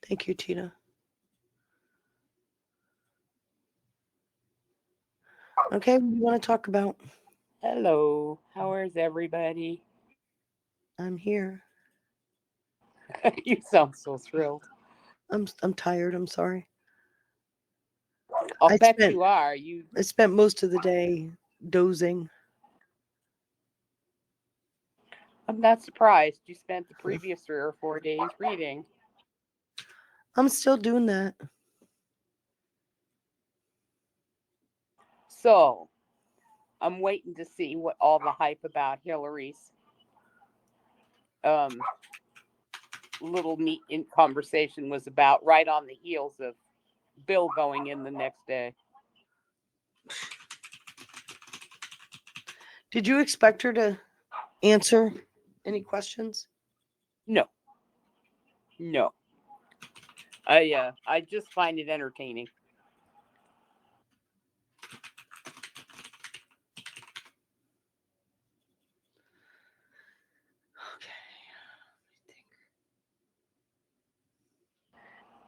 Thank you, Tina. Okay, what do you want to talk about? Hello, how is everybody? I'm here. You sound so thrilled. I'm tired. I'm sorry. I'll I bet spent you are. You, I spent most of the day dozing. I'm not surprised. You spent the previous 3 or 4 days reading. I'm still doing that. So I'm waiting to see what all the hype about Hillary's um, little meet in conversation was about. Right on the heels of Bill going in the next day. Did you expect her to answer any questions? No, no. I just find it entertaining.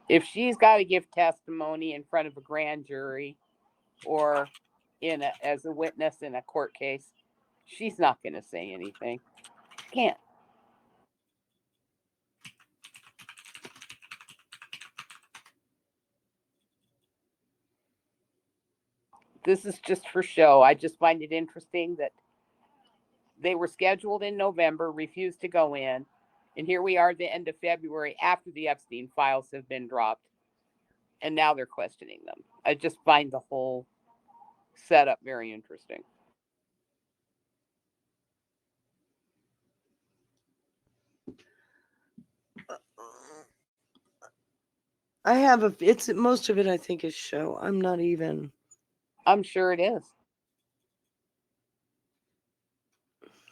If she's got to give testimony in front of a grand jury or as a witness in a court case, she's not going to say anything. She can't. This is just for show. I just find it interesting that they were scheduled in November, refused to go in, and here we are at the end of February after the Epstein files have been dropped, and now they're questioning them. I just find the whole setup very interesting. I have a. It's most of it. I think is show. I'm not even. I'm sure it is.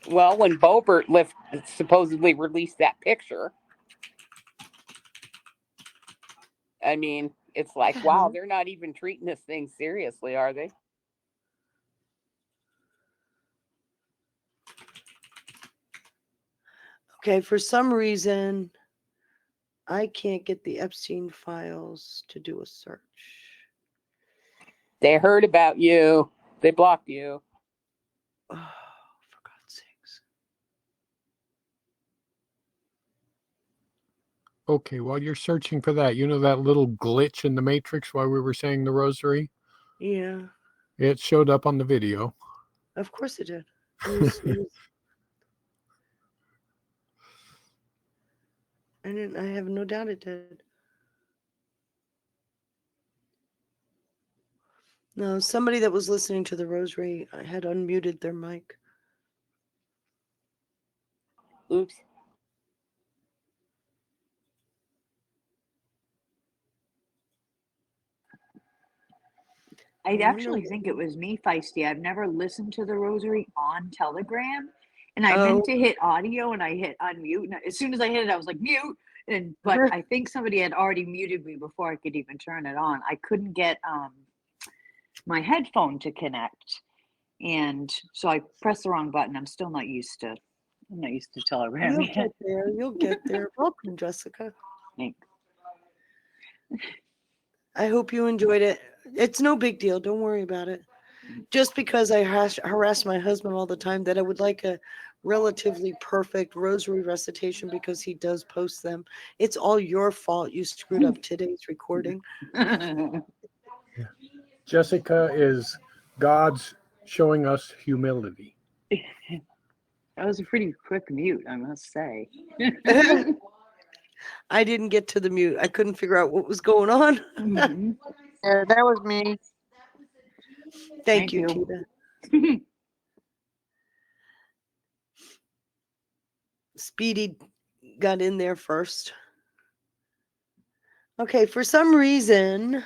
Well, when Boebert supposedly released that picture, I mean, it's What the like, wow, hell? they're not even treating this thing seriously, are they? Okay, for some reason, I can't get the Epstein files to do a search. They heard about you. They blocked you. Oh, for God's sakes. Okay, while you're searching for that, you know that little glitch in the Matrix while we were saying the rosary? Yeah, It showed up on the video. of course it did. It was I have no doubt it did. No, somebody that was listening to the rosary had unmuted their mic. Oops. I I wonder. actually think it was me, Feisty. I've never listened to the rosary on Telegram, and I meant Oh, to hit audio and I hit unmute. And as soon as I hit it, I was like mute. But I think somebody had already muted me before I could even turn it on. I couldn't get my headphone to connect, and so I pressed the wrong button. I'm still not used to. I'm not used to Telegram you'll yet. get there. You'll get there. Welcome, Jessica. Thanks. I hope you enjoyed it. It's no big deal. Don't worry about it. Just because I harass my husband all the time that I would like a relatively perfect rosary recitation because he does post them. It's all your fault. You screwed up today's recording. Jessica is God's showing us humility. That was a pretty quick mute, I must say. I didn't get to the mute. I couldn't figure out what was going on. Mhm. Yeah, that was me. Thank Thank you, you. Tina. Speedy got in there first. Okay, for some reason,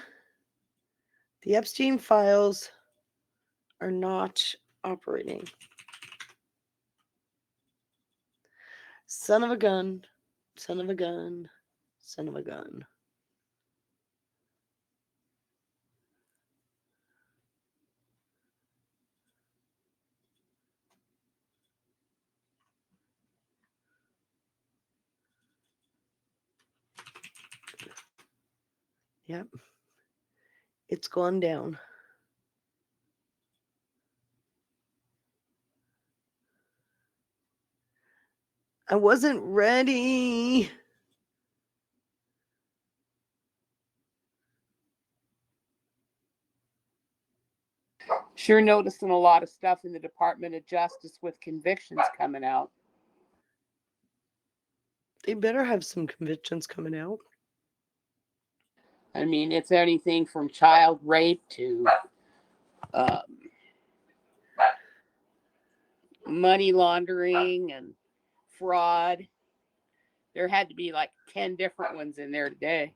the Epstein files are not operating. Son of a gun. Son of a gun. Son of a gun. Yep. It's gone down. I wasn't ready. Sure noticing a lot of stuff in the Department of Justice with convictions coming out. They better have some convictions coming out. I mean, it's anything from child rape to money laundering and fraud. There had to be like 10 different ones in there today.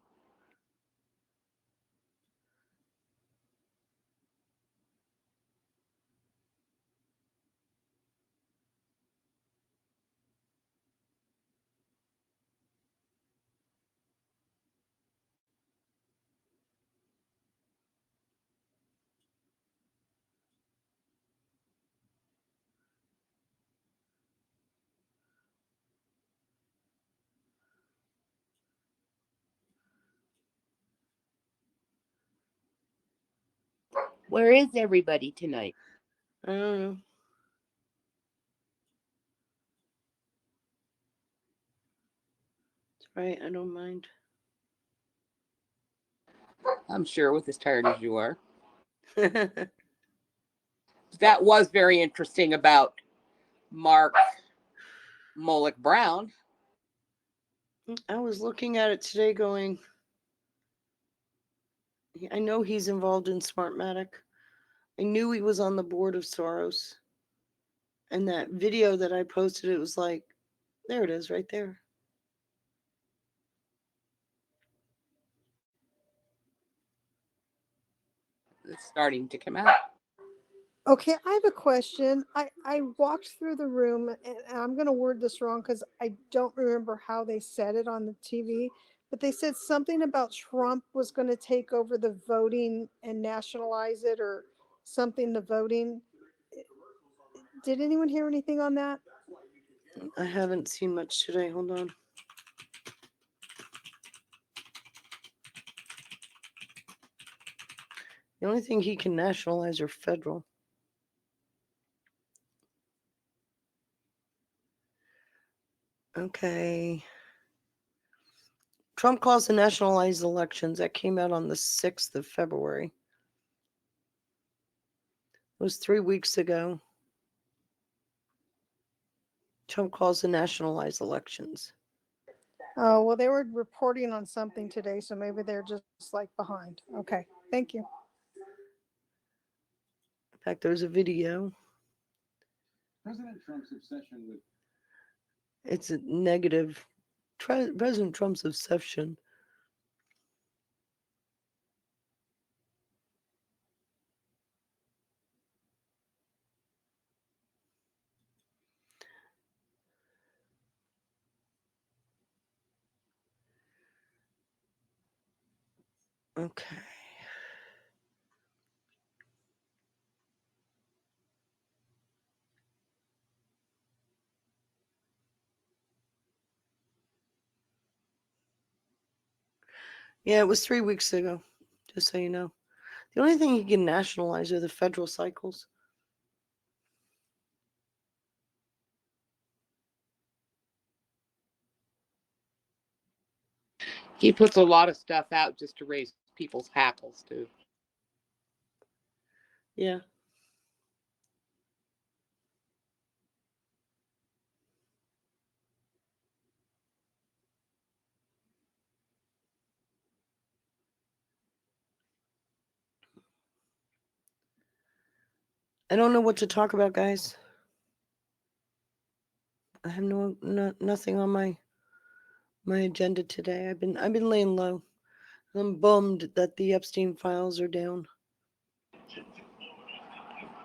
Where is everybody tonight? I don't know. It's right. I don't mind. I'm sure with as tired as you are. That was very interesting about Mark Molick Brown. I was looking at it today going, I know he's involved in Smartmatic. I knew he was on the board of Soros. And that video that I posted, it was like, there it is right there. It's starting to come out. Okay, I have a question. I walked through the room, and I'm going to word this wrong because I don't remember how they said it on the TV, but they said something about Trump was going to take over the voting and nationalize it or something, the voting. Did anyone hear anything on that? I haven't seen much today. Hold on. The only thing he can nationalize are federal. Okay. Trump calls to nationalize elections. That came out on the 6th of February. It was 3 weeks ago. Trump calls to nationalize elections. Oh, well, they were reporting on something today, so maybe they're just like behind. Okay, thank you. In fact, there's a video. President Trump's obsession with It's a negative. President Trump's obsession. Okay. Yeah, it was 3 weeks ago, just so you know. The only thing he can nationalize are the federal cycles. He puts a lot of stuff out just to raise people's hackles, too. Yeah. I don't know what to talk about, guys. I have nothing on my agenda today. I've been laying low. I'm bummed that the Epstein files are down.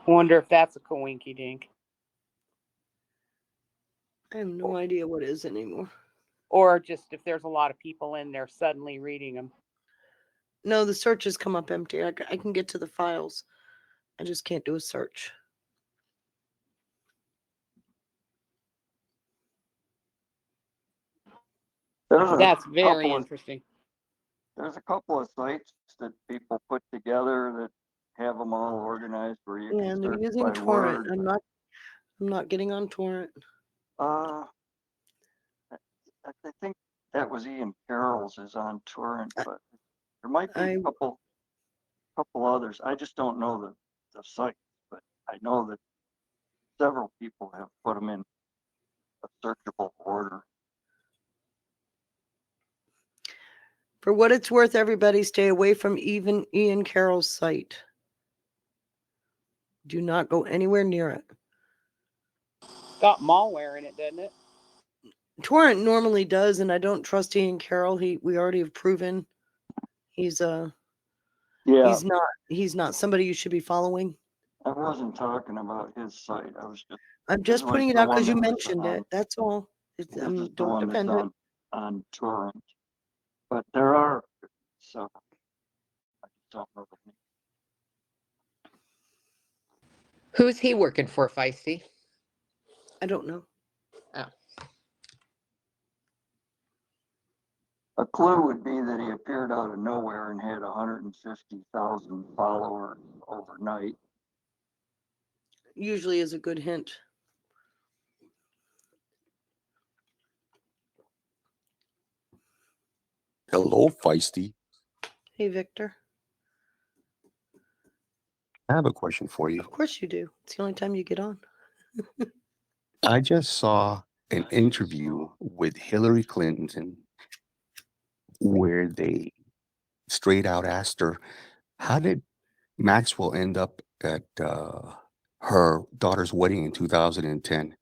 Wonder if that's a coinky dink. I have no idea what is anymore. Or just if there's a lot of people in there suddenly reading them. No, the search has come up empty. I can get to the files. I just can't do a search. That's very interesting. There's a couple of sites that people put together that have them all organized where you Yeah, can and they're search using by torrent. word. I'm not getting on torrent. Uh, I think that was Ian Carroll's is on torrent, but there might be I a couple others. I just don't know the site, but I know that several people have put them in a searchable order. For what it's worth, everybody stay away from even Ian Carroll's site. Do not go anywhere near it. Got malware in it, doesn't it? Torrent normally does, and I don't trust Ian Carroll. We already have proven he's Yeah, he's not somebody you should be following. I wasn't talking about his site. I was just I'm his just was putting it the out one because you that was mentioned on. it. That's all. This is the Don't one that's defend it. on torrent, but there are several. I just don't know the name. Who's he working for, Feisty? I don't know. Oh. A clue would be that he appeared out of nowhere and had 150,000 followers overnight. Usually is a good hint. Hello, Feisty. Hey, Victor. I have a question for you. Of course you do. It's the only time you get on. I just saw an interview with Hillary Clinton where they straight out asked her, how did Maxwell end up at her daughter's wedding in 2010?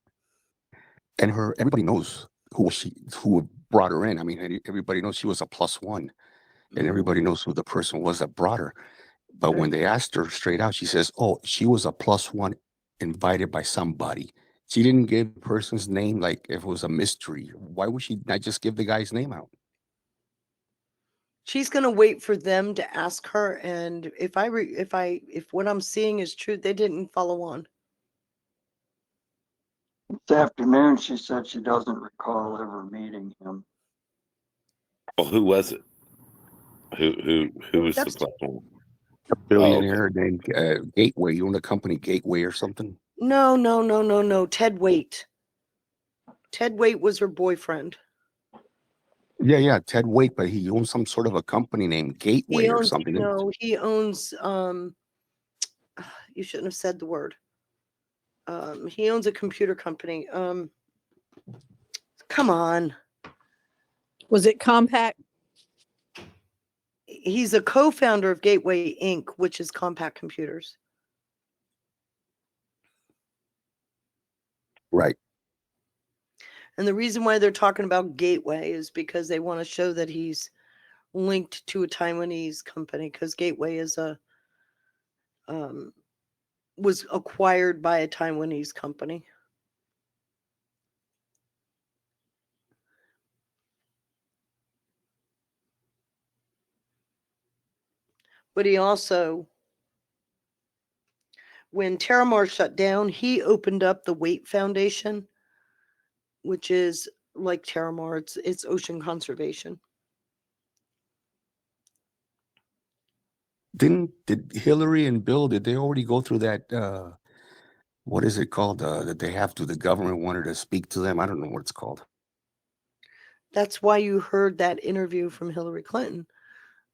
And everybody knows who brought her in. I mean, everybody knows she was a plus one, and everybody knows who the person was that brought her. But when they asked her straight out, she says, oh, she was a plus one invited by somebody. She didn't give the person's name like if it was a mystery. Why would she not just give the guy's name out? She's gonna wait for them to ask her, and if what I'm seeing is true, they didn't follow on. This afternoon, she said she doesn't recall ever meeting him. Well, who was it? Who was the That's platform? A billionaire named Gateway. You own the company Gateway or something? no. Ted Waite. Ted Waite was her boyfriend. Yeah, Ted Waite, but he owns some sort of a company named Gateway or something. No, he owns you shouldn't have said the word. He owns a computer company. Come on. Was it Compact? He's a co-founder of Gateway Inc., which is Compact Computers. Right. And the reason why they're talking about Gateway is because they want to show that he's linked to a Taiwanese company, because Gateway is was acquired by a Taiwanese company. But he also, when Terramar shut down, he opened up the Waite Foundation, which is like Terramar. It's ocean conservation. Did Hillary and Bill, did they already go through that, what is it called, that they have to, the government wanted to speak to them? I don't know what it's called. That's why you heard that interview from Hillary Clinton.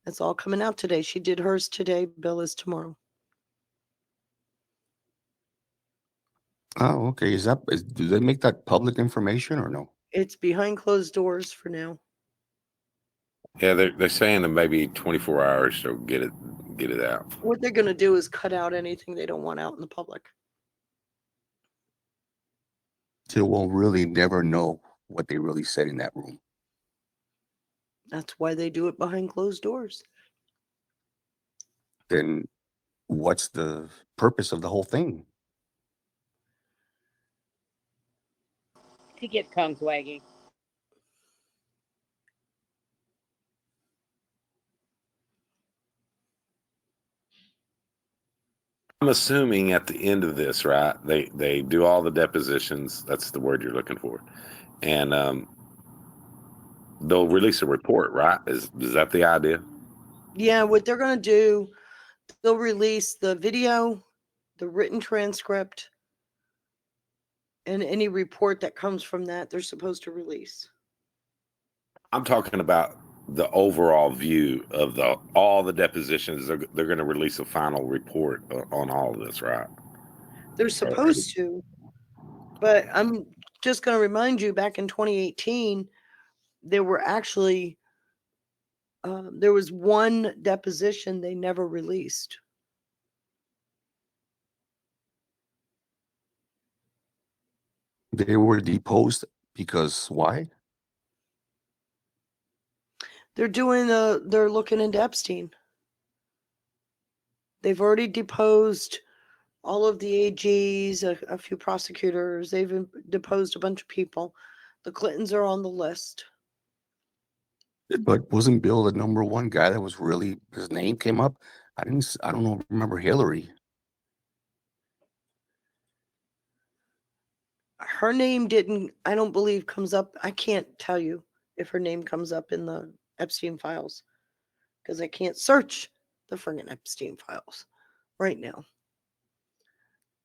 That's all coming out today. She did hers today. Bill is tomorrow. Oh, okay. Do they make that public information or no? It's behind closed doors for now. Yeah, they're saying that maybe 24 hours to get it out. What they're going to do is cut out anything they don't want out in the public. So we'll really never know what they really said in that room. That's why they do it behind closed doors. Then what's the purpose of the whole thing? To get tongues wagging. I'm assuming at the end of this, right? They do all the depositions. That's the word you're looking for, and they'll release a report, right? Is that the idea? Yeah, what they're going to do, they'll release the video, the written transcript, and any report that comes from that they're supposed to release. I'm talking about the overall view of all the depositions. They're going to release a final report on all of this, right? They're supposed to, but I'm just going to remind you back in 2018, there were actually, there was one deposition they never released. They were deposed because why? They're looking into Epstein. They've already deposed all of the AGs, a few prosecutors. They've deposed a bunch of people. The Clintons are on the list. But wasn't Bill the number one guy that was really his name came up? I don't know. Remember Hillary? Her name didn't, I don't believe, comes up. I can't tell you if her name comes up in the Epstein files because I can't search the friggin' Epstein files right now.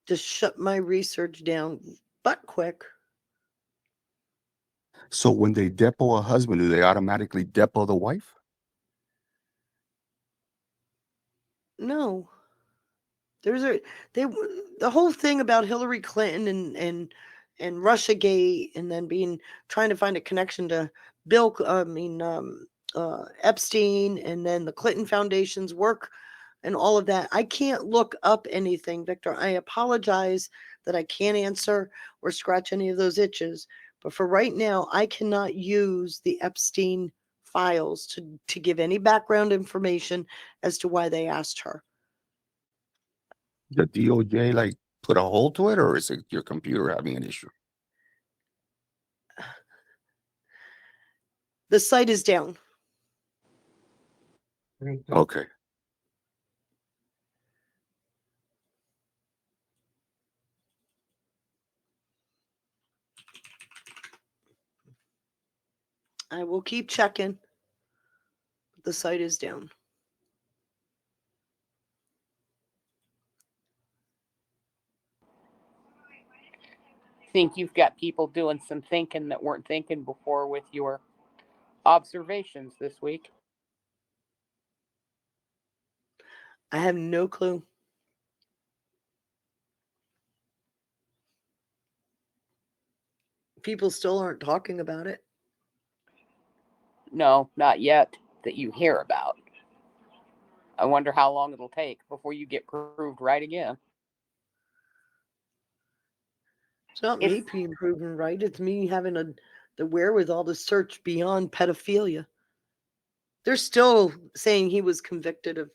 Just shut my research down but quick. So when they depo a husband, do they automatically depo the wife? No. The whole thing about Hillary Clinton and Russiagate, and then trying to find a connection to Epstein, and then the Clinton Foundation's work and all of that. I can't look up anything, Victor. I apologize that I can't answer or scratch any of those itches. But for right now, I cannot use the Epstein files to give any background information as to why they asked her. The DOJ like put a hold to it, or is it your computer having an issue? The site is down. Okay. I will keep checking. The site is down. Think you've got people doing some thinking that weren't thinking before with your observations this week? I have no clue. People still aren't talking about it. No, not yet that you hear about. I wonder how long it'll take before you get proved right again. It's not me being proven right. It's me having the wherewithal to search beyond pedophilia. They're still saying he was convicted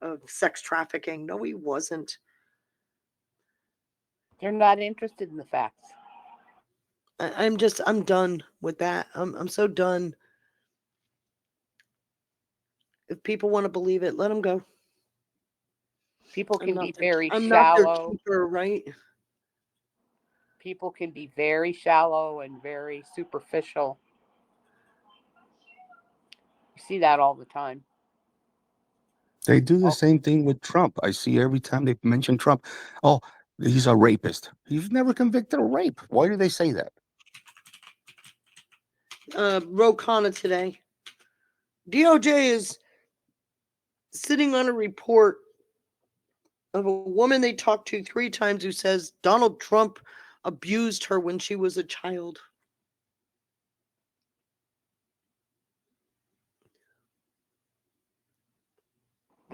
of sex trafficking. No, he wasn't. They're not interested in the facts. I'm done with that. I'm so done. If people want to believe it, let them go. People can be very I'm not their shallow. keeper, right? People can be very shallow and very superficial. You see that all the time. They do the same thing with Trump. I see every time they mention Trump, oh, he's a rapist. He's never convicted of rape. Why do they say that? Ro Khanna today. DOJ is sitting on a report of a woman they talked to 3 times who says Donald Trump abused her when she was a child.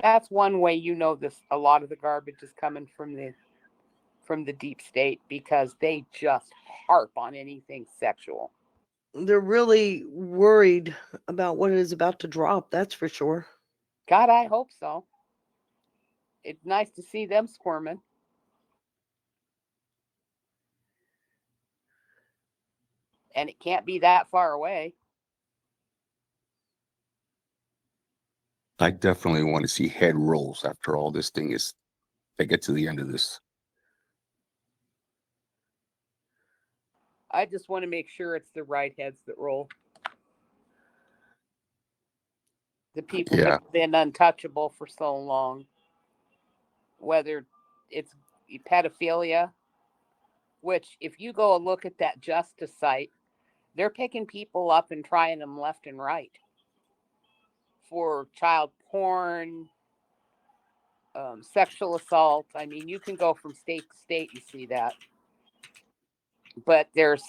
That's one way you know this. A lot of the garbage is coming from the deep state, because they just harp on anything sexual. They're really worried about what is about to drop, that's for sure. God, I hope so. It's nice to see them squirming. And it can't be that far away. I definitely want to see head rolls after all this thing is, they get to the end of this. I just want to make sure it's the right heads that roll. The people Yeah. that have been untouchable for so long, whether it's pedophilia, which if you go and look at that justice site, they're picking people up and trying them left and right for child porn, sexual assault. I mean, you can go from state to state and see that. But there's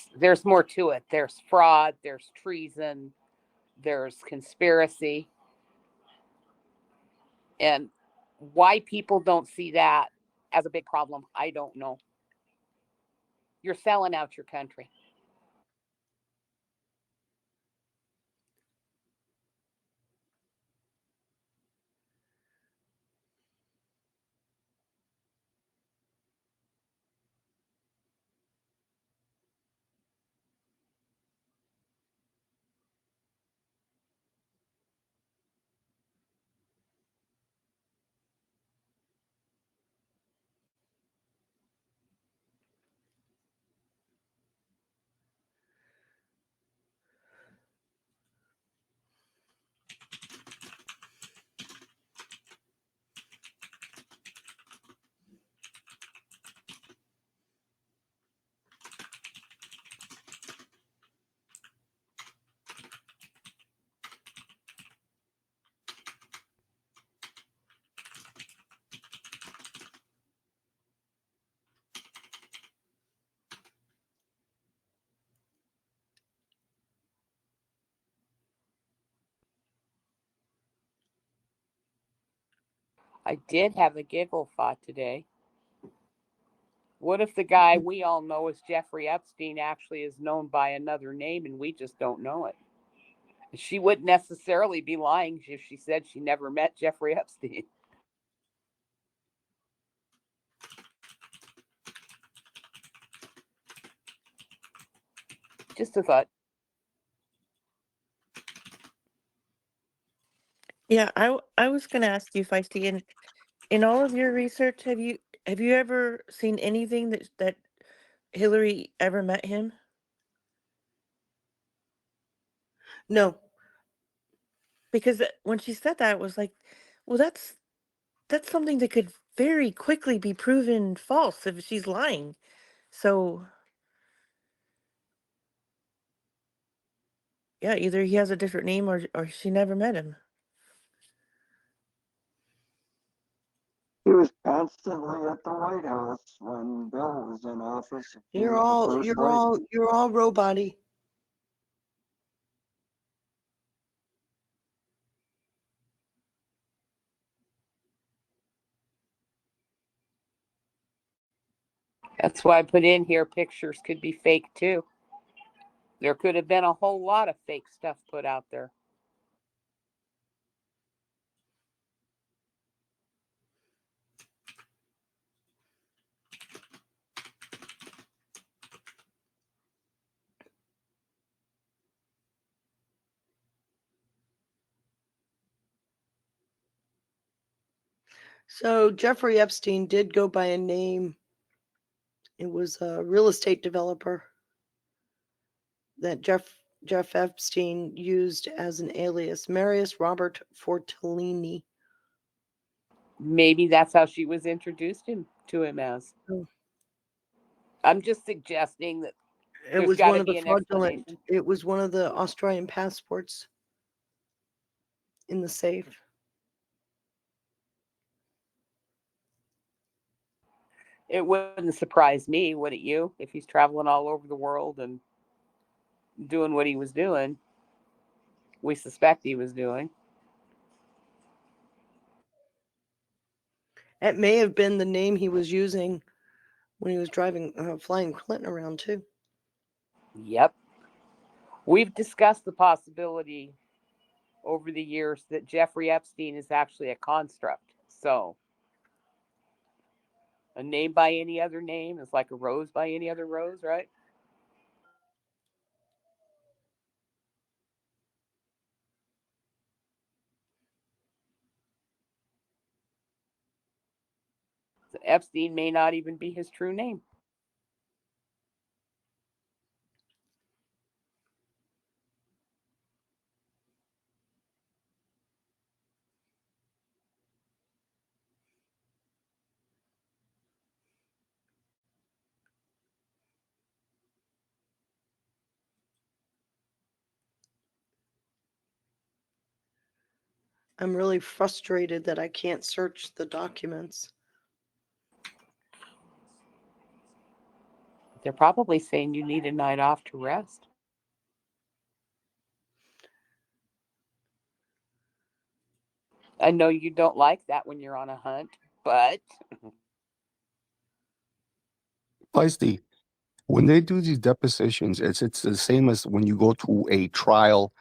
more to it. There's fraud, there's treason, there's conspiracy. And why people don't see that as a big problem, I don't know. You're selling out your country. I did have a giggle thought today. What if the guy we all know as Jeffrey Epstein actually is known by another name and we just don't know it? She wouldn't necessarily be lying if she said she never met Jeffrey Epstein. Just a thought. Yeah, I was going to ask you, Feisty, in all of your research, have you ever seen anything that Hillary ever met him? No. Because when she said that, it was like, well, that's something that could very quickly be proven false if she's lying. So, yeah, either he has a different name or she never met him. He was constantly at the White House when Bill was in office. He You're was the all first you're lady. all you're all robot-y. That's why I put in here pictures could be fake too. There could have been a whole lot of fake stuff put out there. So Jeffrey Epstein did go by a name. It was a real estate developer that Jeff Epstein used as an alias, Marius Robert Fortellini. Maybe that's how she was introduced to him as. Oh. I'm just suggesting that It there's was got one to of the be an fraudulent. explanation. It was one of the Australian passports in the safe. It wouldn't surprise me, would it you, if he's traveling all over the world and doing what he was doing? We suspect he was doing. It may have been the name he was using when he was flying Clinton around too. Yep. We've discussed the possibility over the years that Jeffrey Epstein is actually a construct. So a name by any other name is like a rose by any other rose, right? So Epstein may not even be his true name. I'm really frustrated that I can't search the documents. They're probably saying you need a night off to rest. I know you don't like that when you're on a hunt, but Feisty, when they do these depositions, it's the same as when you go to a trial,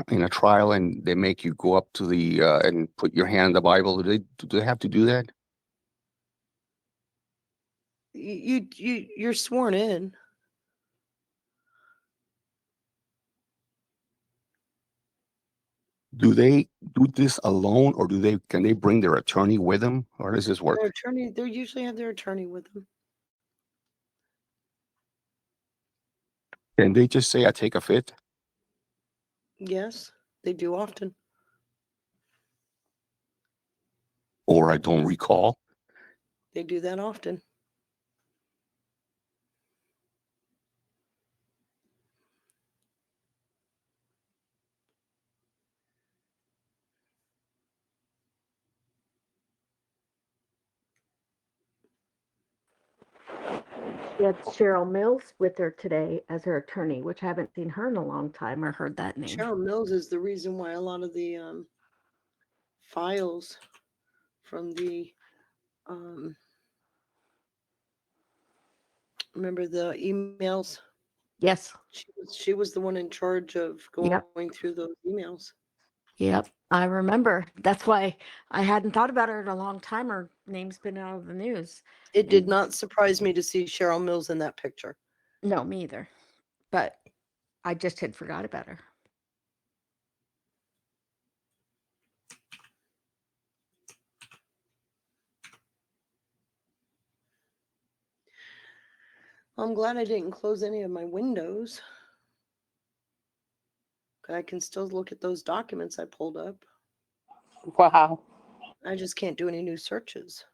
in a trial, and they make you go up to the and put your hand on the Bible. Do they have to do that? You're sworn in. Do they do this alone, or can they bring their attorney with them? How does this work? Their attorney, they usually have their attorney with them. Can they just say, "I take a fit"? Yes, they do often. Or "I don't recall"? They do that often. She had Cheryl Mills with her today as her attorney, which I haven't seen her in a long time or heard that name. Cheryl Mills is the reason why a lot of the files from the remember the emails? Yes. She was the one in charge of going Yep. through those emails. Yep. I remember. That's why I hadn't thought about her in a long time. Her name's been out of the news. It did not surprise me to see Cheryl Mills in that picture. No, me either. But I just had forgot about her. I'm glad I didn't close any of my windows. I can still look at those documents I pulled up. wow. I just can't do any new searches.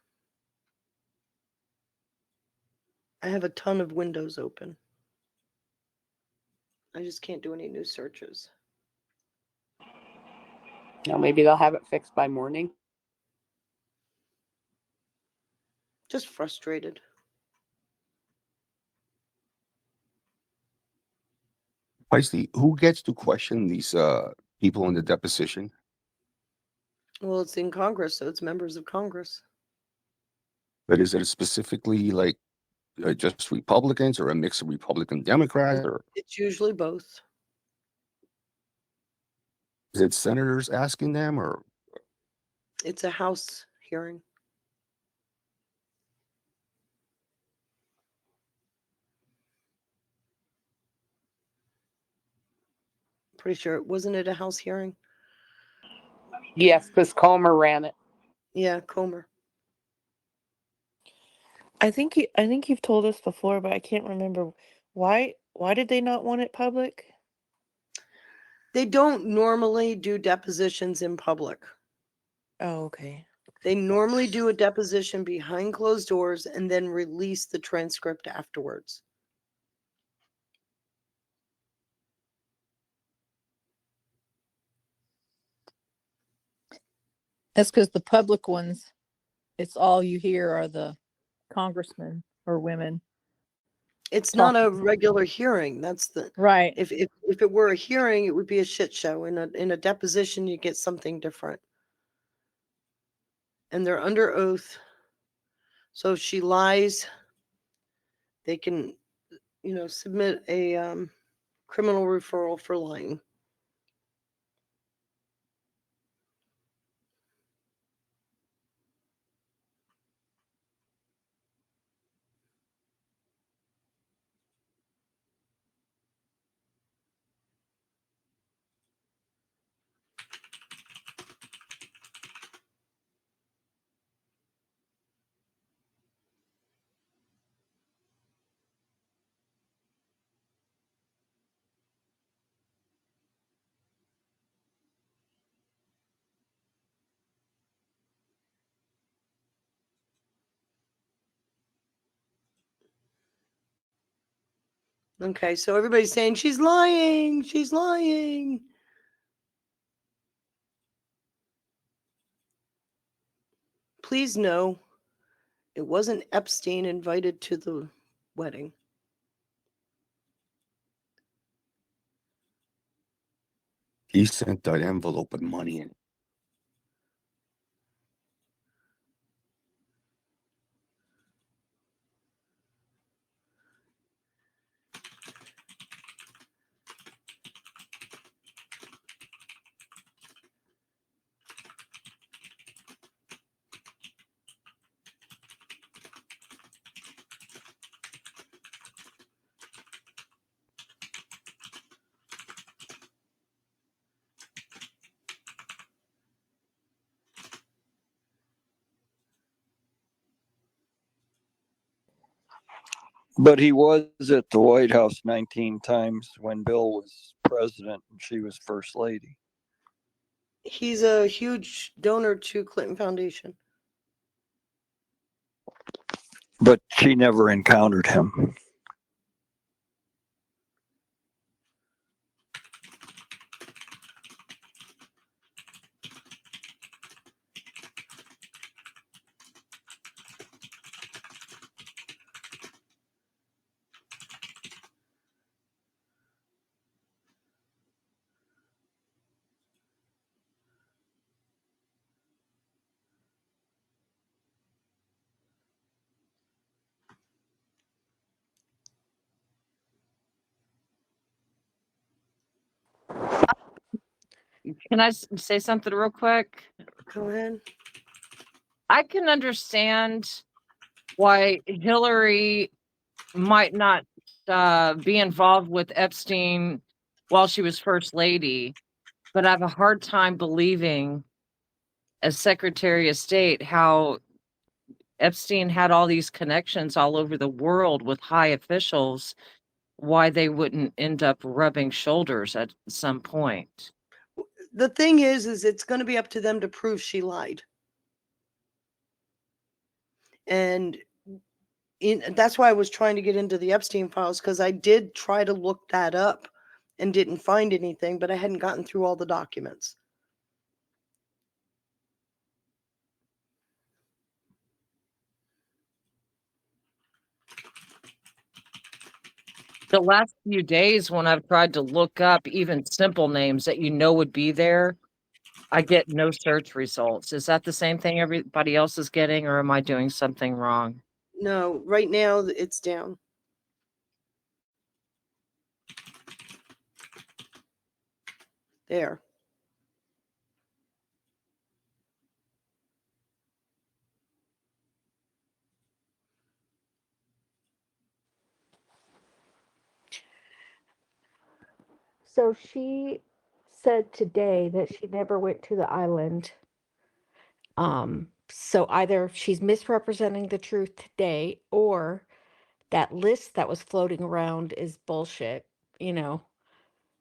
I have a ton of windows open. I just can't do any new searches. Now maybe they'll have it fixed by morning. Just frustrated. Feisty, who gets to question these people in the deposition? Well, it's in Congress, so it's members of Congress. But is it specifically like just Republicans, or a mix of Republican Democrats, or It's usually both. is it senators asking them, or It's a House hearing. Pretty sure, wasn't it a House hearing? Yes, because Comer ran it. Yeah, Comer. I think you've told us before, but I can't remember why did they not want it public? They don't normally do depositions in public. Oh, okay. They normally do a deposition behind closed doors and then release the transcript afterwards. That's because the public ones, it's all you hear are the congressmen or women. It's not a regular hearing. That's the right. If it were a hearing, it would be a shit show. In a deposition, you get something different. And they're under oath. So if she lies, they can, submit a criminal referral for lying. Okay, so everybody's saying she's lying. She's lying. please know it wasn't Epstein invited to the wedding. He sent that envelope with money in it. But he was at the White House 19 times when Bill was president and she was first lady. He's a huge donor to Clinton Foundation. But she never encountered him. Can I say something real quick? Go ahead. I can understand why Hillary might not be involved with Epstein while she was first lady, but I have a hard time believing, as Secretary of State, how Epstein had all these connections all over the world with high officials, why they wouldn't end up rubbing shoulders at some point. The thing is it's going to be up to them to prove she lied. And that's why I was trying to get into the Epstein files, because I did try to look that up and didn't find anything, but I hadn't gotten through all the documents. The last few days, when I've tried to look up even simple names that would be there, I get no search results. Is that the same thing everybody else is getting, or am I doing something wrong? No, right now it's down. There. So she said today that she never went to the island. So either she's misrepresenting the truth today, or that list that was floating around is bullshit,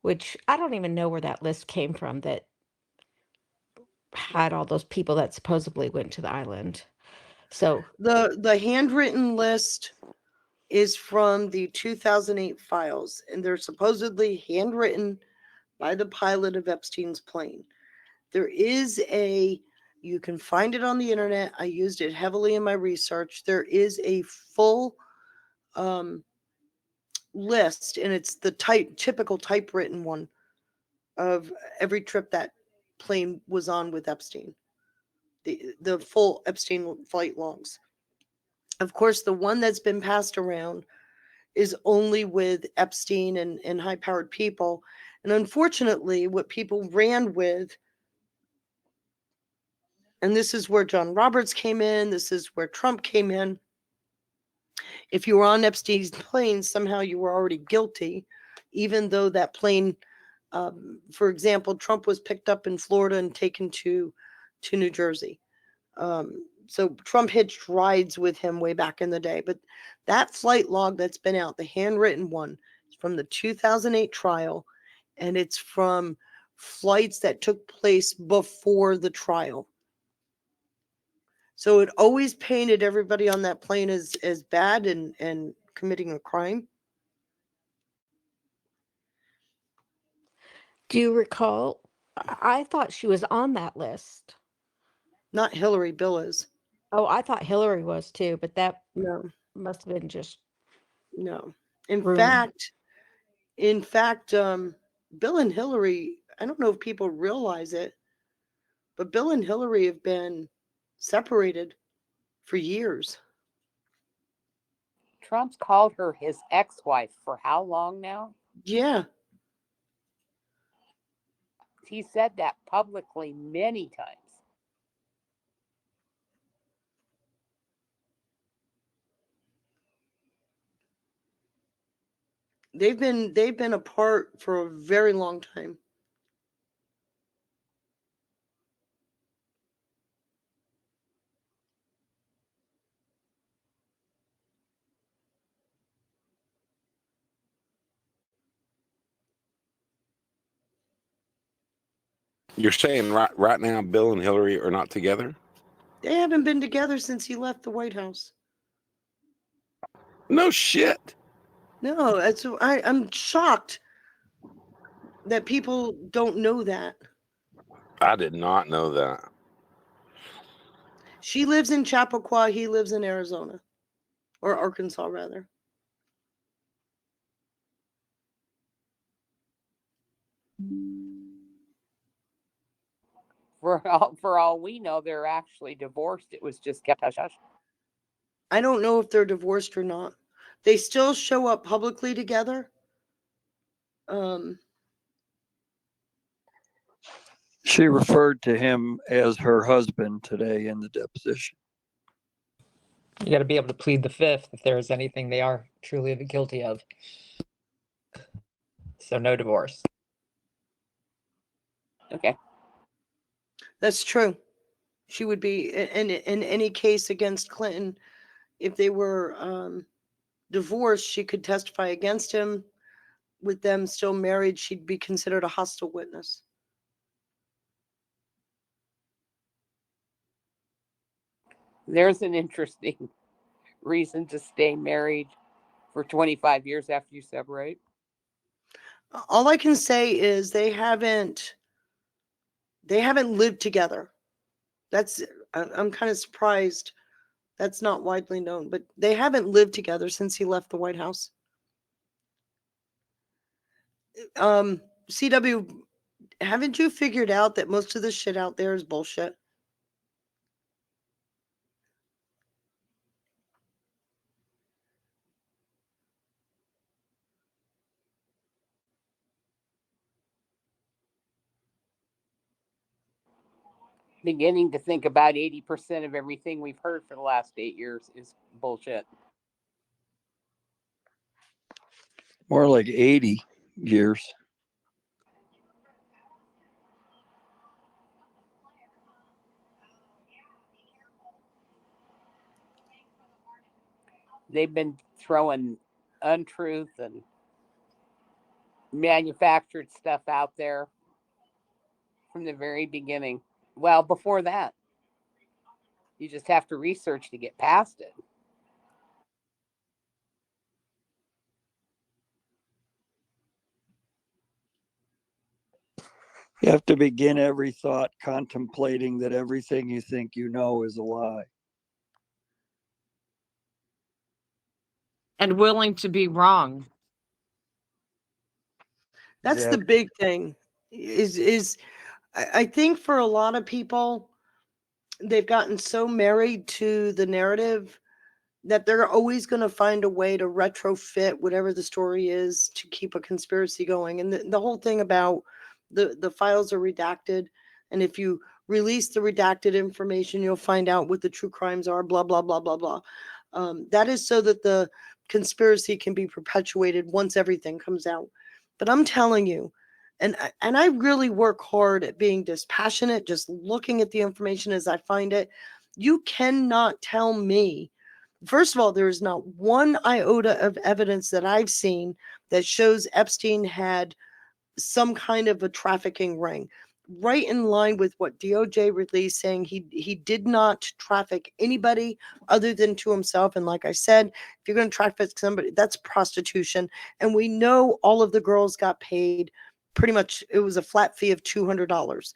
which I don't even know where that list came from that had all those people that supposedly went to the island. So the handwritten list is from the 2008 files, and they're supposedly handwritten by the pilot of Epstein's plane. There is you can find it on the internet. I used it heavily in my research. There is a full list, and it's the typical typewritten one of every trip that plane was on with Epstein. The full Epstein flight logs. Of course, the one that's been passed around is only with Epstein and high-powered people. And unfortunately, what people ran with, and this is where John Roberts came in, this is where Trump came in. If you were on Epstein's plane, somehow you were already guilty, even though that plane, for example, Trump was picked up in Florida and taken to New Jersey. So Trump hitched rides with him way back in the day. But that flight log that's been out, the handwritten one, is from the 2008 trial, and it's from flights that took place before the trial. So it always painted everybody on that plane as bad and committing a crime. do you recall? I thought she was on that list. Not Hillary, Bill is. Oh, I thought Hillary was too, but that No, must have been just no. In rumor. fact, Bill and Hillary, I don't know if people realize it, but Bill and Hillary have been separated for years. Trump's called her his ex-wife for how long now? Yeah, He said that publicly many times. they've been apart for a very long time. You're saying right now Bill and Hillary are not together? They haven't been together since he left the White House. No shit. No, I'm shocked that people don't know that. I did not know that. She lives in Chappaqua, he lives in Arizona. Or Arkansas, rather. For all we know, they're actually divorced. It was just kept hush hush. I don't know if they're divorced or not. They still show up publicly together. She referred to him as her husband today in the deposition. You got to be able to plead the fifth if there is anything they are truly guilty of. So no divorce. Okay. That's true. She would be in any case against Clinton. If they were divorced, she could testify against him. With them still married, she'd be considered a hostile witness. There's an interesting reason to stay married for 25 years after you separate. All I can say is they haven't lived together. I'm kind of surprised that's not widely known, but they haven't lived together since he left the White House. CW, haven't you figured out that most of the shit out there is bullshit? Beginning to think about 80% of everything we've heard for the last 8 years is bullshit. More like 80 years. They've been throwing untruth and manufactured stuff out there from the very beginning. Well, before that, you just have to research to get past it. You have to begin every thought contemplating that everything you think you know is a lie. And willing to be wrong. That's the big thing. I think for a lot of people, they've gotten so married to the narrative that they're always going to find a way to retrofit whatever the story is to keep a conspiracy going. And the whole thing about the files are redacted, and if you release the redacted information, you'll find out what the true crimes are, blah, blah, blah, blah, blah. That is so that the conspiracy can be perpetuated once everything comes out. But I'm telling you, and I really work hard at being dispassionate, just looking at the information as I find it. You cannot tell me, first of all, there is not one iota of evidence that I've seen that shows Epstein had some kind of a trafficking ring. Right in line with what DOJ released, saying he did not traffic anybody other than to himself. And like I said, if you're going to traffic somebody, that's prostitution. And we know all of the girls got paid pretty much. It was a flat fee of $200.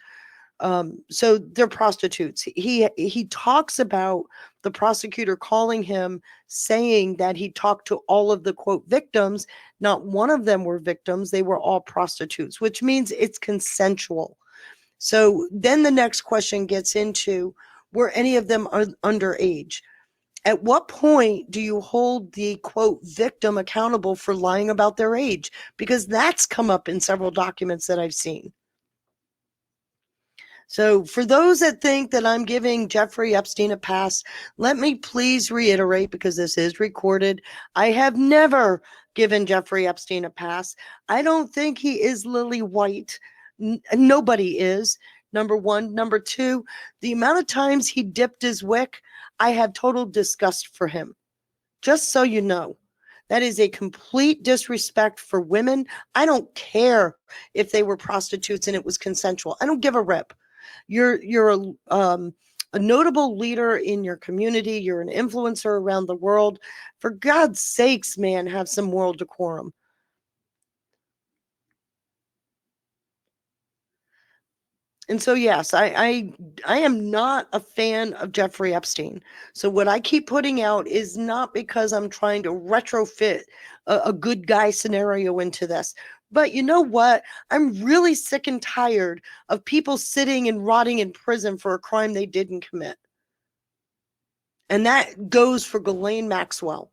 So they're prostitutes. He talks about the prosecutor calling him, saying that he talked to all of the quote victims. Not one of them were victims. They were all prostitutes, which means it's consensual. So then the next question gets into, were any of them underage? At what point do you hold the quote victim accountable for lying about their age? Because that's come up in several documents that I've seen. So for those that think that I'm giving Jeffrey Epstein a pass, let me please reiterate, because this is recorded, I have never given Jeffrey Epstein a pass. I don't think he is lily white. Nobody is, number one. Number two, the amount of times he dipped his wick, I have total disgust for him. Just so you know. That is a complete disrespect for women. I don't care if they were prostitutes and it was consensual. I don't give a rip. You're a notable leader in your community. You're an influencer around the world. For God's sakes, man, have some moral decorum. And so, yes, I am not a fan of Jeffrey Epstein. So what I keep putting out is not because I'm trying to retrofit a good guy scenario into this. But you know what? I'm really sick and tired of people sitting and rotting in prison for a crime they didn't commit. And that goes for Ghislaine Maxwell.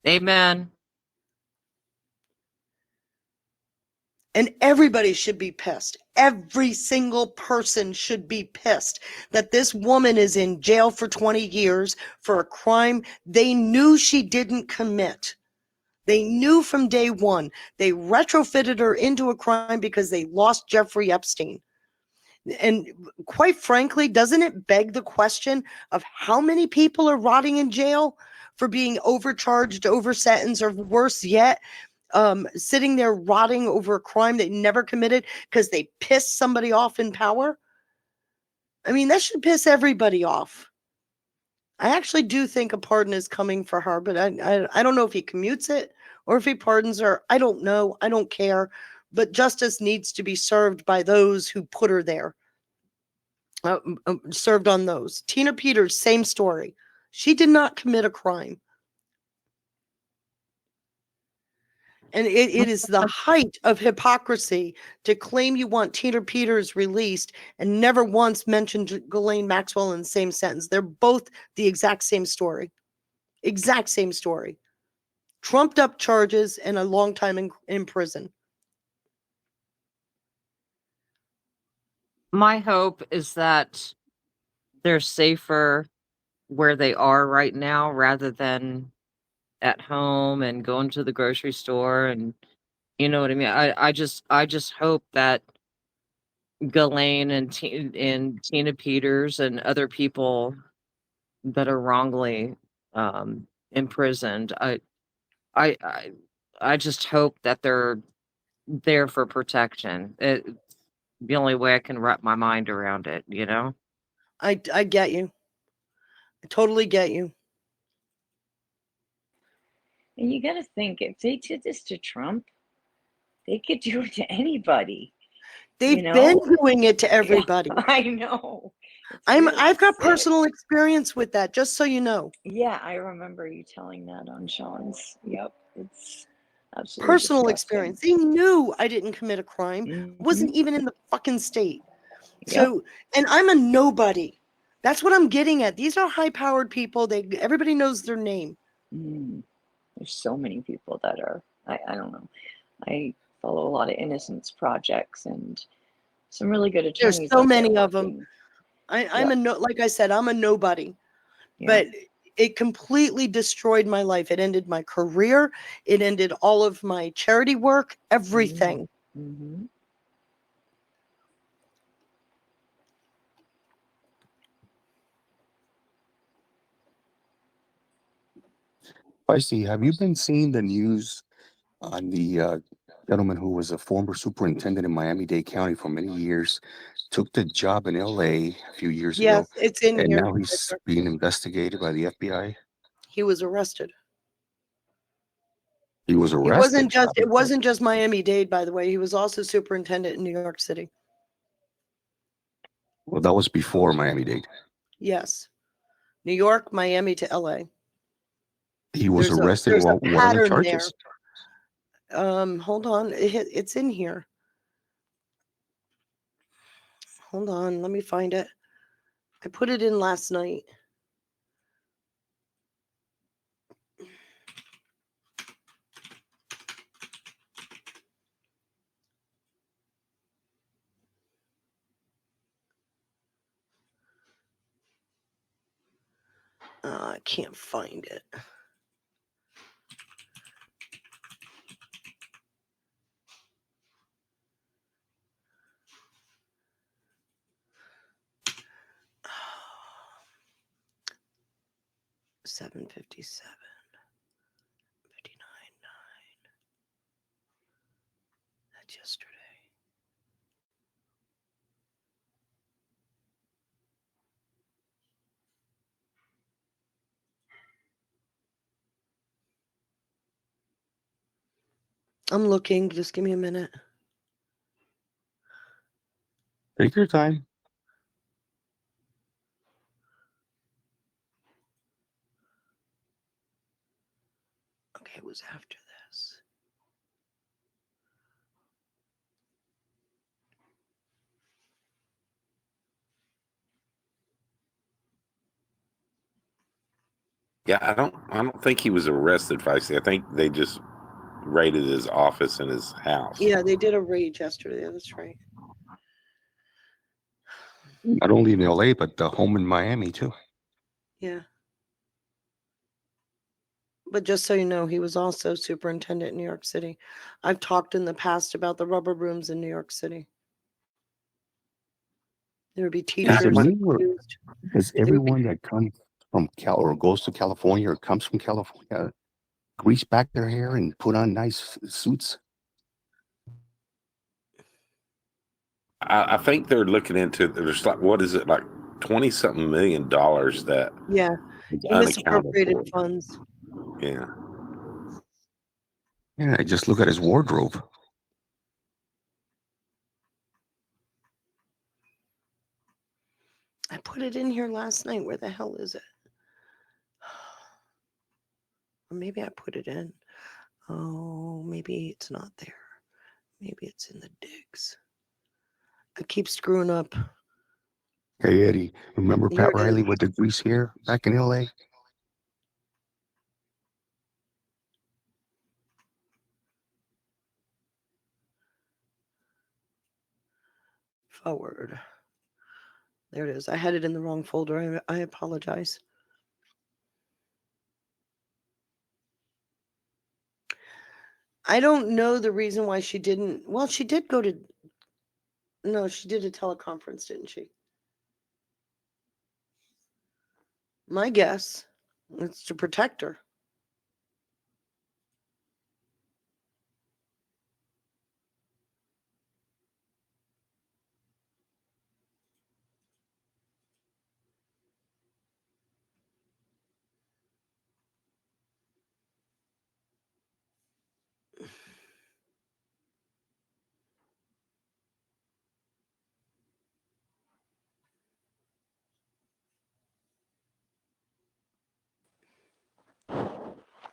Amen. And everybody should be pissed. Every single person should be pissed that this woman is in jail for 20 years for a crime they knew she didn't commit. They knew from day one. They retrofitted her into a crime because they lost Jeffrey Epstein. And quite frankly, doesn't it beg the question of how many people are rotting in jail for being overcharged, oversentenced, or worse yet, sitting there rotting over a crime they never committed because they pissed somebody off in power? I mean, that should piss everybody off. I actually do think a pardon is coming for her, but I don't know if he commutes it or if he pardons her. I don't know. I don't care. But justice needs to be served by those who put her there. Served on those. Tina Peters, same story. She did not commit a crime. And it is the height of hypocrisy to claim you want Tina Peters released and never once mentioned Ghislaine Maxwell in the same sentence. They're both the exact same story. Exact same story. Trumped up charges and a long time in prison. My hope is that they're safer where they are right now rather than at home and going to the grocery store, and you know what I mean. I just hope that Ghislaine and Tina Peters and other people that are wrongly imprisoned, I I just hope that they're there for protection. The only way I can wrap my mind around it, you know? I get you. I totally get you. And you got to think, if they did this to Trump, they could do it to anybody. They've been doing it to everybody. Yeah, I know. I've got personal experience with that, just so you know. Yeah, I remember you telling that on Sean's. Yep, it's absolutely Personal disgusting. experience. They knew I didn't commit a crime. Wasn't even in the fucking state. So, and I'm a nobody. That's what I'm getting at. These are high-powered people. Everybody knows their name. There's so many people that are, I don't know. I follow a lot of innocence projects and some really good attorneys. There's so many of them. I'm like I said, I'm a nobody. But it completely destroyed my life. It ended my career. It ended all of my charity work, everything. Feisty, have you been seeing the news on the gentleman who was a former superintendent in Miami-Dade County for many years, took the job in LA a few years ago, Yes, it's in and here. now he's being investigated by the FBI? He was arrested. He was It arrested. wasn't just Miami-Dade, by the way. He was also superintendent in New York City. Well, that was before Miami-Dade. Yes. New York, Miami to LA. He was There's arrested. a What are the pattern there. charges? Hold on. It's in here. Hold on. Let me find it. I put it in last night. I can't find it. $757.59. That's yesterday. I'm looking. Just give me a minute. Take your time. Okay, it was after this. Yeah, I don't think he was arrested, Feisty. I think they just raided his office and his house. Yeah, they did a raid yesterday. That's right. Not only in LA, but the home in Miami too. Yeah. But just so you know, he was also superintendent in New York City. I've talked in the past about the rubber rooms in New York City. There would be Is teachers. it me or used. does everyone that comes from Cal or goes to California or comes from California grease back their hair and put on nice suits? I think they're looking into there's like what is it like 20 something $million that Yeah, is he unaccounted misappropriated for. funds. Yeah. Yeah, just look at his wardrobe. I put it in here last night. Where the hell is it? Or maybe I put it in. Oh, maybe it's not there. Maybe it's in the digs. I keep screwing up. Hey Eddie, remember Here Pat it Riley is. with the grease hair back in LA? Forward. There it is. I had it in the wrong folder. I apologize. I don't know the reason why she didn't. Well, she did go to. No, she did a teleconference, didn't she? My guess, it's to protect her.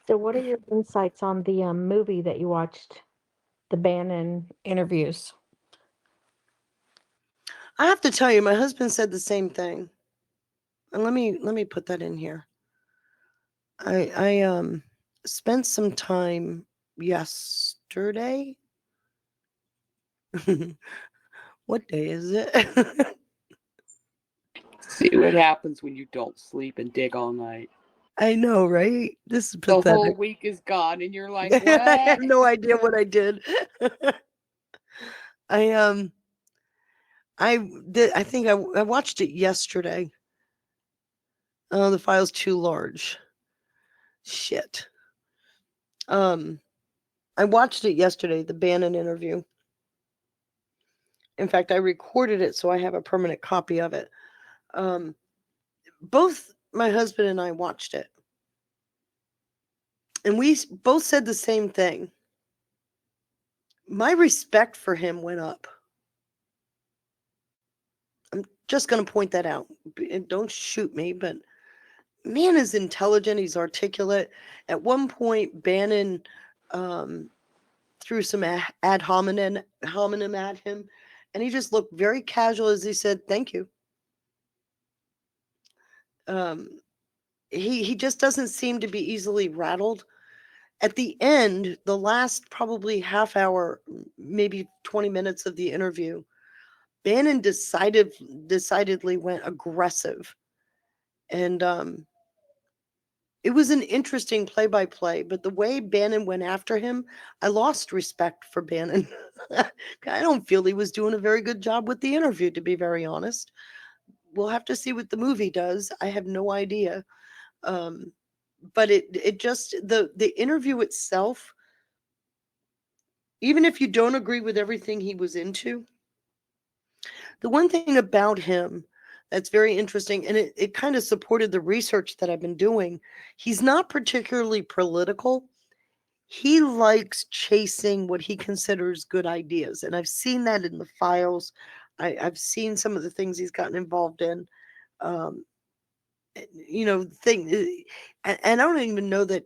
So, what are your insights on the movie that you watched, the Bannon interviews? I have to tell you, my husband said the same thing. And let me put that in here. I spent some time yesterday. What day is it? See what happens when you don't sleep and dig all night. I know, right? This is The pathetic. whole week is gone, and you're like, I have what? no idea what I did. I I think I watched it yesterday. Oh, the file's too large. Shit. I watched it yesterday, the Bannon interview. In fact, I recorded it so I have a permanent copy of it. Both my husband and I watched it. And we both said the same thing. My respect for him went up. I'm just going to point that out. And don't shoot me, but man is intelligent. He's articulate. At one point, Bannon threw some ad hominem at him, and he just looked very casual as he said, "Thank you." He just doesn't seem to be easily rattled. At the end, the last probably half hour, maybe 20 minutes of the interview, Bannon decidedly went aggressive. And it was an interesting play-by-play, but the way Bannon went after him, I lost respect for Bannon. I don't feel he was doing a very good job with the interview, to be very honest. We'll have to see what the movie does. I have no idea. But it just the interview itself, even if you don't agree with everything he was into, the one thing about him that's very interesting, and it kind of supported the research that I've been doing, he's not particularly political. He likes chasing what he considers good ideas. And I've seen that in the files. I've seen some of the things he's gotten involved in. And I don't even know that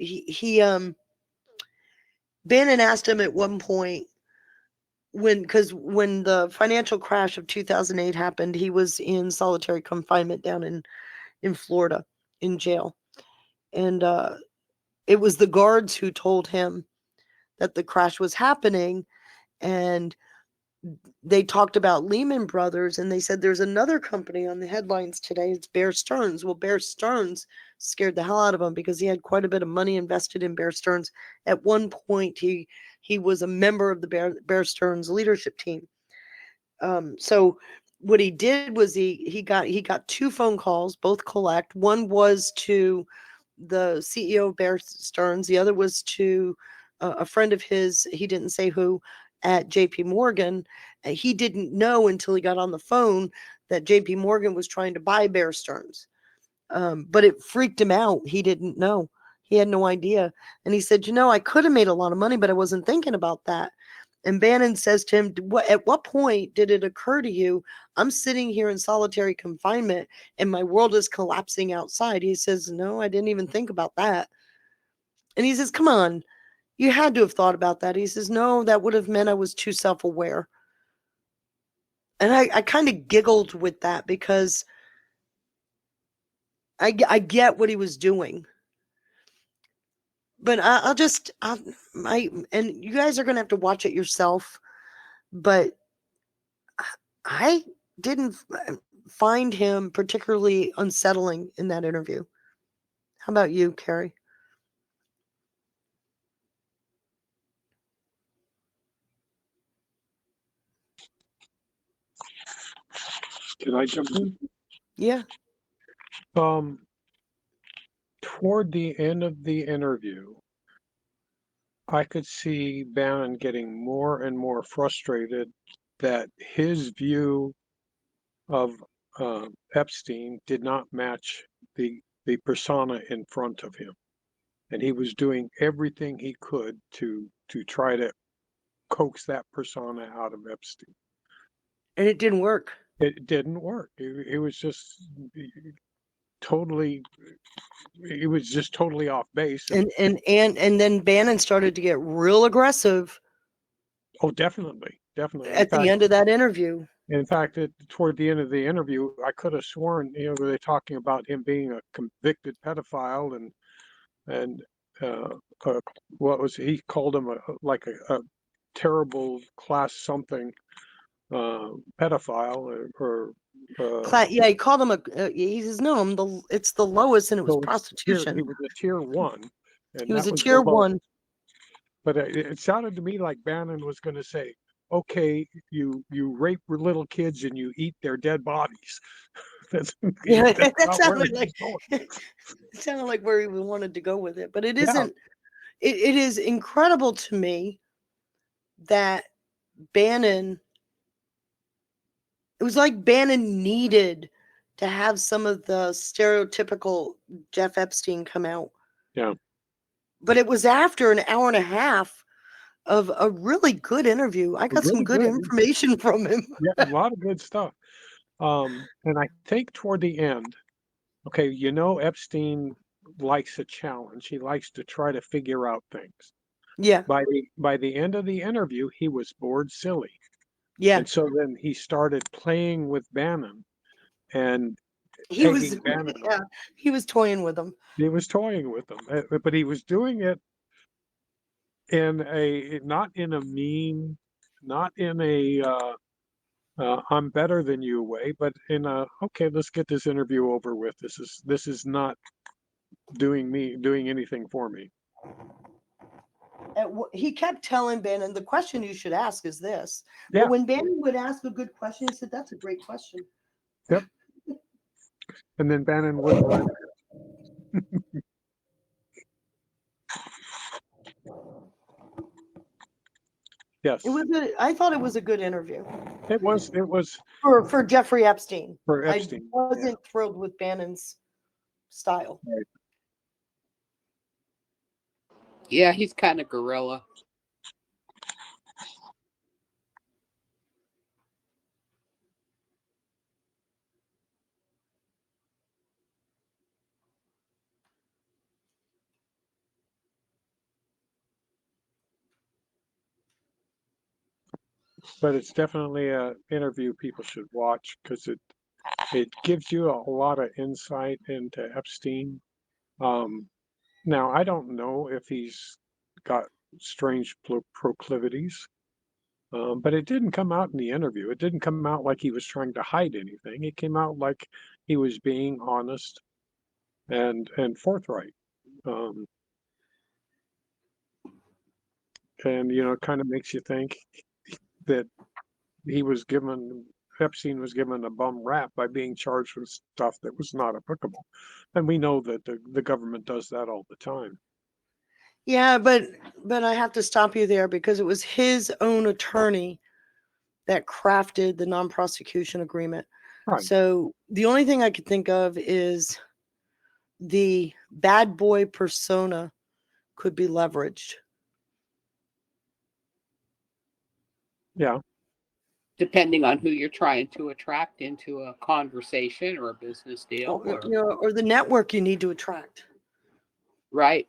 Bannon asked him at one point, because when the financial crash of 2008 happened, he was in solitary confinement down in Florida in jail. And it was the guards who told him that the crash was happening. And they talked about Lehman Brothers, and they said there's another company on the headlines today. It's Bear Stearns. Well, Bear Stearns scared the hell out of him because he had quite a bit of money invested in Bear Stearns. At one point, he was a member of the Bear Stearns leadership team. So what he did was he got 2 phone calls, both collect. One was to the CEO of Bear Stearns. The other was to a friend of his. He didn't say who, at JP Morgan. He didn't know until he got on the phone that JP Morgan was trying to buy Bear Stearns. But it freaked him out. He didn't know. He had no idea. And he said, I could have made a lot of money, but I wasn't thinking about that. And Bannon says to him, at what point did it occur to you, I'm sitting here in solitary confinement and my world is collapsing outside? He says, no, I didn't even think about that. And he says, come on, you had to have thought about that. He says, no, that would have meant I was too self-aware. And I kind of giggled with that because I get what he was doing. But and you guys are going to have to watch it yourself. But I didn't find him particularly unsettling in that interview. How about you, Carrie? Can I jump in? Yeah. Toward the end of the interview, I could see Bannon getting more and more frustrated that his view of Epstein did not match the persona in front of him, and he was doing everything he could to try to coax that persona out of Epstein. And it didn't work. It didn't work. It was just totally. It was just totally off base. And then Bannon started to get real aggressive. Oh, definitely. At the end of that interview. In fact, toward the end of the interview, I could have sworn, they're talking about him being a convicted pedophile, and what was he called him a terrible class something pedophile or. He called him he says no, it's the lowest, and it was prostitution. He was a tier 1. He was a tier 1. But it sounded to me like Bannon was going to say, okay, you rape little kids and you eat their dead bodies. That sounded like where he wanted to go with it. But it isn't. It is incredible to me that Bannon. It was like Bannon needed to have some of the stereotypical Jeff Epstein come out. Yeah. But it was after an hour and a half of a really good interview. I got some good information from him. Yeah, a lot of good stuff. And I think toward the end, okay, Epstein likes a challenge. He likes to try to figure out things. Yeah. By the end of the interview, he was bored silly. Yeah. And so then he started playing with Bannon and He was, egging Bannon yeah, on. he was toying with them. He was toying with them, but he was doing it not in a mean, not in a I'm better than you way, but in a okay, let's get this interview over with. This is not doing anything for me. He kept telling Bannon, the question you should ask is this. Yeah. But when Bannon would ask a good question, he said, that's a great question. Yep. And then Bannon wouldn't let it. Yes. I thought it was a good interview. It was for Jeffrey Epstein. For Epstein. I wasn't thrilled with Bannon's style. Right. Yeah, he's kind of guerrilla. But it's definitely an interview people should watch because it gives you a lot of insight into Epstein. Now, I don't know if he's got strange proclivities, but it didn't come out in the interview. It didn't come out like he was trying to hide anything. It came out like he was being honest and forthright. And it kind of makes you think that Epstein was given a bum rap by being charged with stuff that was not applicable. And we know that the government does that all the time. Yeah, but I have to stop you there because it was his own attorney that crafted the non-prosecution agreement. Right. So the only thing I could think of is the bad boy persona could be leveraged. Yeah. Depending on who you're trying to attract into a conversation or a business deal. Or the network you need to attract. Right.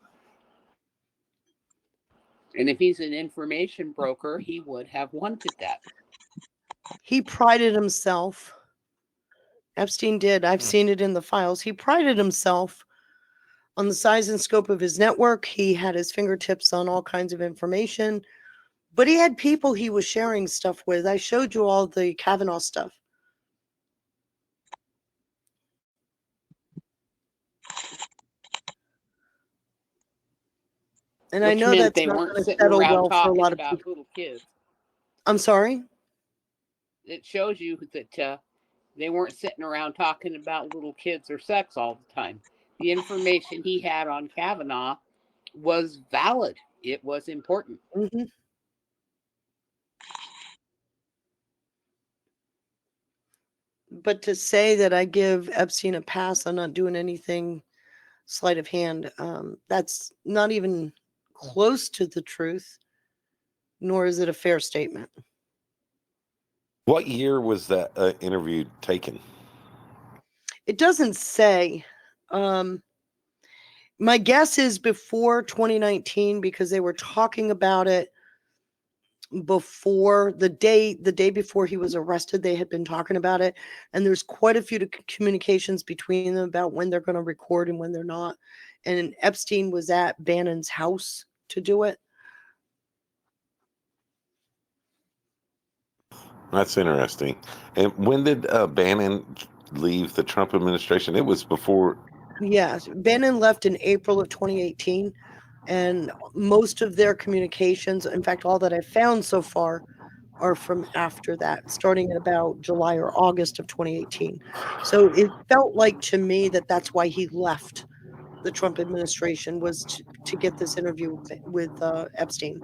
And if he's an information broker, he would have wanted that. He prided himself. Epstein did. I've seen it in the files. He prided himself on the size and scope of his network. He had his fingertips on all kinds of information, but he had people he was sharing stuff with. I showed you all the Kavanaugh stuff. And I know that's they not weren't going to sitting settle around well for a talking lot of about people. little kids. I'm sorry? It shows you that they weren't sitting around talking about little kids or sex all the time. The information he had on Kavanaugh was valid. It was important. Mm-hmm. But to say that I give Epstein a pass on not doing anything sleight of hand, that's not even close to the truth, nor is it a fair statement. What year was that interview taken? It doesn't say. My guess is before 2019 because they were talking about it before the day before he was arrested. They had been talking about it, and there's quite a few communications between them about when they're going to record and when they're not. And Epstein was at Bannon's house to do it. That's interesting. And when did Bannon leave the Trump administration? It was before. Yes, Bannon left in April of 2018, and most of their communications, in fact, all that I've found so far, are from after that, starting in about July or August of 2018. So it felt like to me that that's why he left the Trump administration, was to get this interview with Epstein.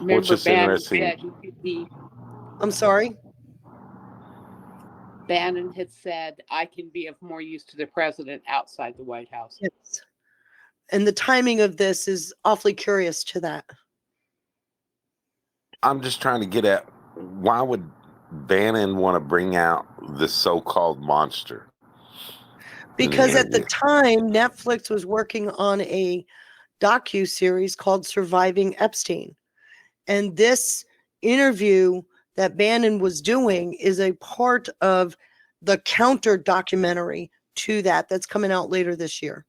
Remember, Bannon interesting. said he could be. I'm sorry? Bannon had said, I can be of more use to the president outside the White House. Yes. And the timing of this is awfully curious to that. I'm just trying to get at why would Bannon want to bring out the so-called monster in the Because at the interview? time, Netflix was working on a docu-series called Surviving Epstein. And this interview that Bannon was doing is a part of the counter documentary to that that's coming out later this year.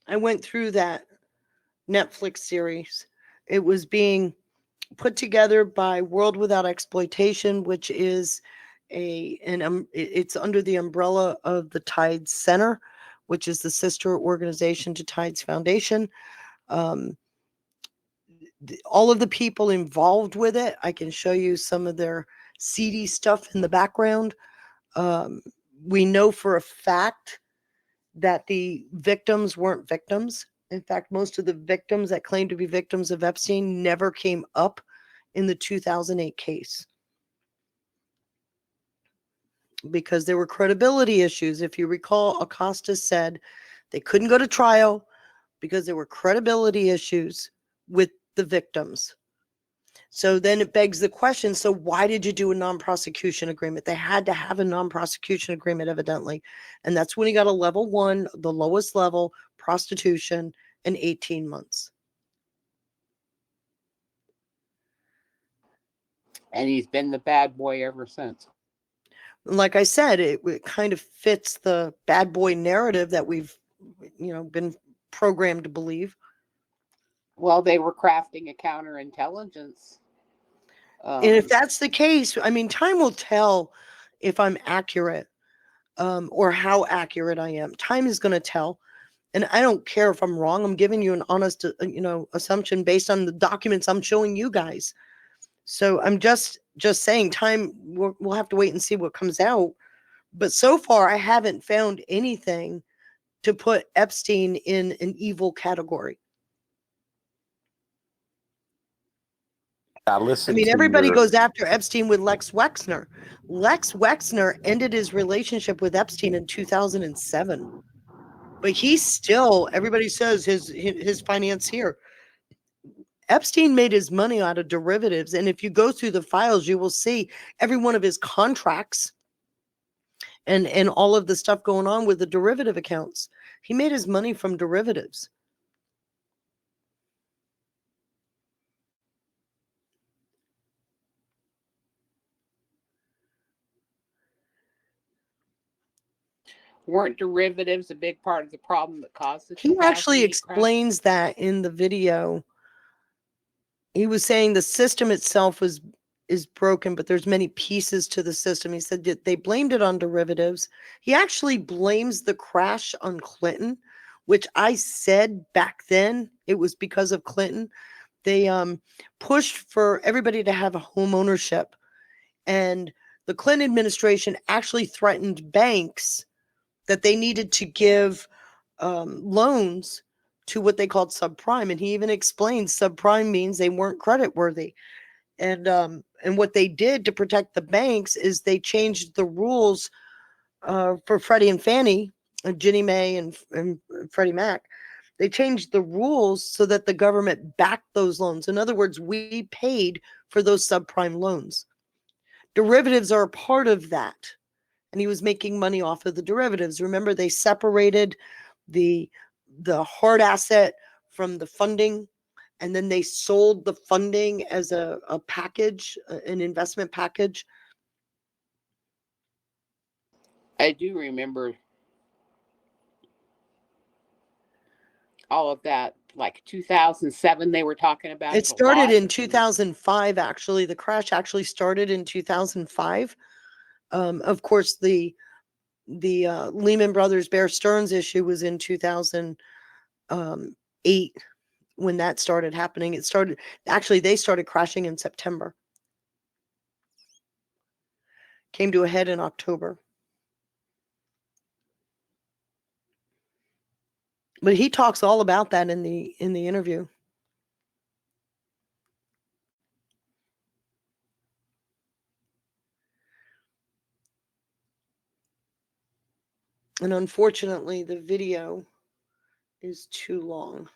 I went through that Netflix series. It was being put together by World Without Exploitation, which is it's under the umbrella of the Tides Center, which is the sister organization to Tides Foundation. All of the people involved with it, I can show you some of their seedy stuff in the background. We know for a fact that the victims weren't victims. In fact, most of the victims that claimed to be victims of Epstein never came up in the 2008 case because there were credibility issues. If you recall, Acosta said they couldn't go to trial because there were credibility issues with the victims. So then it begs the question, so why did you do a non-prosecution agreement? They had to have a non-prosecution agreement, evidently. And that's when he got a level 1, the lowest level, prostitution, and 18 months. And he's been the bad boy ever since. Like I said, it kind of fits the bad boy narrative that we've, been programmed to believe. Well, they were crafting a counterintelligence. And if that's the case, I mean, time will tell if I'm accurate or how accurate I am. Time is going to tell. And I don't care if I'm wrong. I'm giving you an honest, assumption based on the documents I'm showing you guys. So I'm just saying time, we'll have to wait and see what comes out. But so far, I haven't found anything to put Epstein in an evil category. I I mean, to everybody your goes after Epstein with Lex Wexner. Lex Wexner ended his relationship with Epstein in 2007. But he's still, everybody says his financier. Epstein made his money out of derivatives. And if you go through the files, you will see every one of his contracts and all of the stuff going on with the derivative accounts. He made his money from derivatives. Weren't derivatives a big part of the problem that caused the He actually 2008 crash? explains that in the video. He was saying the system itself is broken, but there's many pieces to the system. He said that they blamed it on derivatives. He actually blames the crash on Clinton, which I said back then it was because of Clinton. They pushed for everybody to have a home ownership, and the Clinton administration actually threatened banks that they needed to give loans to what they called subprime. And he even explained subprime means they weren't creditworthy. And what they did to protect the banks is they changed the rules for Freddie and Fannie, Ginnie Mae and Freddie Mac. They changed the rules so that the government backed those loans. In other words, we paid for those subprime loans. Derivatives are a part of that. And he was making money off of the derivatives. Remember, they separated the hard asset from the funding, and then they sold the funding as a package, an investment package. I do remember all of that. Like 2007, they were talking about It started in 2005, actually. The crash actually started in 2005. Of course, the Lehman Brothers Bear Stearns issue was in 2008 when that started happening. They started crashing in September. Came to a head in October. But he talks all about that in the interview. And unfortunately, the video is too long. Let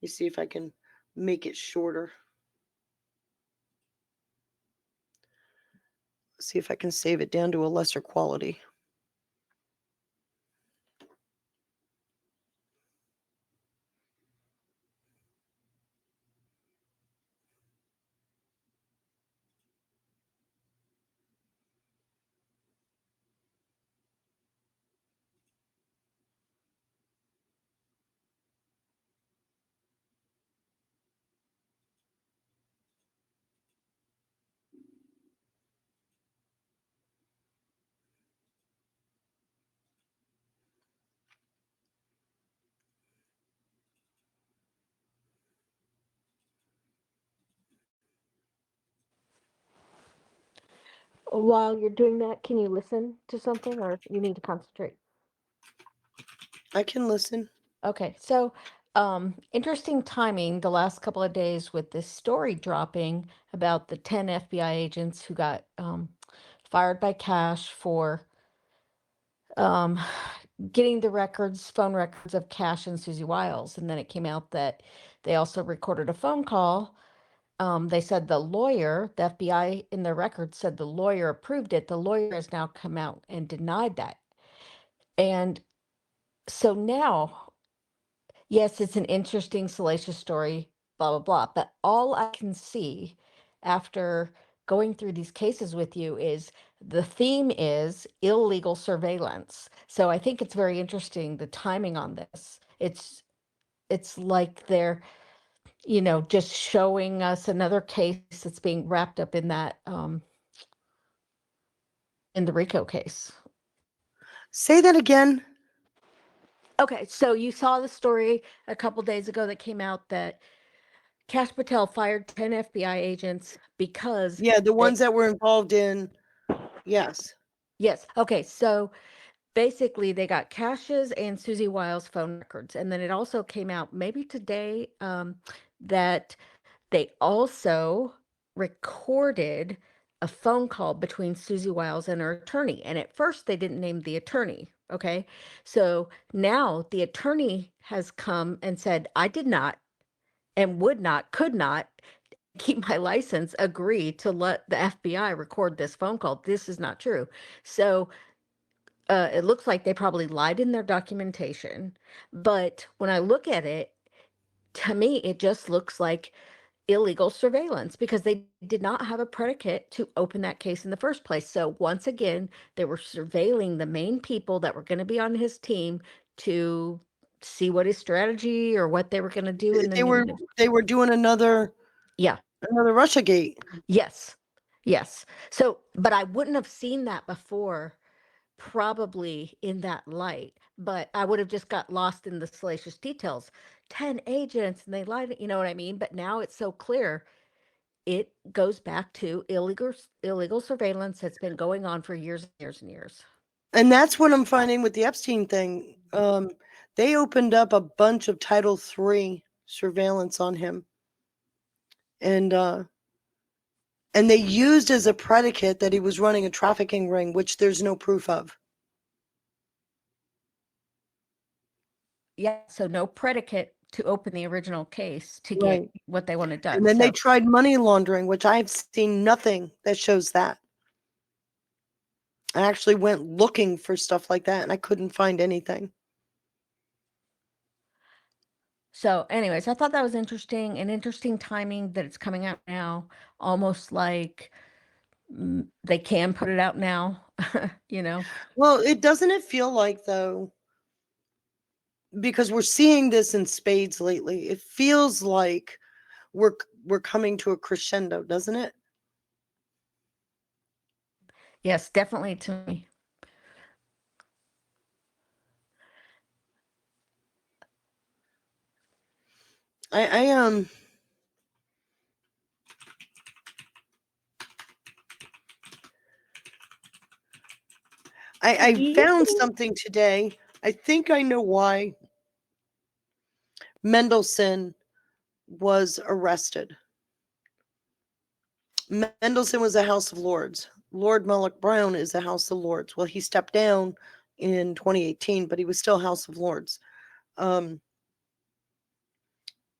me see if I can make it shorter. See if I can save it down to a lesser quality. While you're doing that, can you listen to something or you need to concentrate? I can listen. Okay, so interesting timing the last couple of days with this story dropping about the 10 FBI agents who got fired by Cash for um, getting the records, phone records of Cash and Susie Wiles. And then it came out that they also recorded a phone call. They said the lawyer, the FBI in their records said the lawyer approved it. The lawyer has now come out and denied that. And so now, yes, it's an interesting, salacious story, blah, blah, blah. But all I can see after going through these cases with you is the theme is illegal surveillance. So I think it's very interesting, the timing on this. It's like they're, just showing us another case that's being wrapped up in that, in the RICO case. Say that again. Okay, so you saw the story a couple days ago that came out that Cash Patel fired 10 FBI agents because Yeah, the ones that were involved in, yes. Yes. Okay, so basically they got Cash's and Susie Wiles' phone records. And then it also came out maybe today that they also recorded a phone call between Susie Wiles and her attorney. And at first they didn't name the attorney. Okay. So now the attorney has come and said, I did not and would not, could not keep my license, agree to let the FBI record this phone call. This is not true. So it looks like they probably lied in their documentation. But when I look at it, to me, it just looks like illegal surveillance because they did not have a predicate to open that case in the first place. So once again, they were surveilling the main people that were going to be on his team to see what his strategy or what they were going to do. And They then, were doing another Russiagate. Yes. Yes. So, but I wouldn't have seen that before, probably in that light, but I would have just got lost in the salacious details. 10 agents and they lied, you know what I mean? But now it's so clear. It goes back to illegal surveillance that's been going on for years and years and years. And that's what I'm finding with the Epstein thing. They opened up a bunch of Title III surveillance on him. And they used as a predicate that he was running a trafficking ring, which there's no proof of. Yeah, so no predicate to open the original case to Right. get what they wanted done. And then they So, tried money laundering, which I've seen nothing that shows that. I actually went looking for stuff like that and I couldn't find anything. so anyways, I thought that was interesting, an interesting timing that it's coming out now, almost like they can put it out now, Well, doesn't it feel like, though, because we're seeing this in spades lately, it feels like we're coming to a crescendo, doesn't it? Yes, definitely to me. I Do you found think- something today. I think I know why Mendelsohn was arrested. Mendelsohn was a House of Lords. Lord Mullock Brown is a House of Lords. Well, he stepped down in 2018, but he was still House of Lords. Lord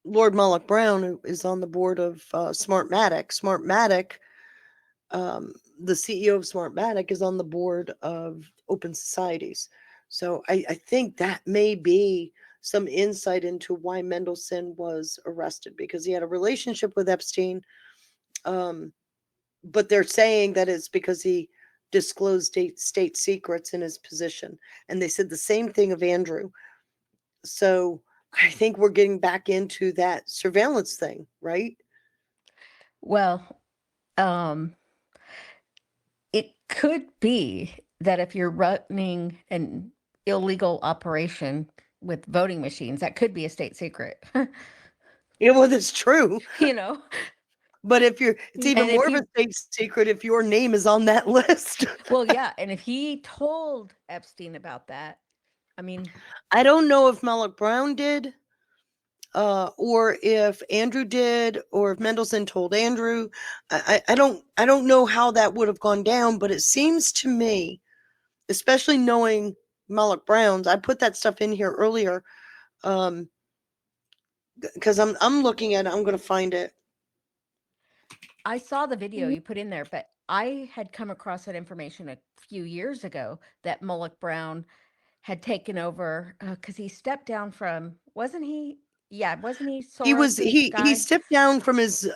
Mullock Brown is on the board of Smartmatic. Smartmatic, the CEO of Smartmatic, is on the board of Open Societies. So I think that may be some insight into why Mendelsohn was arrested, because he had a relationship with Epstein. But they're saying that it's because he disclosed state secrets in his position. And they said the same thing of Andrew. So I think we're getting back into that surveillance thing, right? Well, it could be that if you're running an illegal operation with voting machines, that could be a state secret. Yeah, well, that's true. You know, But if it's even and if more of a you, state secret if your name is on that list. well, yeah, and if he told Epstein about that, I mean, I don't know if Mullock Brown did, or if Andrew did, or if Mendelsohn told Andrew. I don't know how that would have gone down, but it seems to me, especially knowing Mullock Brown's, I put that stuff in here earlier, because I'm looking at it. I'm going to find it. I saw the video you put in there, but I had come across that information a few years ago that Mullock Brown had taken over because he stepped down from, wasn't he? Yeah, wasn't he He was Soros's he guy? stepped down from his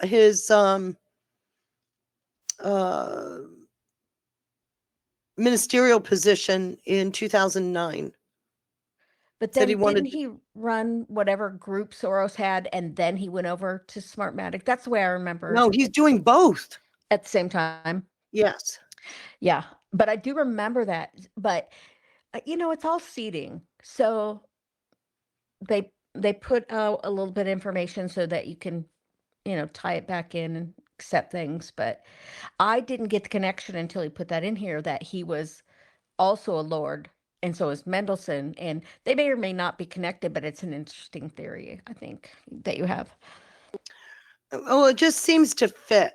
ministerial position in 2009. But Said he then wanted didn't he run whatever group Soros had, and then he went over to Smartmatic? That's the way I remember. No, he's doing both at the same time. Yes. Yeah, but I do remember that. But it's all seeding, so they put out a little bit of information so that you can tie it back in and accept things. But I didn't get the connection until he put that in here that he was also a lord, and so is Mendelsohn, and they may or may not be connected, but it's an interesting theory, I think, that you have. Oh, it just seems to fit.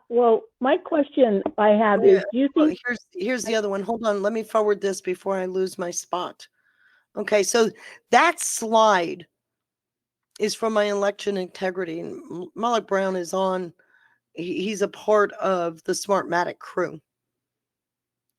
Well, my question I have is, do you think... Here's the other one. Hold on. Let me forward this before I lose my spot. Okay, so that slide is from my election integrity. And Mullock Brown is on, he's a part of the Smartmatic crew.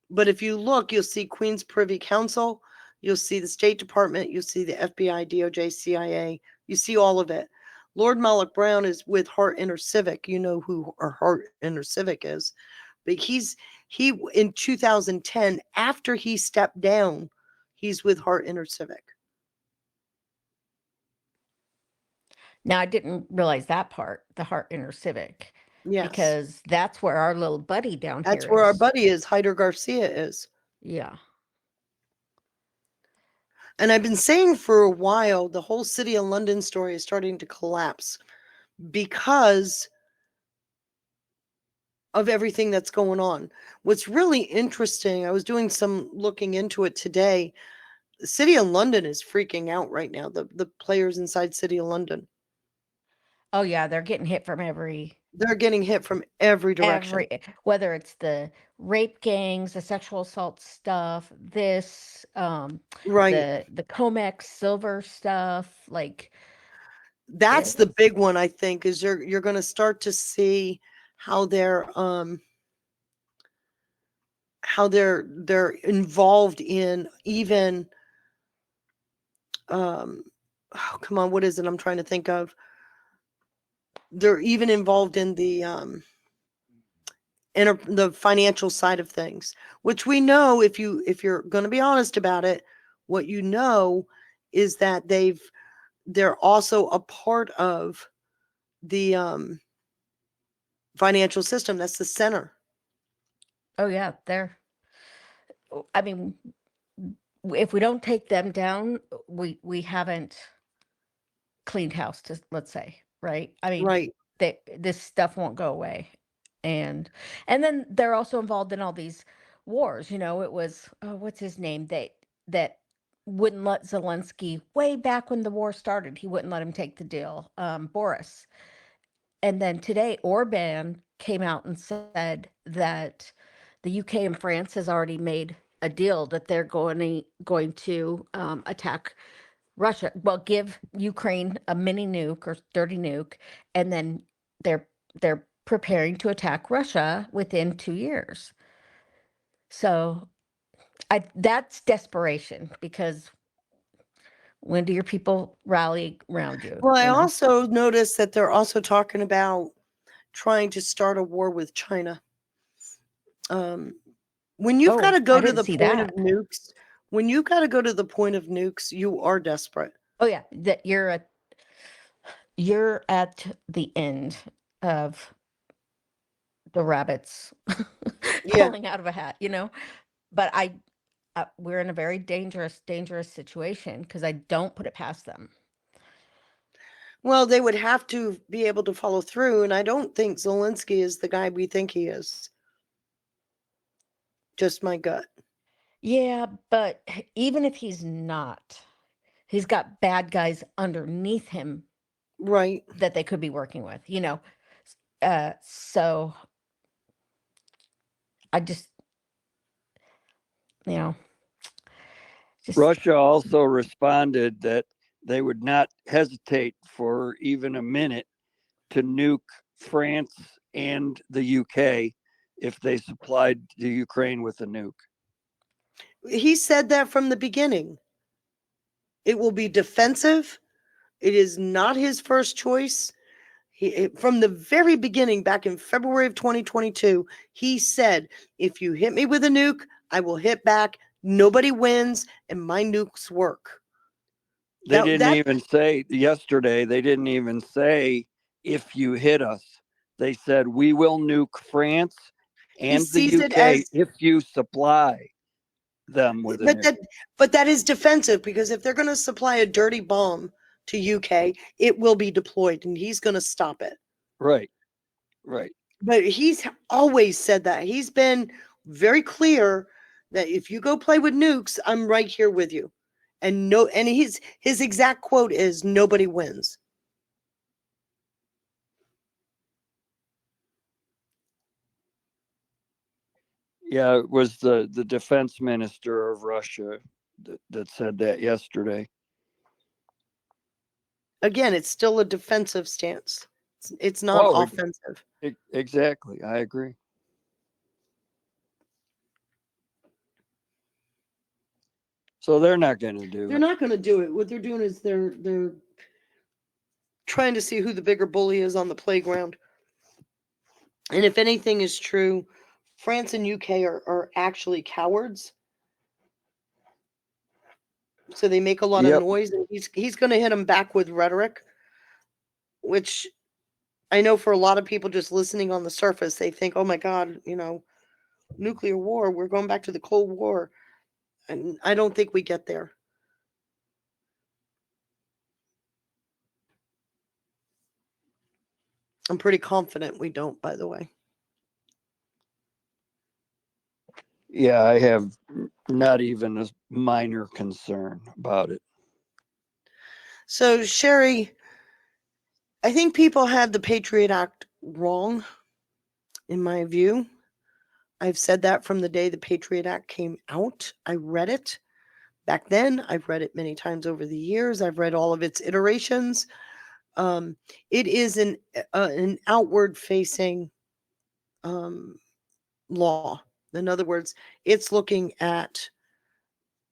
But if you look, you'll see Queen's Privy Council, you'll see the State Department, you'll see the FBI, DOJ, CIA, you see all of it. Lord Mullock Brown is with Hart InterCivic. You know who Hart InterCivic is. But he in 2010, after he stepped down, he's with Hart InterCivic. Now, I didn't realize that part, the Hart InterCivic. Yes. Because that's where our little buddy down here is. That's where our buddy is, Hyder Garcia is. Yeah. And I've been saying for a while, the whole City of London story is starting to collapse because of everything that's going on. What's really interesting, I was doing some looking into it today. The City of London is freaking out right now, the players inside City of London. Oh, yeah, they're getting hit from They're getting hit from every direction. Whether it's the rape gangs, the sexual assault stuff, this, right, the Comex silver stuff, like that's the big one. I think is you're going to start to see how they're involved in even oh, come on, what is it? I'm trying to think of. They're even involved in the financial side of things, which we know if you're going to be honest about it, what you know is that they're also a part of the financial system. That's the center. Oh yeah, I mean, if we don't take them down, we haven't cleaned house, let's say, right? I mean, right. This stuff won't go away. And then they're also involved in all these wars. It was, what's his name? That wouldn't let Zelensky way back when the war started. He wouldn't let him take the deal, Boris. And then today, Orban came out and said that the UK and France has already made a deal that they're going to attack Russia. Well, give Ukraine a mini nuke or dirty nuke, and then they're preparing to attack Russia within 2 years. So that's desperation, because when do your people rally around you? Well, I you know? also noticed that they're also talking about trying to start a war with China. When you've got to I go to didn't the see point that. of nukes, when you've got to go to the point of nukes, you are desperate. Oh yeah, that you're at the end of the rabbits Yeah. pulling out of a hat, But we're in a very dangerous situation, because I don't put it past them. Well, they would have to be able to follow through, and I don't think Zelensky is the guy we think he is. Just my gut. Yeah, but even if he's not, he's got bad guys underneath him, right, that they could be working with, so I just, just Russia also responded that they would not hesitate for even a minute to nuke France and the UK if they supplied the Ukraine with a nuke. He said that from the beginning. It will be defensive. It is not his first choice. From the very beginning, back in February of 2022, he said, if you hit me with a nuke, I will hit back. Nobody wins, and my nukes work. They didn't even say yesterday, they didn't even say, if you hit us. They said, we will nuke France and the UK if you supply them with a nuke. But that is defensive, because if they're going to supply a dirty bomb to UK, it will be deployed, and he's going to stop it. Right. But he's always said that. He's been very clear that if you go play with nukes, I'm right here with you. And his exact quote is, nobody wins. Yeah, it was the defense minister of Russia that said that yesterday. Again, it's still a defensive stance. It's not offensive. Exactly. I agree. So they're not going to do it. They're not going to do it. What they're doing is they're trying to see who the bigger bully is on the playground. And if anything is true, France and UK are actually cowards. So they make a lot of noise, and he's going to hit them back with rhetoric, which I know for a lot of people just listening on the surface, they think, oh my God, nuclear war, we're going back to the Cold War. And I don't think we get there. I'm pretty confident we don't, by the way. Yeah, I have not even a minor concern about it. So, Sherry, I think people had the Patriot Act wrong, in my view. I've said that from the day the Patriot Act came out. I read it back then. I've read it many times over the years. I've read all of its iterations. It is an outward-facing law. In other words, it's looking at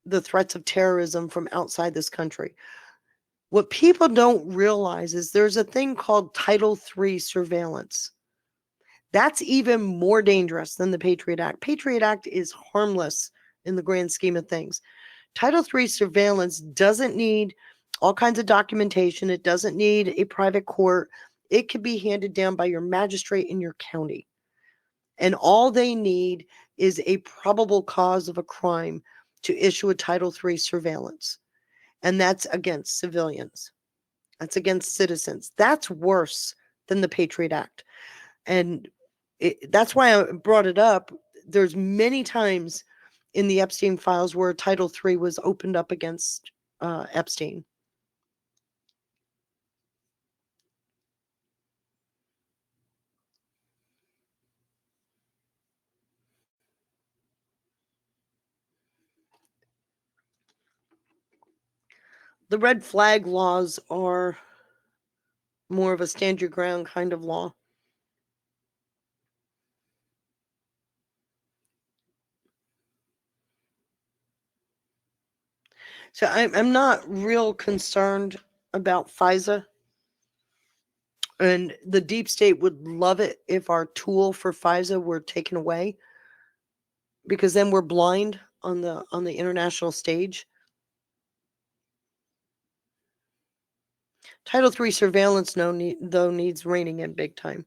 the threats of terrorism from outside this country. What people don't realize is there's a thing called Title III surveillance. That's even more dangerous than the Patriot Act. Patriot Act is harmless in the grand scheme of things. Title III surveillance doesn't need all kinds of documentation. It doesn't need a private court. It can be handed down by your magistrate in your county. And all they need is a probable cause of a crime to issue a Title III surveillance. And that's against civilians. That's against citizens. That's worse than the Patriot Act. And that's why I brought it up. There's many times in the Epstein files where Title III was opened up against Epstein. The red flag laws are more of a stand your ground kind of law. So I'm not real concerned about FISA. And the deep state would love it if our tool for FISA were taken away, because then we're blind on the international stage. Title III surveillance, though, needs reining in big time.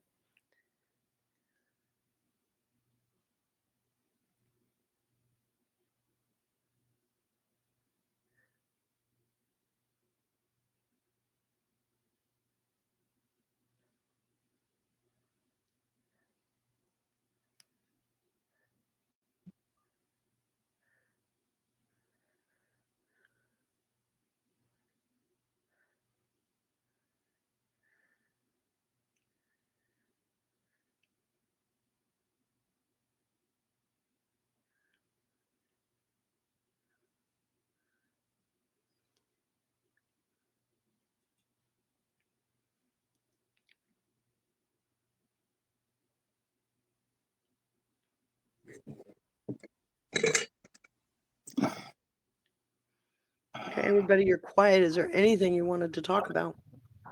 Okay, everybody, you're quiet. Is there anything you wanted to talk about?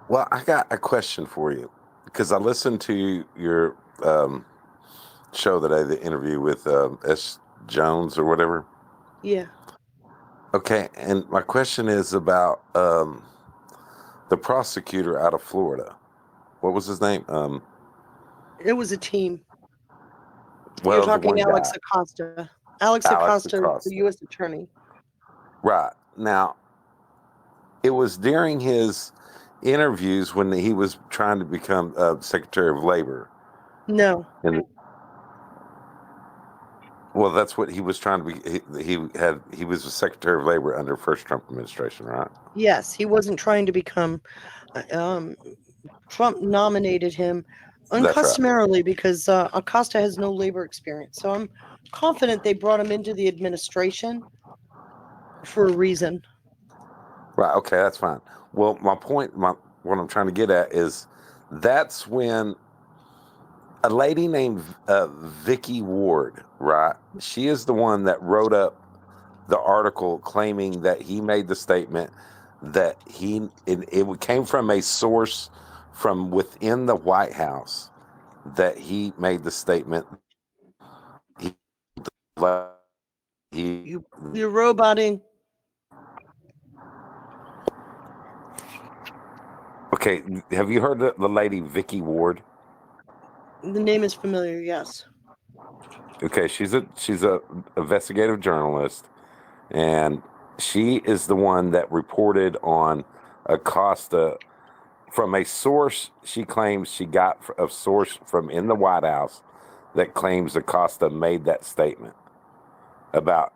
Well, I got a question for you because I listened to your show today, the interview with S. Jones or whatever. Yeah. Okay, and my question is about the prosecutor out of Florida. What was his name? It was a team. You're Well, the talking one Alex guy, Acosta. Alex Alex Acosta is the Acosta. U.S. attorney. Right. Now, it was during his interviews when he was trying to become Secretary of Labor. No. And well, that's what he was trying to be. He was the Secretary of Labor under first Trump administration, right? Yes, he wasn't trying to become. Trump nominated him That's right. uncustomarily because Acosta has no labor experience. So I'm confident they brought him into the administration for a reason. Right. Okay, that's fine. Well, my point, what I'm trying to get at is that's when a lady named Vicky Ward, right? She is the one that wrote up the article claiming that he made the statement that it came from a source from within the White House that he made the statement. You're roboting. Okay, have you heard the lady Vicky Ward? The name is familiar. Yes. Okay, she's a investigative journalist, and she is the one that reported on Acosta from a source she claims she got a source from in the White House that claims Acosta made that statement about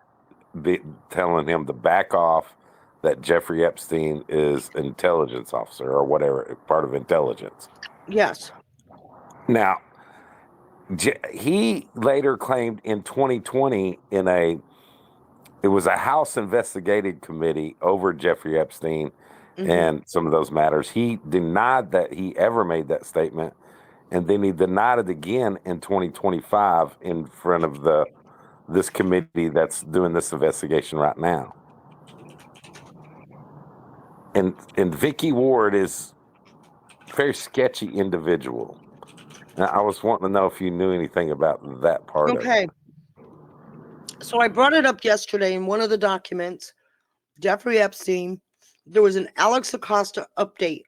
telling him to back off, that Jeffrey Epstein is intelligence officer or whatever, part of intelligence. Yes. Now, he later claimed in 2020 it was a House investigative committee over Jeffrey Epstein and some of those matters. He denied that he ever made that statement, and then he denied it again in 2025 in front of this committee that's doing this investigation right now. And Vicky Ward is a very sketchy individual. Now, I was wanting to know if you knew anything about that part of it. Okay. So I brought it up yesterday in one of the documents. Jeffrey Epstein, there was an Alex Acosta update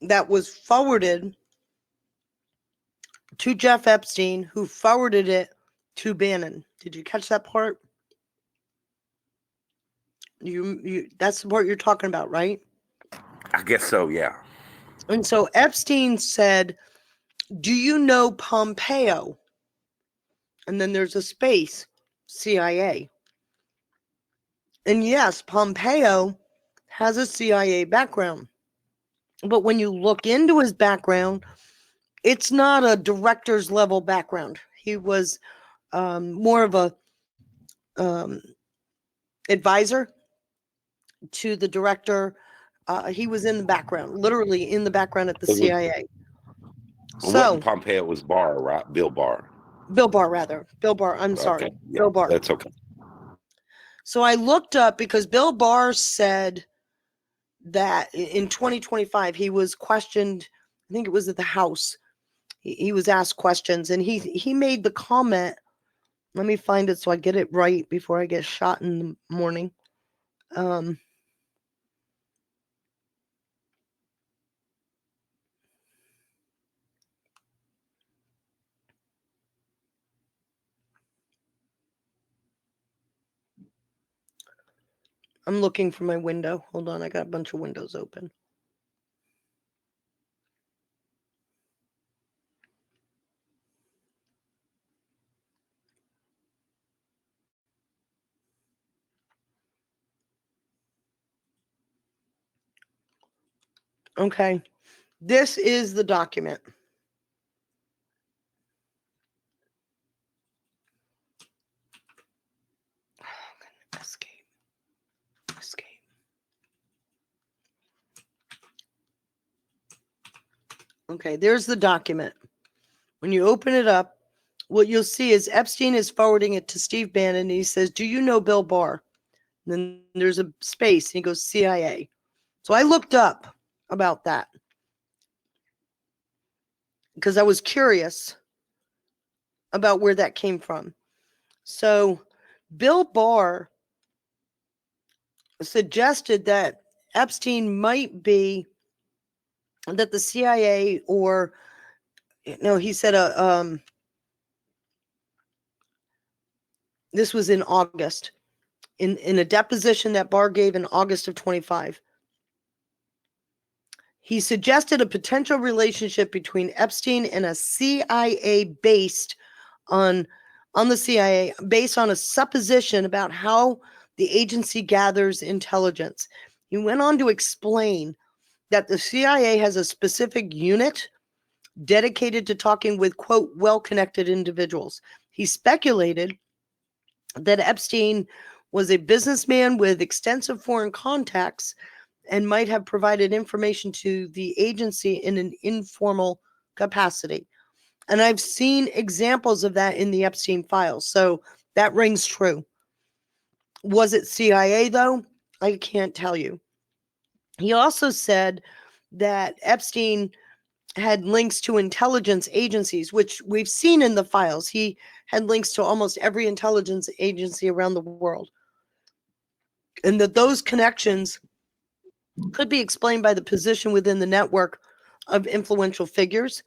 that was forwarded to Jeff Epstein, who forwarded it to Bannon. Did you catch that part? You that's the part you're talking about, right? I guess so, yeah. And so Epstein said, "Do you know Pompeo?" And then there's a space. CIA. And yes, Pompeo has a CIA background. But when you look into his background, it's not a director's level background. He was more of a advisor to the director. He was in the background, literally in the background at the CIA. It wasn't So Pompeo, it was Barr, right? Bill Barr. Bill Barr, rather. Bill Barr. I'm sorry. Okay. Yeah, Bill Barr. that's okay. So I looked up because Bill Barr said that in 2025 he was questioned. I think it was at the House. He was asked questions, and he made the comment. Let me find it so I get it right before I get shot in the morning. I'm looking for my window. Hold on, I got a bunch of windows open. Okay, this is the document. Escape. Okay, there's the document. When you open it up, what you'll see is Epstein is forwarding it to Steve Bannon, and he says, "Do you know Bill Barr?" And then there's a space, and he goes, CIA. So I looked up about that because I was curious about where that came from. So Bill Barr suggested that Epstein might be that the CIA or no, he said this was in August in a deposition that Barr gave in August of 25. He suggested a potential relationship between Epstein and a CIA based on the CIA based on a supposition about how the agency gathers intelligence. He went on to explain that the CIA has a specific unit dedicated to talking with, quote, well-connected individuals. He speculated that Epstein was a businessman with extensive foreign contacts and might have provided information to the agency in an informal capacity. And I've seen examples of that in the Epstein files. So that rings true. Was it CIA, though? I can't tell you. He also said that Epstein had links to intelligence agencies, which we've seen in the files. He had links to almost every intelligence agency around the world. And that those connections could be explained by the position within the network of influential figures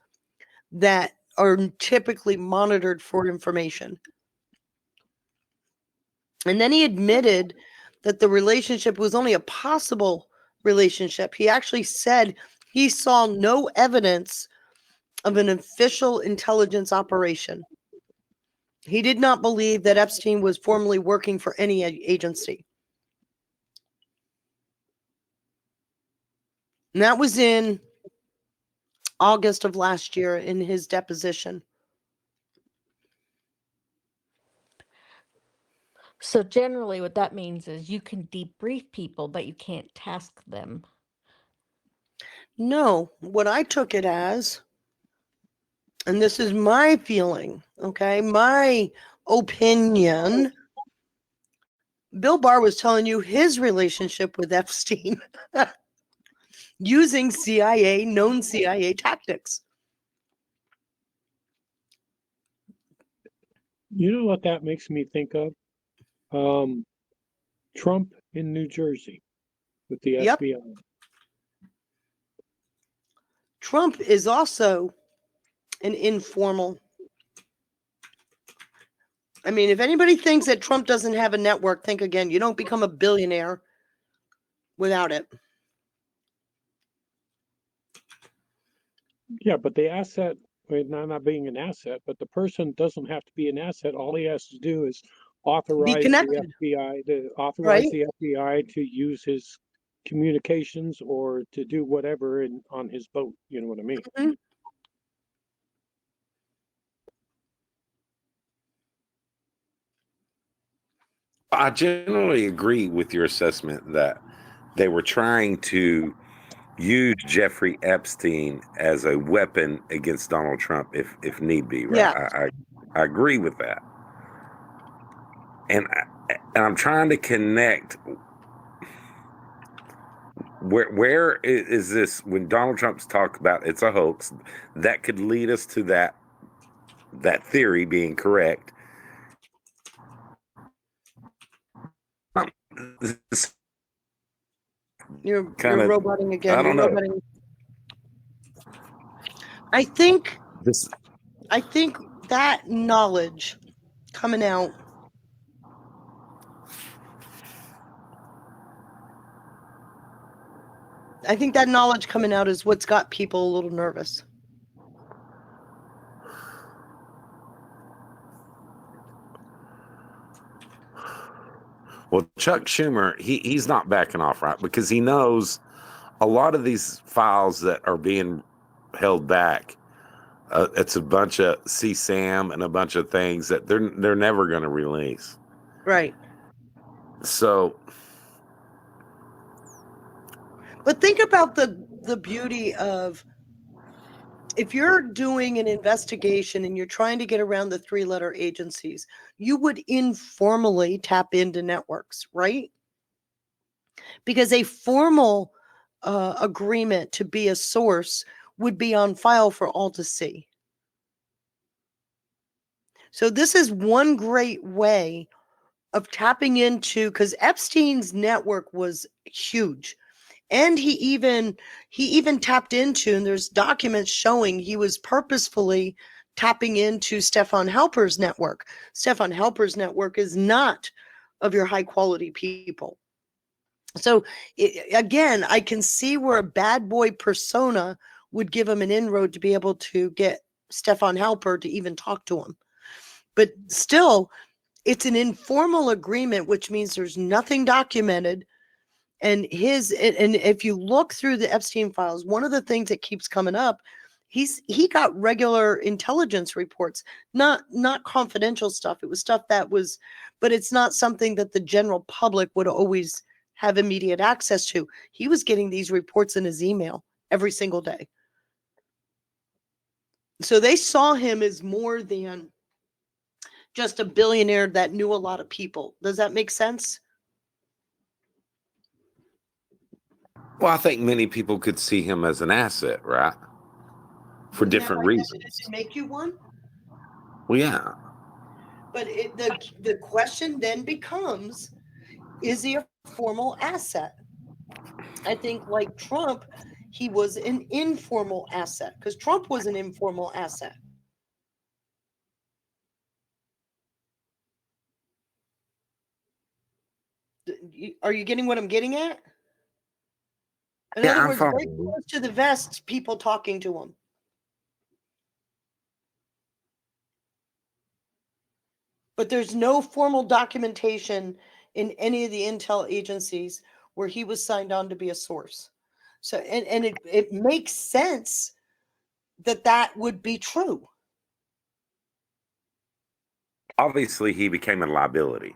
that are typically monitored for information. And then he admitted that the relationship was only a possible relationship. He actually said he saw no evidence of an official intelligence operation. He did not believe that Epstein was formally working for any agency. And that was in August of last year in his deposition. So generally what that means is you can debrief people, but you can't task them. No, what I took it as, and this is my feeling, okay, my opinion, Bill Barr was telling you his relationship with Epstein using known CIA tactics. You know what that makes me think of? Trump in New Jersey with the FBI. Trump is also an informal. I mean, if anybody thinks that Trump doesn't have a network, think again. You don't become a billionaire without it. Yeah, but the asset, not being an asset, but the person doesn't have to be an asset. All he has to do is authorize the connected, FBI to right? to use his communications or to do whatever on his boat. You know what I mean? Mhm. I generally agree with your assessment that they were trying to use Jeffrey Epstein as a weapon against Donald Trump if need be, right? Yeah. I agree with that. And I'm trying to connect where is this when Donald Trump's talked about it's a hoax that could lead us to that theory being correct. You're Kind of, roboting again. I You're don't know. roboting. I think This that knowledge coming out. I think that knowledge coming out is what's got people a little nervous. Well, Chuck Schumer, he's not backing off, right? Because he knows a lot of these files that are being held back. It's a bunch of CSAM and a bunch of things that they're never going to release. Right. So, but think about the beauty of if you're doing an investigation and you're trying to get around the 3-letter agencies, you would informally tap into networks, right? Because a formal agreement to be a source would be on file for all to see. So this is one great way of tapping into, because Epstein's network was huge. And he even tapped into, and there's documents showing he was purposefully tapping into Stefan Halper's network. Stefan Halper's network is not of your high quality people. So again, I can see where a bad boy persona would give him an inroad to be able to get Stefan Halper to even talk to him. But still, it's an informal agreement, which means there's nothing documented. And if you look through the Epstein files, one of the things that keeps coming up, he got regular intelligence reports, not confidential stuff. It was stuff that was, but it's not something that the general public would always have immediate access to. He was getting these reports in his email every single day. So they saw him as more than just a billionaire that knew a lot of people. Does that make sense? well, I think many people could see him as an asset, right? For Wouldn't that different by reasons. definition make you one? Well, yeah. But the question then becomes, is he a formal asset? I think like Trump, he was an informal asset because Trump was an informal asset. Are you getting what I'm getting at? In Yeah, other I'm words, right following. close to the vest, people talking to him. But there's no formal documentation in any of the intel agencies where he was signed on to be a source. So, and it makes sense that would be true. Obviously, he became a liability.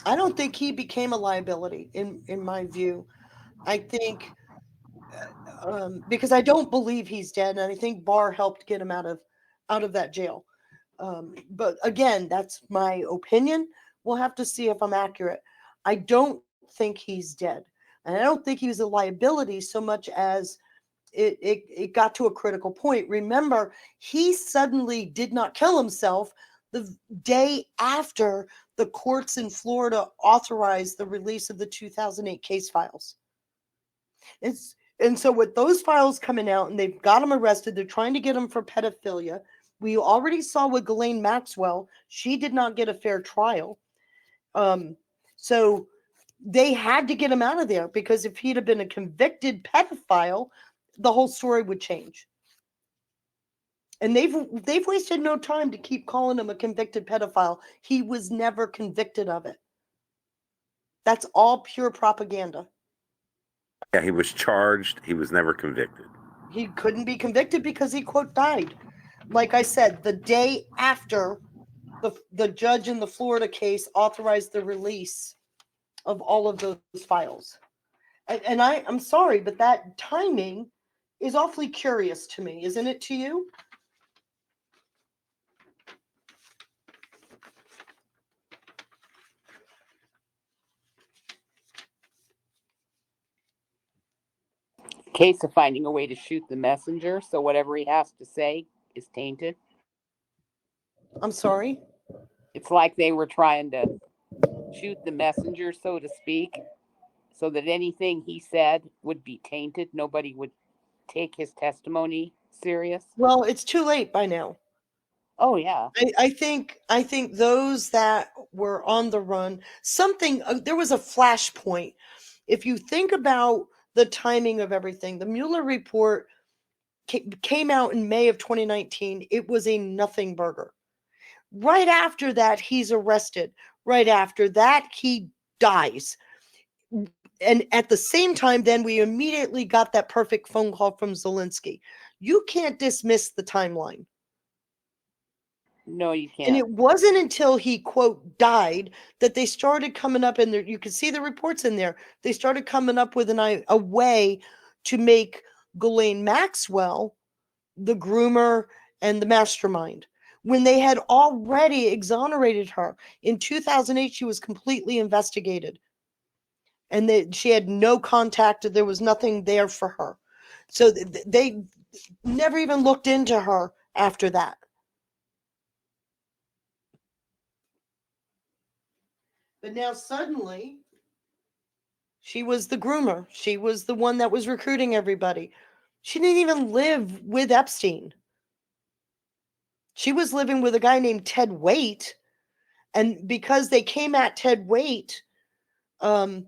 I don't think he became a liability in my view. I think because I don't believe he's dead, and I think Barr helped get him out of that jail. But again, that's my opinion. We'll have to see if I'm accurate. I don't think he's dead, and I don't think he was a liability so much as it got to a critical point. Remember, he suddenly did not kill himself the day after the courts in Florida authorized the release of the 2008 case files. And so with those files coming out and they've got him arrested, they're trying to get him for pedophilia. We already saw with Ghislaine Maxwell, she did not get a fair trial. So they had to get him out of there because if he'd have been a convicted pedophile, the whole story would change. And they've wasted no time to keep calling him a convicted pedophile. He was never convicted of it. That's all pure propaganda. Yeah, he was charged. He was never convicted. He couldn't be convicted because he, quote, died. Like I said, the day after the judge in the Florida case authorized the release of all of those files. And I'm sorry, but that timing is awfully curious to me, isn't it to you? Case of finding a way to shoot the messenger, so whatever he has to say is tainted. I'm sorry? It's like they were trying to shoot the messenger, so to speak, so that anything he said would be tainted. Nobody would take his testimony serious. Well, it's too late by now. Oh yeah. I think those that were on the run, there was a flashpoint. If you think about the timing of everything, the Mueller report came out in May of 2019. It was a nothing burger. Right after that, he's arrested. Right after that, he dies. And at the same time, then we immediately got that perfect phone call from Zelensky. You can't dismiss the timeline. No, you can't. And it wasn't until he, quote, died that they started coming up in there. You can see the reports in there. They started coming up with a way to make Ghislaine Maxwell the groomer and the mastermind. When they had already exonerated her. In 2008, she was completely investigated. And she had no contact. There was nothing there for her. So they never even looked into her after that. But now suddenly, she was the groomer. She was the one that was recruiting everybody. She didn't even live with Epstein. She was living with a guy named Ted Waite. And because they came at Ted Waite to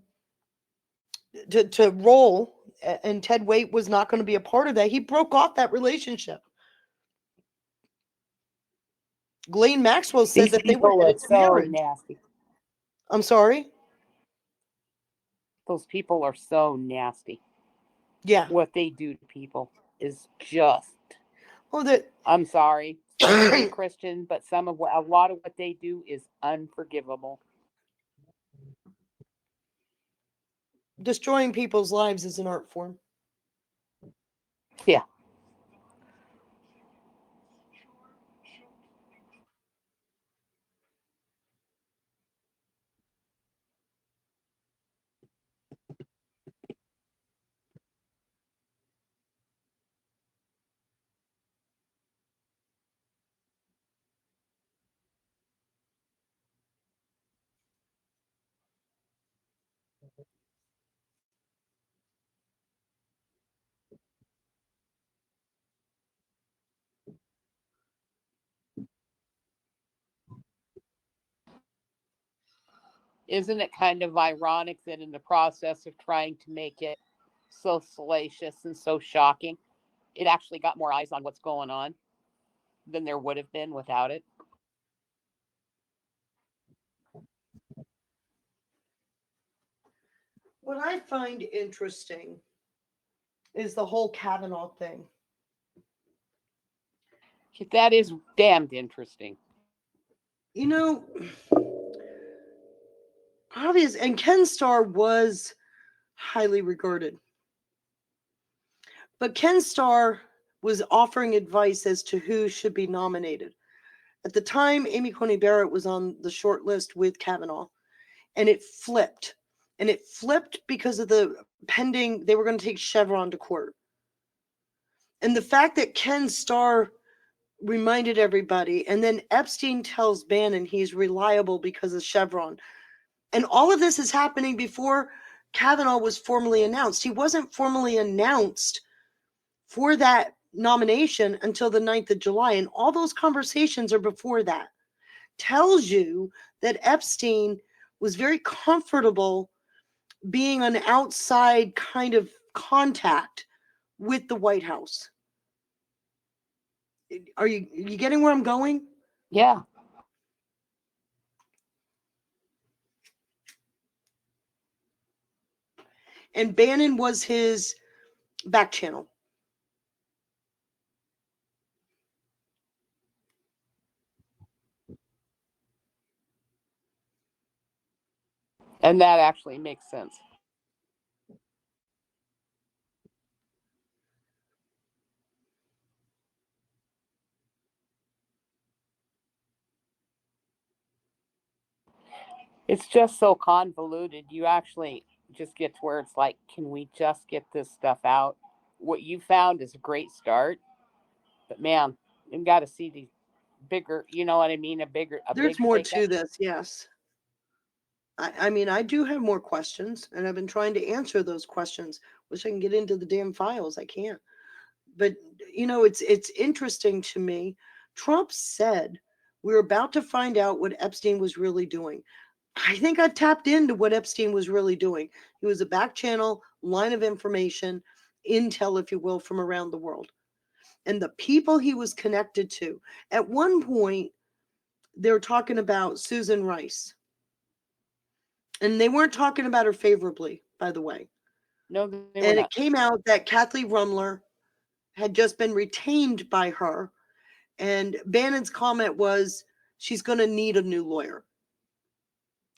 roll, and Ted Waite was not going to be a part of that, he broke off that relationship. Ghislaine Maxwell said These that they were people are headed to so marriage. nasty. I'm sorry? Those people are so nasty. Yeah. What they do to people is just. Well, I'm sorry, I'm a Christian, but a lot of what they do is unforgivable. Destroying people's lives is an art form. Yeah. Isn't it kind of ironic that in the process of trying to make it so salacious and so shocking, it actually got more eyes on what's going on than there would have been without it? What I find interesting is the whole Kavanaugh thing. That is damned interesting. You know, obvious, and Ken Starr was highly regarded. But Ken Starr was offering advice as to who should be nominated. At the time, Amy Coney Barrett was on the short list with Kavanaugh, and it flipped. And it flipped because of the pending, they were going to take Chevron to court. And the fact that Ken Starr reminded everybody, and then Epstein tells Bannon he's reliable because of Chevron. And all of this is happening before Kavanaugh was formally announced. He wasn't formally announced for that nomination until the 9th of July. And all those conversations are before that. Tells you that Epstein was very comfortable being an outside kind of contact with the White House. Are you getting where I'm going? Yeah. And Bannon was his back channel. And that actually makes sense. It's just so convoluted. You actually just get to where it's like, can we just get this stuff out? What you found is a great start, but man, you've got to see the bigger, you know what I mean? There's Big more shakeup. to this, yes. I mean, I do have more questions, and I've been trying to answer those questions. Wish I can get into the damn files. I can't. But it's interesting to me. Trump said we're about to find out what Epstein was really doing. I think I tapped into what Epstein was really doing. He was a back channel line of information, intel, if you will, from around the world. And the people he was connected to. At one point, they were talking about Susan Rice. And they weren't talking about her favorably, by the way. No, they were And not. it came out that Kathleen Rumler had just been retained by her. And Bannon's comment was, she's going to need a new lawyer.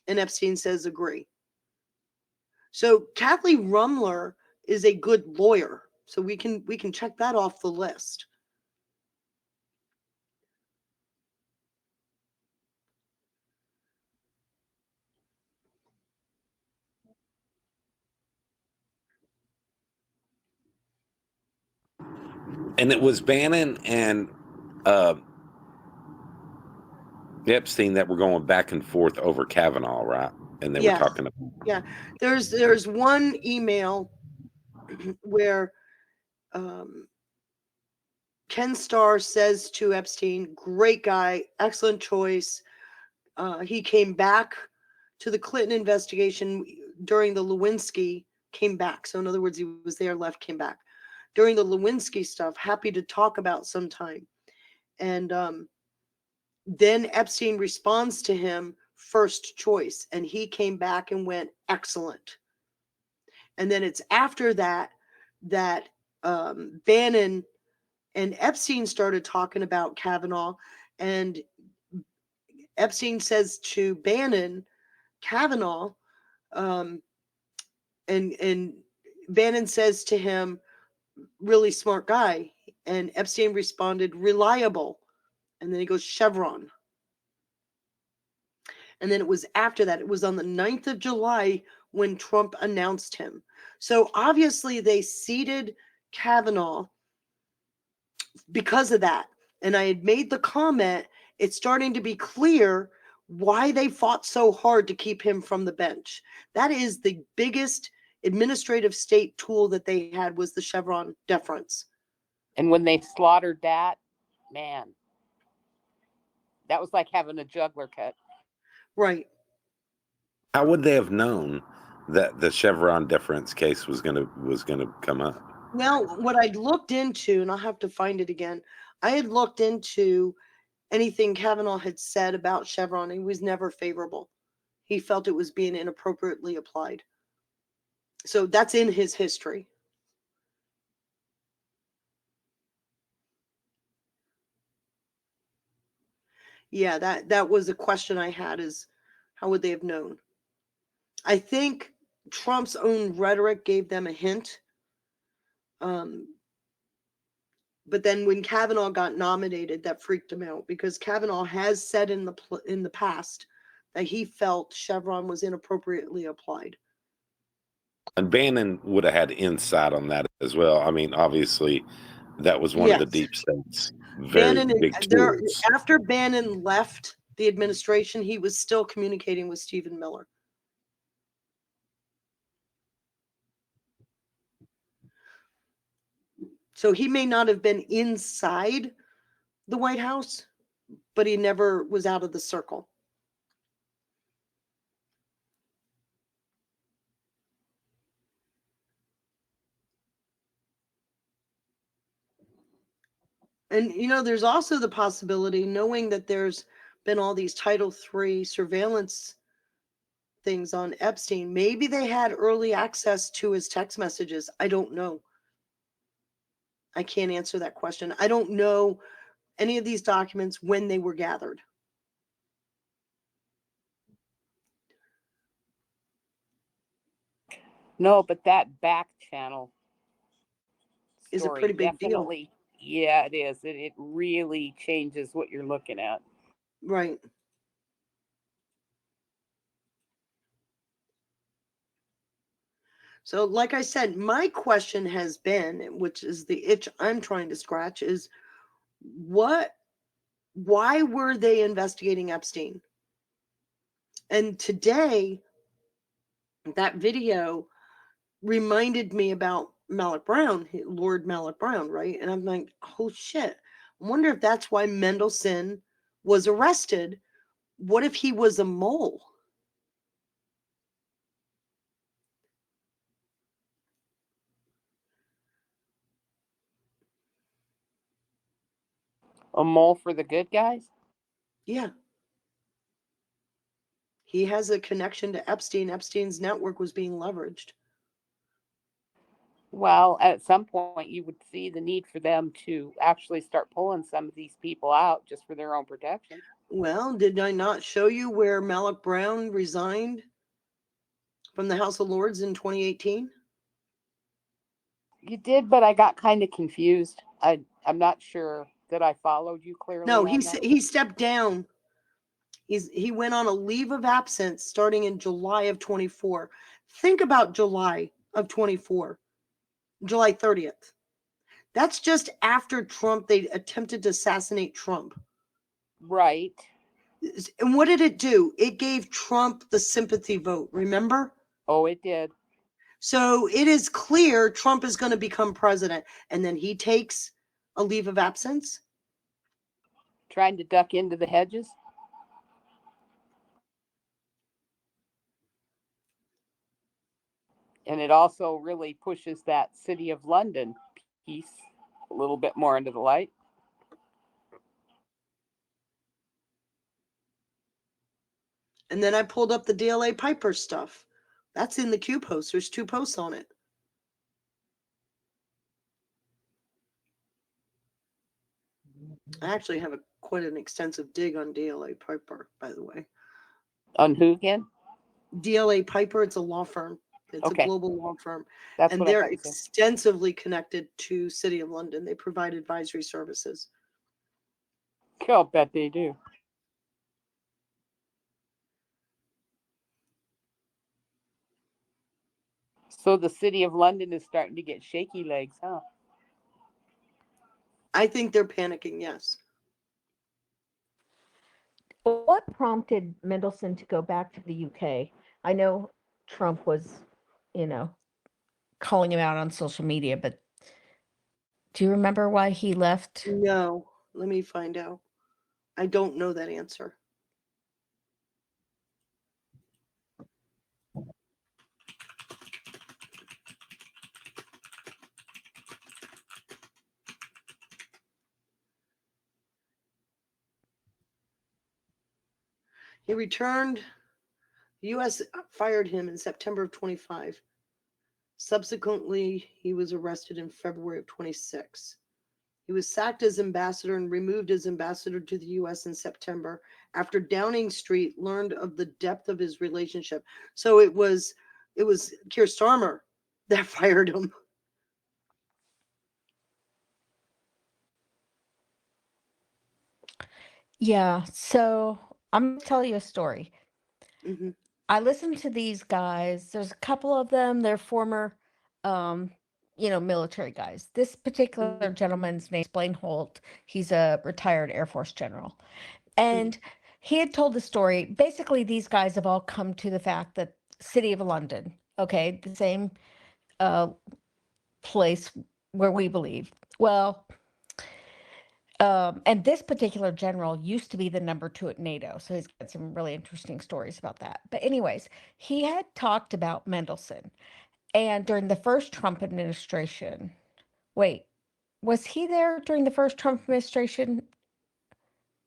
And Epstein says, agree. So Kathleen Rumler is a good lawyer. So we can check that off the list. And it was Bannon and Epstein that were going back and forth over Kavanaugh, right? And they were talking about. Yeah. There's one email where Ken Starr says to Epstein, great guy, excellent choice. He came back to the Clinton investigation during the Lewinsky, came back. So in other words, he was there, left, came back. During the Lewinsky stuff, happy to talk about sometime. And then Epstein responds to him, first choice. And he came back and went, excellent. And then it's after that Bannon and Epstein started talking about Kavanaugh, and Epstein says to Bannon, Kavanaugh, and Bannon says to him, really smart guy. And Epstein responded, reliable. And then he goes, Chevron. And then it was after that, it was on the 9th of July when Trump announced him. So obviously they seated Kavanaugh because of that. And I had made the comment, it's starting to be clear why they fought so hard to keep him from the bench. That is the biggest administrative state tool that they had, was the Chevron deference. And when they slaughtered that, man, that was like having a jugular cut. Right. How would they have known that the Chevron deference case was gonna come up? Well, what I'd looked into, and I'll have to find it again, I had looked into anything Kavanaugh had said about Chevron. He was never favorable. He felt it was being inappropriately applied. So that's in his history. Yeah, that was a question I had, is how would they have known? I think Trump's own rhetoric gave them a hint. But then when Kavanaugh got nominated, that freaked him out, because Kavanaugh has said in the past that he felt Chevron was inappropriately applied. And Bannon would have had insight on that as well. I mean, obviously, that was one of the deep state's very big tools. After Bannon left the administration, he was still communicating with Stephen Miller. So he may not have been inside the White House, but he never was out of the circle. And there's also the possibility, knowing that there's been all these Title III surveillance things on Epstein, maybe they had early access to his text messages. I don't know. I can't answer that question. I don't know any of these documents when they were gathered. No, but that back channel Is a story pretty big deal. definitely, yeah, it is. It really changes what you're looking at. Right. So, like I said, my question has been, which is the itch I'm trying to scratch, is why were they investigating Epstein? And today, that video reminded me about Malloch Brown, Lord Malloch Brown, right? And I'm like, oh shit. I wonder if that's why Mendelsohn was arrested. What if he was a mole? A mole for the good guys? Yeah. He has a connection to Epstein. Epstein's network was being leveraged. Well, at some point, you would see the need for them to actually start pulling some of these people out just for their own protection. Well, did I not show you where Malloch Brown resigned from the House of Lords in 2018? You did, but I got kind of confused. I'm not sure that I followed you clearly. No, on that. he stepped down. He went on a leave of absence starting in July of 24. Think about July of 24, July 30th. That's just after Trump, they attempted to assassinate Trump. Right. And what did it do? It gave Trump the sympathy vote, remember? Oh, it did. So it is clear Trump is going to become president. And then he takes a leave of absence. Trying to duck into the hedges. And it also really pushes that City of London piece a little bit more into the light. And then I pulled up the DLA Piper stuff. That's in the Q post. There's 2 posts on it. I actually have quite an extensive dig on DLA Piper, by the way. On who again? DLA Piper, it's a law firm. It's Okay. a global law firm. That's and what I they're thought you said. extensively connected to City of London. They provide advisory services. I'll bet they do. So the City of London is starting to get shaky legs, huh? I think they're panicking, yes. What prompted Mendelsohn to go back to the UK? I know Trump was, calling him out on social media, but do you remember why he left? No, let me find out. I don't know that answer. He returned. The U.S. fired him in September of 25. Subsequently, he was arrested in February of 26. He was sacked as ambassador and removed as ambassador to the U.S. in September after Downing Street learned of the depth of his relationship. So it was Keir Starmer that fired him. Yeah, so I'm going to tell you a story. Mm-hmm. I listened to these guys. There's a couple of them. They're former, military guys. This particular gentleman's name is Blaine Holt. He's a retired Air Force general. And he had told the story. Basically, these guys have all come to the fact that City of London, okay, the same place where we believe. Well, and this particular general used to be the number 2 at NATO. So he's got some really interesting stories about that. But anyways, he had talked about Mendelsohn. And during the first Trump administration, wait, Was he there during the first Trump administration?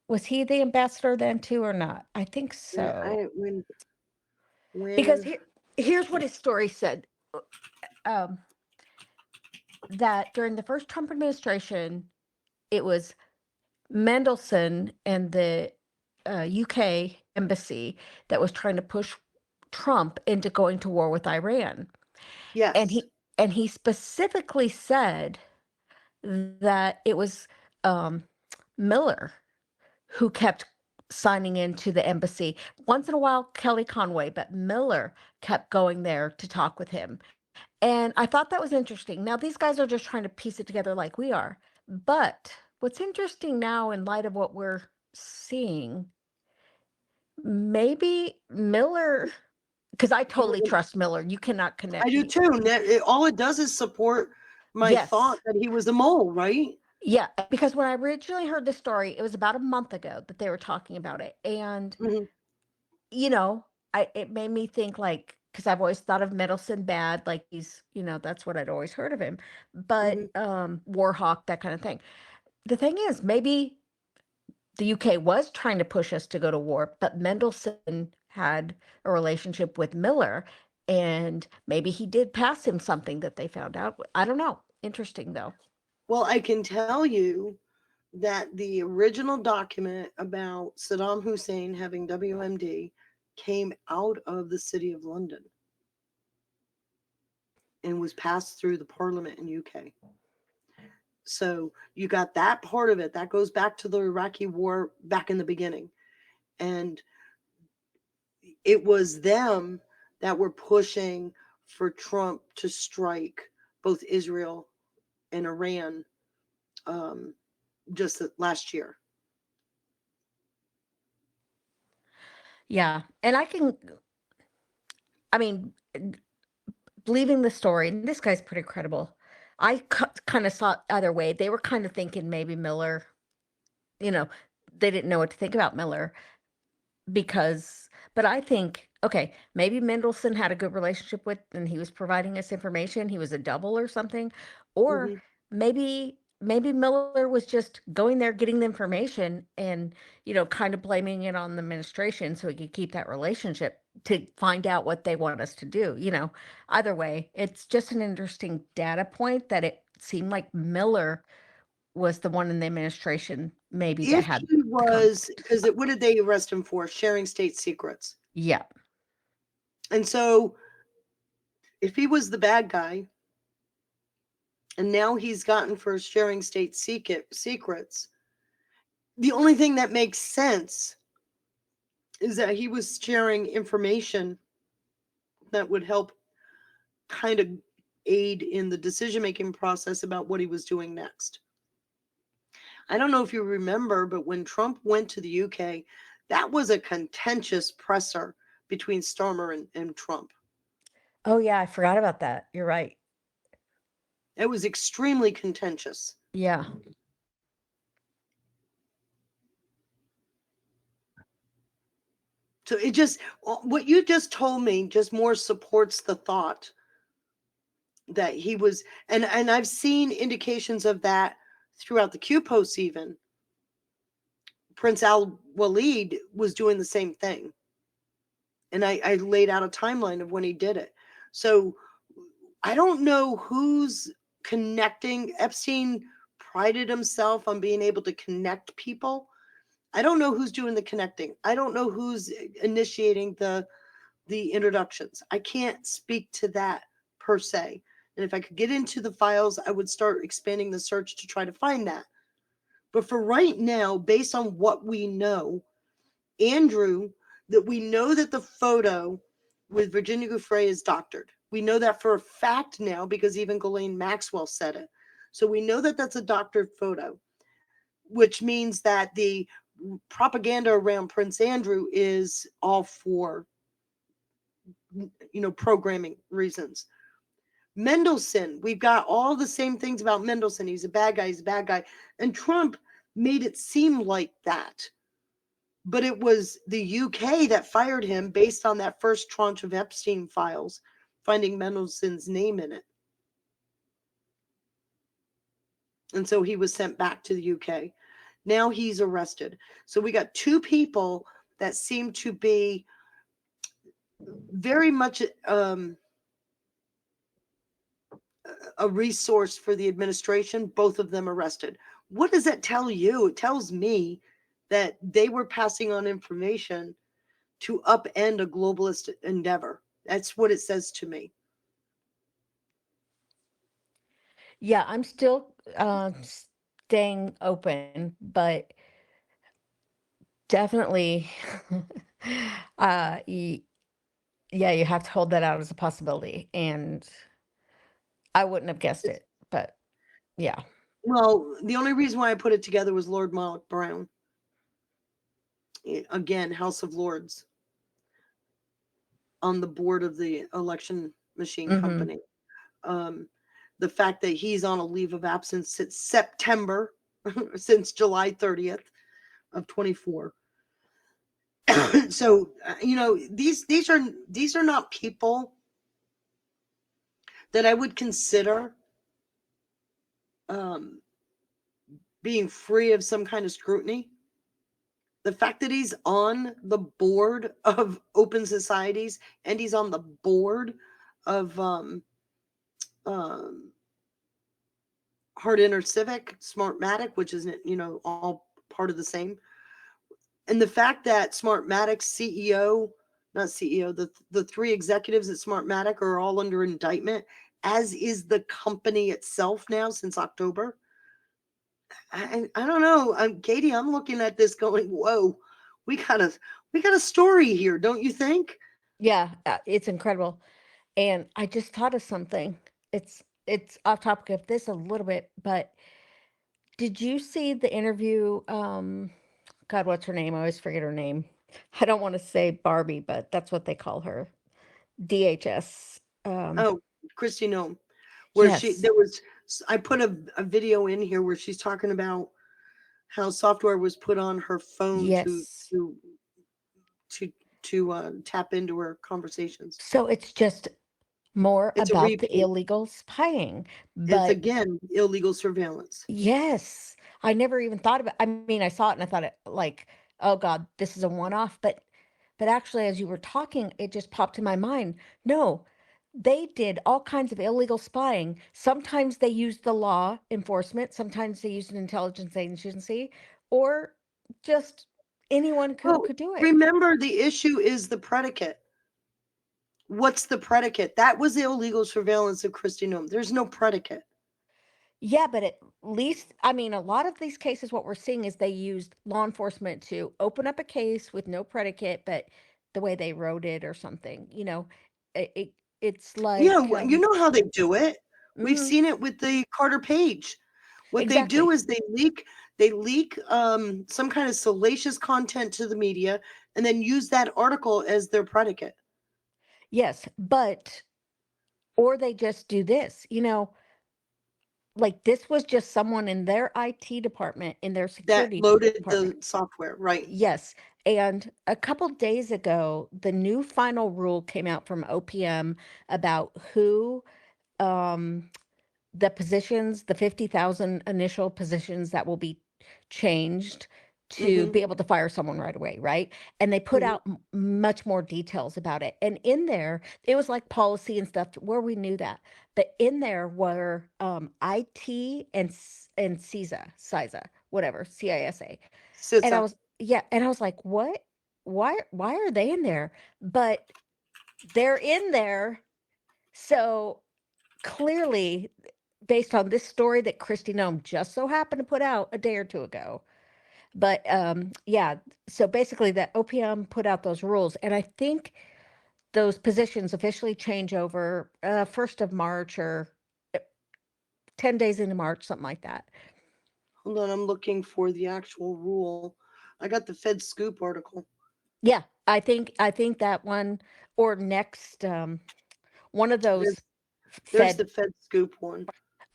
Was he the ambassador then too, or not? I think Yeah, so. Because when here's what his story said. Um, that during the first Trump administration, it was Mendelssohn and the UK embassy that was trying to push Trump into going to war with Iran. And yes, he specifically said that it was Miller who kept signing into the embassy. Once in a while, Kelly Conway, but Miller kept going there to talk with him. And I thought that was interesting. Now, these guys are just trying to piece it together like we are. But what's interesting now, in light of what we're seeing, maybe Miller, because I totally trust Miller. You cannot connect. I do too. All it does is support my Yes. thought that he was a mole, right? Yeah, because when I originally heard the story, it was about a month ago that they were talking about it. And, you know, it made me think, like, because I've always thought of Middleton bad, like he's, that's what I'd always heard of him. But war hawk, that kind of thing. The thing is, maybe the UK was trying to push us to go to war, but Mendelssohn had a relationship with Miller, and maybe he did pass him something that they found out. I don't know. Interesting, though. Well, I can tell you that the original document about Saddam Hussein having WMD came out of the City of London and was passed through the Parliament in UK. So you got that part of it. That goes back to the Iraqi war back in the beginning. And it was them that were pushing for Trump to strike both Israel and Iran just last year. Yeah. And believing the story, and this guy's pretty credible. I kind of saw it other way. They were kind of thinking maybe Miller, they didn't know what to think about Miller but I think, okay, maybe Mendelssohn had a good relationship with, and he was providing us information. He was a double or something. Or maybe Miller was just going there, getting the information and, kind of blaming it on the administration so he could keep that relationship to find out what they want us to do. Either way, it's just an interesting data point that it seemed like Miller was the one in the administration maybe that If had he was, because what did they arrest him for? Sharing state secrets. Yeah. And so if he was the bad guy, and now he's gotten for sharing state secrets, the only thing that makes sense is that he was sharing information that would help kind of aid in the decision-making process about what he was doing next. I don't know if you remember, but when Trump went to the UK, that was a contentious presser between Starmer and Trump. Oh, yeah, I forgot about that. You're right. It was extremely contentious. Yeah. So it just, what you just told me just more supports the thought that he was, and I've seen indications of that throughout the Q posts even. Prince Al-Walid was doing the same thing. And I laid out a timeline of when he did it. So I don't know who's connecting. Epstein prided himself on being able to connect people. I don't know who's doing the connecting. I don't know who's initiating the introductions. I can't speak to that per se. And if I could get into the files, I would start expanding the search to try to find that. But for right now, based on what we know, Andrew, that we know that the photo with Virginia Giuffre is doctored. We know that for a fact now because even Ghislaine Maxwell said it. So we know that that's a doctored photo, which means that the propaganda around Prince Andrew is all for, programming reasons. Mendelssohn, we've got all the same things about Mendelssohn. He's a bad guy. And Trump made it seem like that. But it was the UK that fired him based on that first tranche of Epstein files, finding Mendelssohn's name in it. And so he was sent back to the UK. Now he's arrested. So we got two people that seem to be very much a resource for the administration, both of them arrested. What does that tell you? It tells me that they were passing on information to upend a globalist endeavor. That's what it says to me. Yeah, I'm still staying open, but definitely, y yeah, you have to hold that out as a possibility, and I wouldn't have guessed it, but yeah. Well, the only reason why I put it together was Lord Malloch Brown. Again, House of Lords, on the board of the election machine Mhm. company. The fact that he's on a leave of absence since September, since July 30th of 24. So these are not people that I would consider being free of some kind of scrutiny. The fact that he's on the board of Open Societies and he's on the board of Hard Inner Civic, Smartmatic, which is all part of the same. And the fact that Smartmatic's CEO, not CEO, the three executives at Smartmatic are all under indictment, as is the company itself now since October. I don't know, Katie. I'm looking at this going, "Whoa, we got a story here, don't you think?" Yeah, it's incredible. And I just thought of something. It's off topic of this a little bit, but did you see the interview? God, what's her name? I always forget her name. I don't want to say Barbie, but that's what they call her. DHS. Oh, Christy Nome, where Yes, I put a video in here where she's talking about how software was put on her phone yes. to to tap into her conversations. So it's just more It's a about the repeat. illegal spying. It's But again illegal surveillance. yes, I never even thought about. I mean, I saw it and I thought it like, oh God, this is a one-off. But actually, as you were talking, it just popped in my mind. No, they did all kinds of illegal spying. Sometimes they used the law enforcement. Sometimes they used an intelligence agency, or just anyone who Oh, could do it. remember the issue is the predicate. What's the predicate? That was the illegal surveillance of Christy Nome. There's no predicate. Yeah, but at least, I mean, a lot of these cases, what we're seeing is they used law enforcement to open up a case with no predicate, but the way they wrote it or something, it's Yeah, like, you know how they do it. We've mhm, seen it with the Carter Page. What they do exactly. is they leak some kind of salacious content to the media and then use that article as their predicate. Yes, or they just do this, like this was just someone in their IT department, in their That security loaded department. the software, right? Yes. And a couple days ago, the new final rule came out from OPM about who um the positions, the 50,000 initial positions that will be changed to Mm-hmm. be able to fire someone right away, right? And they put Mm-hmm. out much more details about it. And in there, it was like policy and stuff where we knew that. But in there were IT and CISA, whatever, CISA. And I CISA. was, yeah, and I was like, what? Why are they in there? But they're in there. So clearly, based on this story that Christy Nome just so happened to put out a day or two ago. But yeah, so basically that OPM put out those rules, and I think those positions officially change over 1st of March or uh, 10 days into March, something like that. Hold on, I'm looking for the actual rule. I got the Fed Scoop article. Yeah, I think that one or next one of There's those there's the Fed. Fed Scoop one.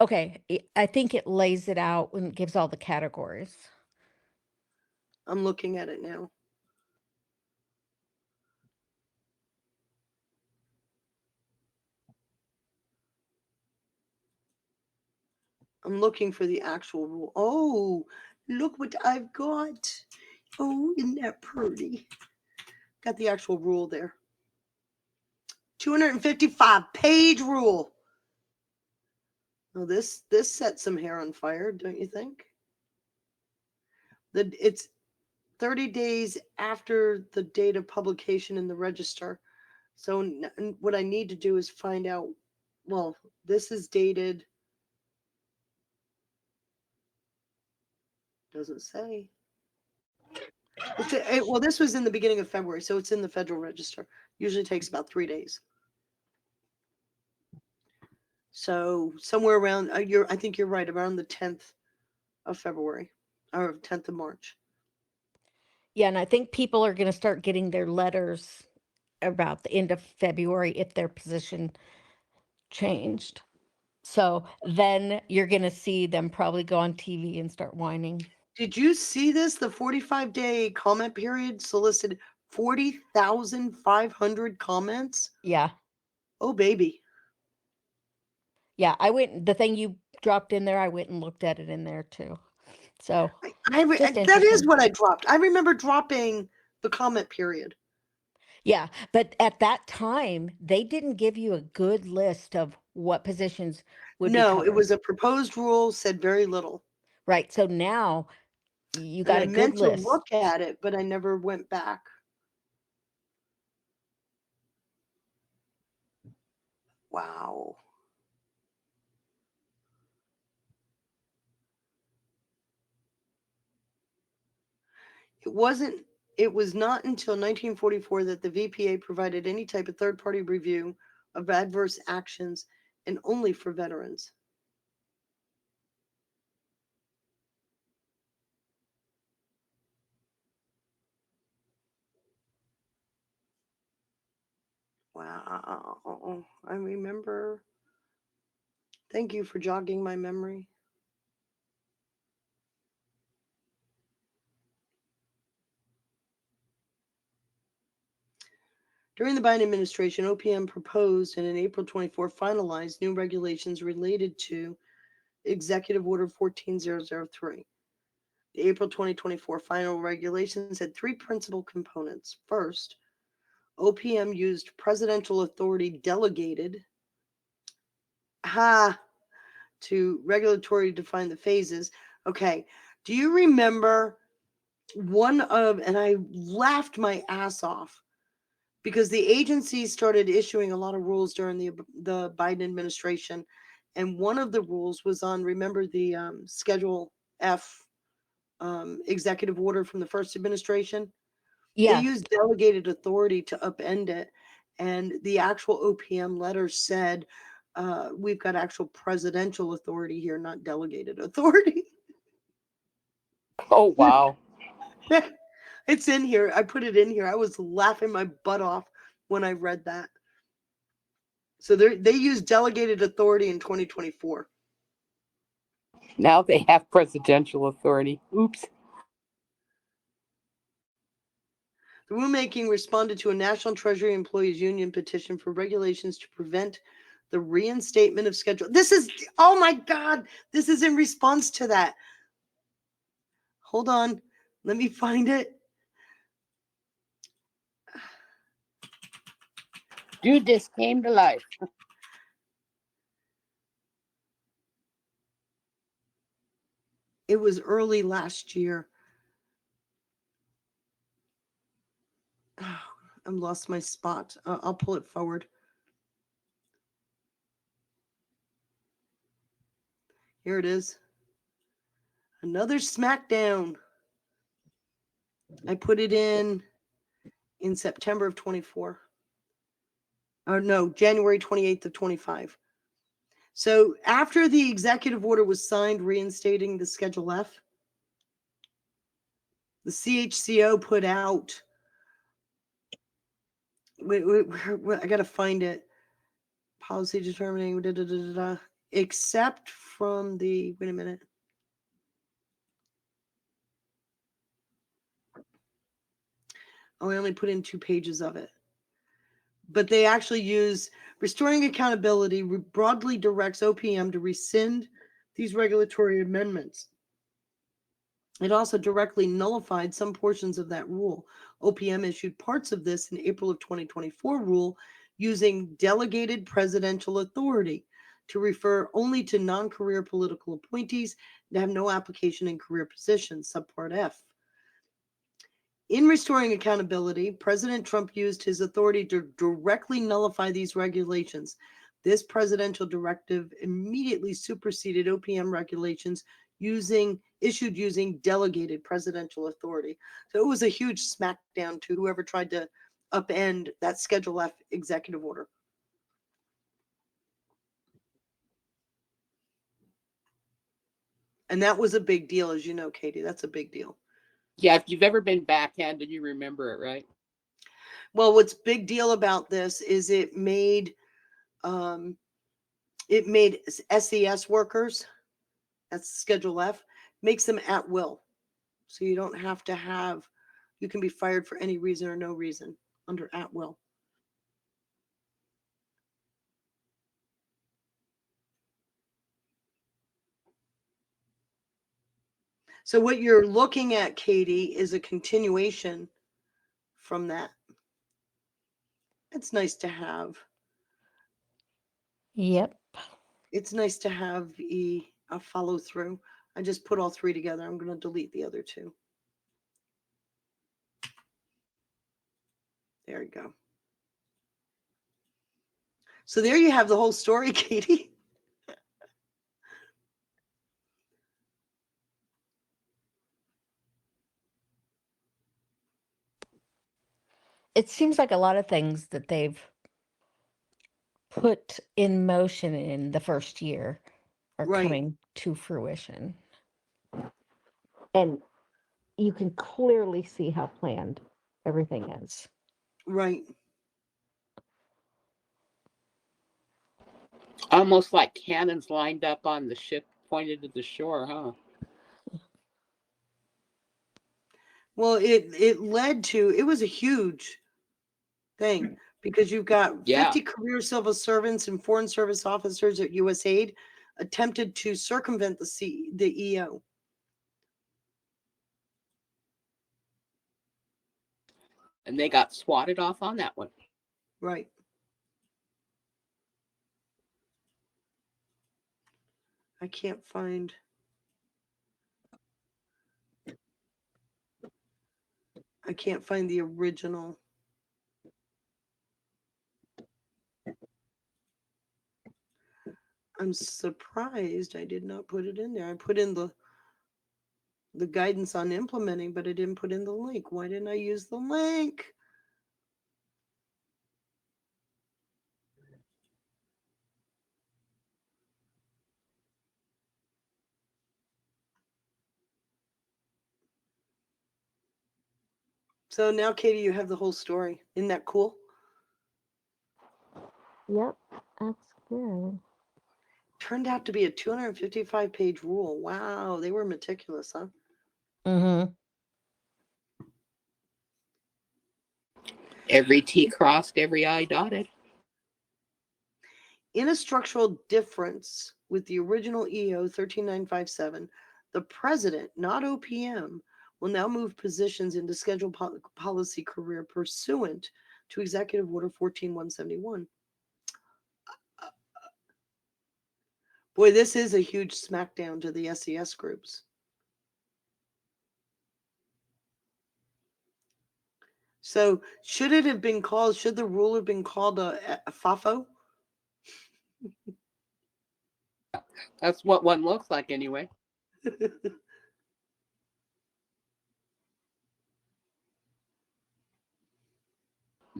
Okay, I think it lays it out and gives all the categories. I'm looking at it now. I'm looking for the actual rule. Oh, look what I've got. Oh, isn't that pretty? Got the actual rule there. 255-page rule. Well, this sets some hair on fire, don't you think? It's 30 days after the date of publication in the register. So what I need to do is find out, well, this is dated, doesn't say. Well, this was in the beginning of February, so it's in the Federal Register. Usually takes about 3 days. So somewhere around, I think you're right, around the 10th of February or 10th of March. Yeah, and I think people are going to start getting their letters about the end of February if their position changed. So then you're going to see them probably go on TV and start whining. Did you see this? The 45-day comment period solicited 40,500 comments. Yeah. Oh, baby. Yeah, the thing you dropped in there, I went and looked at it in there too. So that is what I dropped. I remember dropping the comment period. Yeah, but at that time, they didn't give you a good list of what positions would be No, covered. it was a proposed rule, said very little. Right. So now you And got I a good meant to list. look at it, but I never went back. Wow. It was not until 1944 that the VPA provided any type of third-party review of adverse actions, and only for veterans. Wow. I remember. Thank you for jogging my memory. During the Biden administration, OPM proposed and in April 24 finalized new regulations related to Executive Order 14003. The April 2024 final regulations had three principal components. First, OPM used presidential authority delegated to regulatory define the phases. Okay, do you remember and I laughed my ass off, because the agency started issuing a lot of rules during the Biden administration, and one of the rules was on, remember the Schedule F executive order from the first administration? Yeah. They used delegated authority to upend it, and the actual OPM letter said, we've got actual presidential authority here, not delegated authority. Oh, wow. It's in here. I put it in here. I was laughing my butt off when I read that. So they use delegated authority in 2024. Now they have presidential authority. Oops. The rulemaking responded to a National Treasury Employees Union petition for regulations to prevent the reinstatement of schedule. Oh my God, this is in response to that. Hold on. Let me find it. Dude, this came to life. It was early last year. Oh, I've lost my spot. I'll pull it forward. Here it is. Another smackdown. I put it in September of 24. Or no, January 28th of 25. So after the executive order was signed reinstating the Schedule F, the CHCO put out, I got to find it, policy determining, except from the, wait a minute. Oh, I only put in 2 pages of it. But they actually use restoring accountability broadly directs OPM to rescind these regulatory amendments. It also directly nullified some portions of that rule. OPM issued parts of this in April of 2024 rule using delegated presidential authority to refer only to non-career political appointees that have no application in career positions, subpart F. In restoring accountability, President Trump used his authority to directly nullify these regulations. This presidential directive immediately superseded OPM regulations issued using delegated presidential authority. So it was a huge smackdown to whoever tried to upend that Schedule F executive order. And that was a big deal, as you know, Katie. That's a big deal. Yeah, if you've ever been backhanded, you remember it, right? Well, what's big deal about this is it made SES workers, that's Schedule F, makes them at will. So you don't have to have, you can be fired for any reason or no reason under at will. So what you're looking at, Katie, is a continuation from that. It's nice to have. Yep. It's nice to have a follow through. I just put all three together. I'm going to delete the other two. There you go. So there you have the whole story, Katie. It seems like a lot of things that they've put in motion in the first year are Right. coming to fruition. And you can clearly see how planned everything is. Right. Almost like cannons lined up on the ship pointed to the shore, huh? Well, it led to, it was a huge thing because you've got 50 career civil servants and foreign service officers at USAID attempted to circumvent the EO. And they got swatted off on that one. Right. I can't find. I can't find the original. I'm surprised I did not put it in there. I put in the guidance on implementing, but I didn't put in the link. Why didn't I use the link? So now, Katie, you have the whole story. Isn't that cool? Yep, that's good. Turned out to be a 255-page rule. Wow, they were meticulous, huh? Mm-hmm. Every T crossed, every I dotted. In a structural difference with the original EO 13957, the president, not OPM, will now move positions into scheduled policy career pursuant to Executive Order 14171. Boy, this is a huge smackdown to the SES groups. So should it have been called, should the rule have been called a FAFO? That's what one looks like anyway.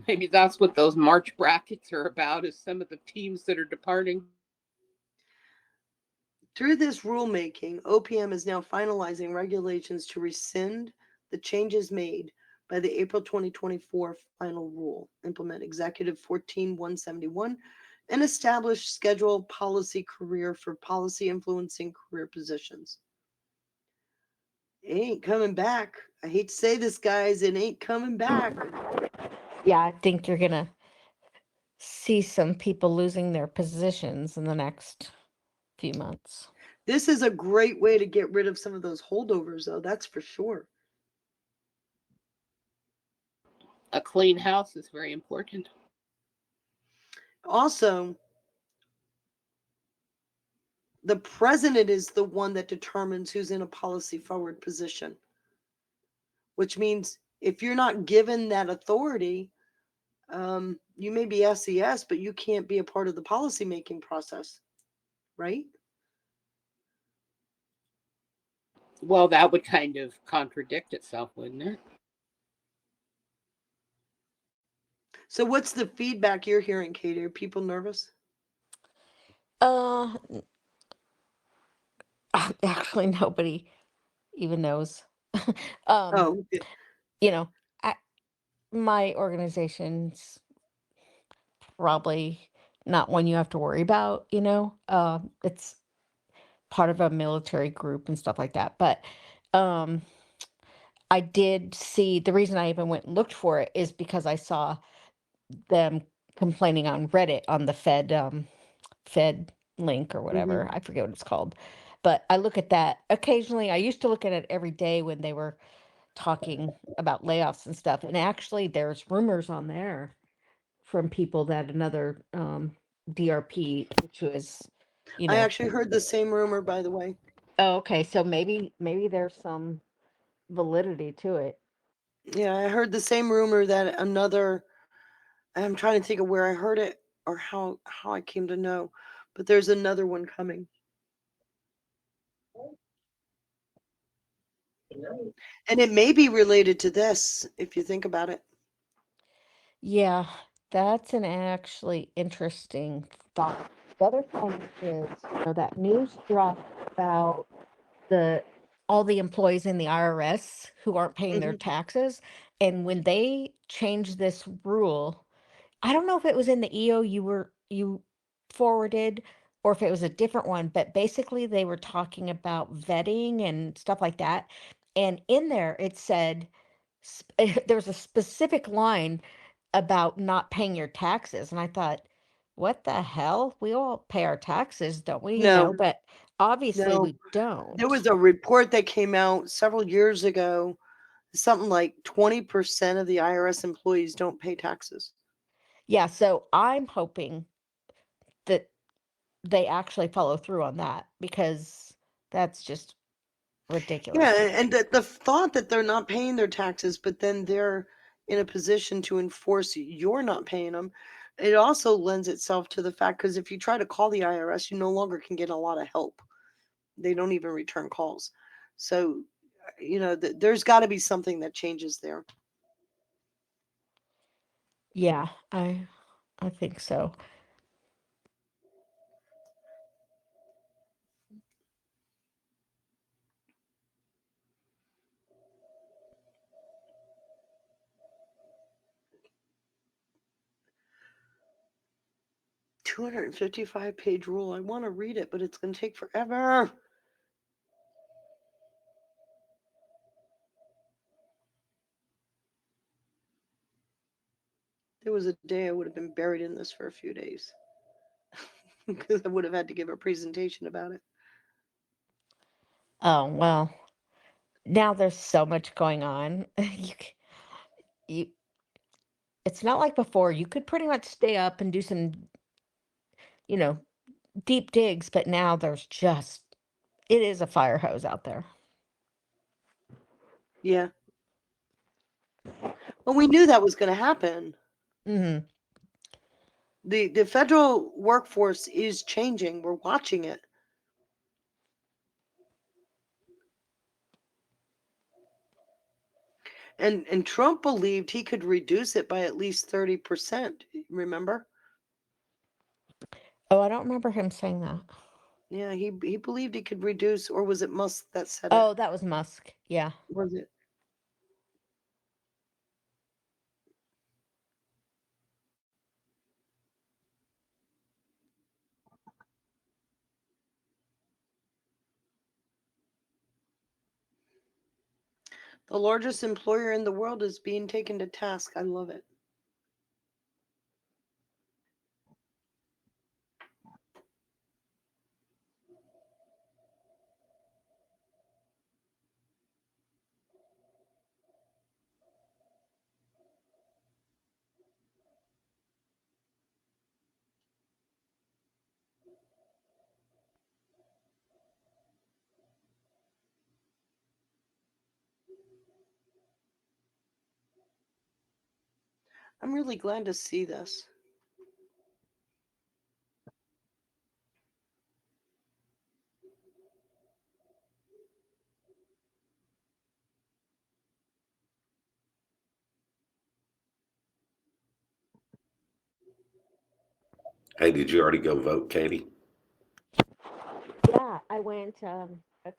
Maybe that's what those March brackets are about, is some of the teams that are departing. Through this rulemaking, OPM is now finalizing regulations to rescind the changes made by the April 2024 final rule, implement Executive 14171, and establish scheduled policy career for policy influencing career positions. It ain't coming back. I hate to say this, guys, it ain't coming back. Yeah, I think you're going to see some people losing their positions in the next few months. This is a great way to get rid of some of those holdovers, though. That's for sure. A clean house is very important. Also, the president is the one that determines who's in a policy forward position, which means if you're not given that authority, you may be SES, but you can't be a part of the policy making process, right? Well, that would kind of contradict itself, wouldn't it? So what's the feedback you're hearing, Katie? Are people nervous? Uh, actually, nobody even knows. Oh, You know, I, my organization's probably not one you have to worry about, it's part of a military group and stuff like that. But um, I did see the reason I even went and looked for it is because I saw them complaining on Reddit on the Fed link or whatever. I forget what it's called. But I look at that occasionally. I used to look at it every day when they were talking about layoffs and stuff. And actually, there's rumors on there from people that another DRP, which was, I actually heard the same rumor, by the way. oh, okay. So maybe there's some validity to it. Yeah, I heard the same rumor that another. I'm trying to think of where I heard it or how I came to know, but there's another one coming. And it may be related to this if you think about it. Yeah, that's an actually interesting thought. The other thing is, that news dropped about all the employees in the IRS who aren't paying their taxes. And when they changed this rule, I don't know if it was in the EO you forwarded or if it was a different one, but basically they were talking about vetting and stuff like that. And in there it said there was a specific line about not paying your taxes. And I thought, what the hell? We all pay our taxes, don't we? No. But obviously No. we don't. There was a report that came out several years ago. Something like 20% of the IRS employees don't pay taxes. Yeah, so I'm hoping that they actually follow through on that because that's just ridiculous. Yeah, and the thought that they're not paying their taxes, but then they're in a position to enforce you're not paying them, it also lends itself to the fact because if you try to call the IRS, you no longer can get a lot of help. They don't even return calls. So, there's got to be something that changes there. Yeah, I think so. – 255-page rule. I want to read it, but it's going to take forever. There was a day I would have been buried in this for a few days because I would have had to give a presentation about it. Oh, well, now there's so much going on. You it's not like before. You could pretty much stay up and do some, deep digs, but now it is a fire hose out there. Yeah. Well, we knew that was going to happen. Mm-hmm. The federal workforce is changing. We're watching it. And Trump believed he could reduce it by at least 30%. Remember? Oh, I don't remember him saying that. Yeah, he believed he could reduce, or was it Musk that said Oh, it? that was Musk. Yeah. Was it? The largest employer in the world is being taken to task. I love it. I'm really glad to see this. Hey, did you already go vote, Katie? Yeah, I went a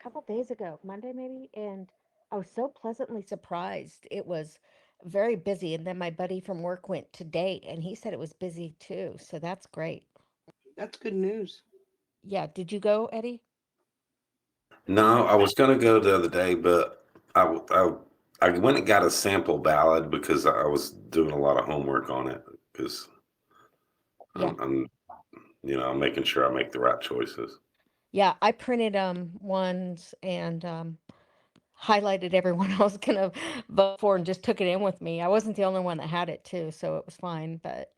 couple days ago, Monday maybe, and I was so pleasantly surprised. It was very busy, and then my buddy from work went today, and he said it was busy too. So that's great. That's good news. Yeah, did you go, Eddie? No, I was going to go the other day, but I went and got a sample ballot because I was doing a lot of homework on it because Yeah. I'm making sure I make the right choices. Yeah, I printed ones and highlighted everyone I was gonna vote for and just took it in with me. I wasn't the only one that had it too, so it was fine. But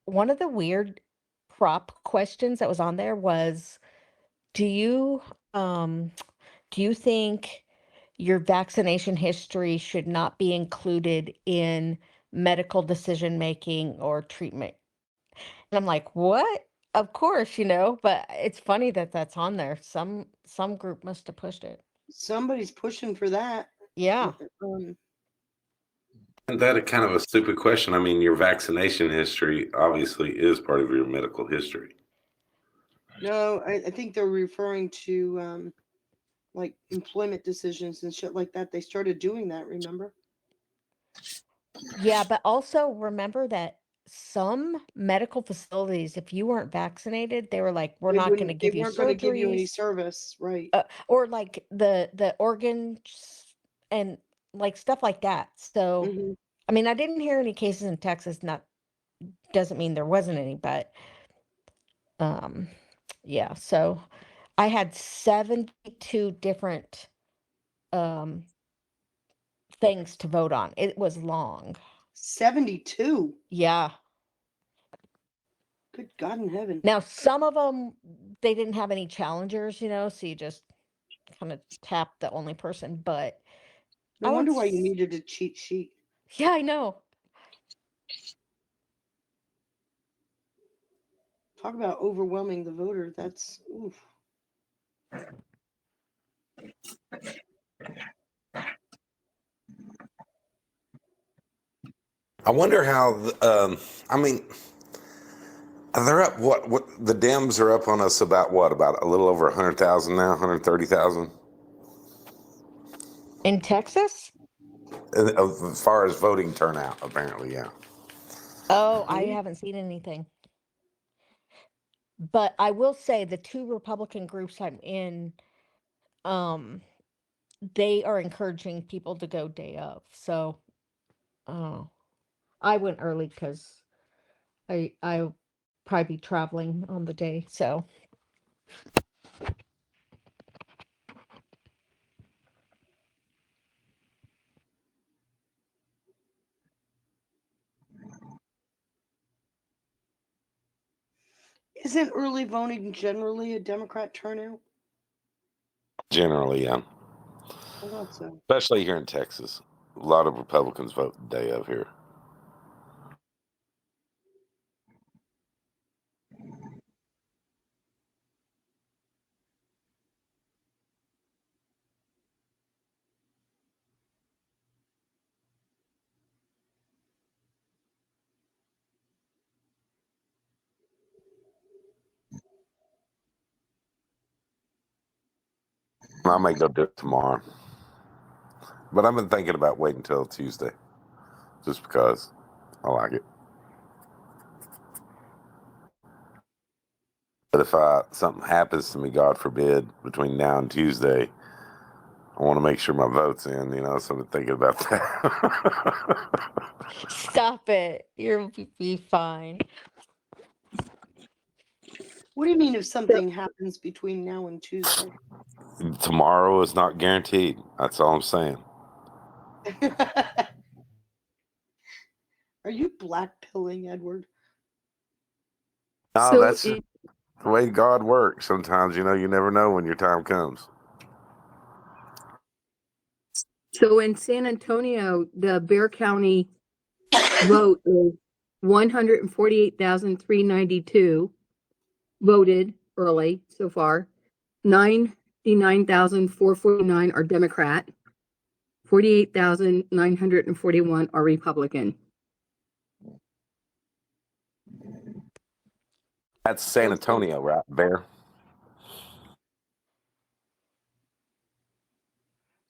one of the weird prop questions that was on there was, do you um do you think your vaccination history should not be included in medical decision making or treatment? And I'm like, what? Of course, but it's funny that that's on there. Some group must have pushed it. Somebody's pushing for that. Yeah. And that kind of a stupid question. I mean, your vaccination history obviously is part of your medical history. No, I think they're referring to like employment decisions and shit like that. They started doing that, remember? Yeah, but also remember that some medical facilities, if you weren't vaccinated, they were like, we're not going to They give you weren't going to give you any surgeries, service, right? or like the organs and like stuff like that. So, Mhm. I mean, I didn't hear any cases in Texas. Not doesn't mean there wasn't any, but yeah. So I had 72 different um things to vote on. It was long. 72. Yeah. Good God in heaven. Now, some of them, they didn't have any challengers, so you just kind of tap the only person. But No I would, wonder why you needed a cheat sheet. yeah, I know. Talk about overwhelming the voter. That's oof. I wonder how. I mean, they're up. What? The Dems are up on us about what? About a little over 100,000 now, 130,000. In Texas? As far as voting turnout, apparently, yeah. Oh, I haven't seen anything. But I will say the two Republican groups I'm in, they are encouraging people to go day of. So, I went early because I'll probably be traveling on the day. So, Isn't early voting generally a Democrat turnout? Generally, yeah. I thought so. Especially here in Texas, a lot of Republicans vote the day of here. I may go do it tomorrow, but I've been thinking about waiting until Tuesday, just because I like it. But if something happens to me, God forbid, between now and Tuesday, I want to make sure my vote's in. So I'm thinking about that. stop it. You'll be fine. What do you mean if something happens between now and Tuesday? Tomorrow is not guaranteed. That's all I'm saying. Are you black-pilling, Edward? No, So that's just the way God works. Sometimes, you never know when your time comes. So in San Antonio, the Bexar County vote is 148,392 voted early so far. 99,449 are Democrat. 48,941 are Republican. That's San Antonio, right, Bear?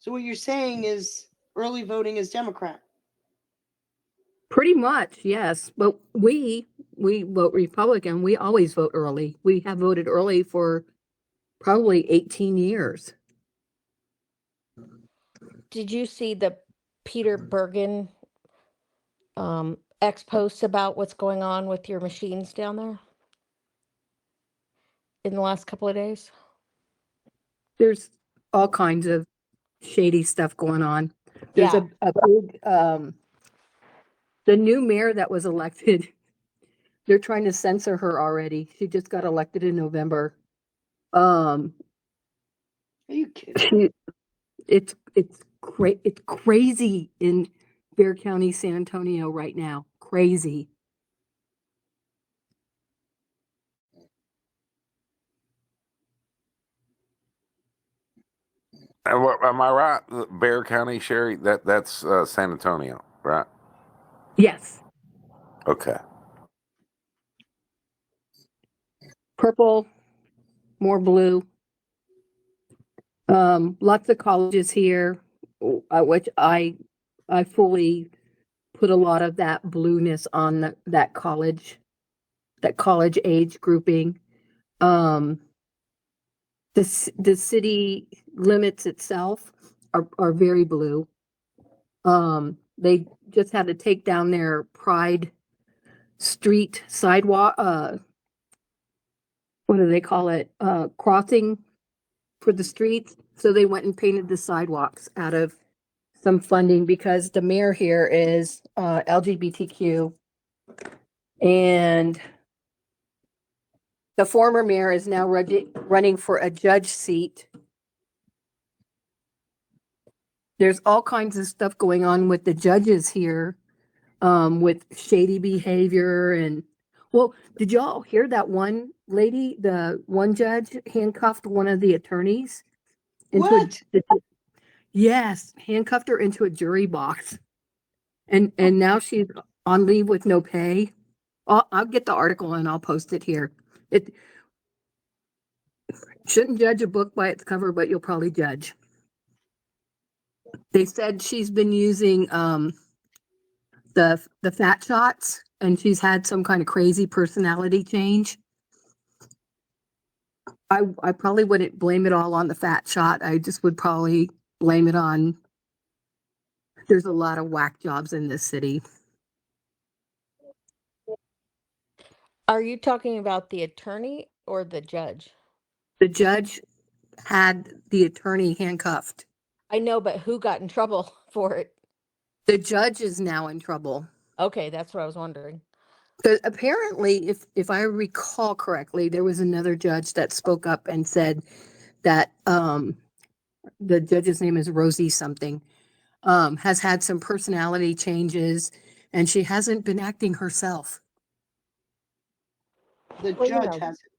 So what you're saying is early voting is Democrat. Pretty much, yes. But we vote Republican. We always vote early. We have voted early for probably 18 years. Did you see the Peter Bergen ex posts about what's going on with your machines down there in the last couple of days? There's all kinds of shady stuff going on. There's Yeah. a big the new mayor that was elected, they're trying to censor her already. She just got elected in November. Are you kidding? It's crazy in Bexar County, San Antonio right now. Crazy. Am I right? Bear County, Sherry? That's San Antonio, right? Yes. Okay. Purple, more blue. Lots of colleges here, which I fully put a lot of that blueness on that college age grouping. The city limits itself are very blue. They just had to take down their Pride Street sidewalk, what do they call it? Crossing for the streets. So they went and painted the sidewalks out of some funding because the mayor here is LGBTQ, and the former mayor is now running for a judge seat. There's all kinds of stuff going on with the judges here, with shady behavior. And well, did y'all hear that one lady, the one judge handcuffed one of the attorneys? What? Yes, handcuffed her into a jury box. And now she's on leave with no pay. I'll get the article and I'll post it here. It shouldn't judge a book by its cover, but you'll probably judge. They said she's been using the fat shots, and she's had some kind of crazy personality change. I probably wouldn't blame it all on the fat shot. I just would probably blame it on, there's a lot of whack jobs in this city. Are you talking about the attorney or the judge? The judge had the attorney handcuffed. I know, but who got in trouble for it? The judge is now in trouble. Okay, that's what I was wondering. But apparently, if I recall correctly, there was another judge that spoke up and said that the judge's name is Rosie something, has had some personality changes, and she hasn't been acting herself. The Well, judge has it.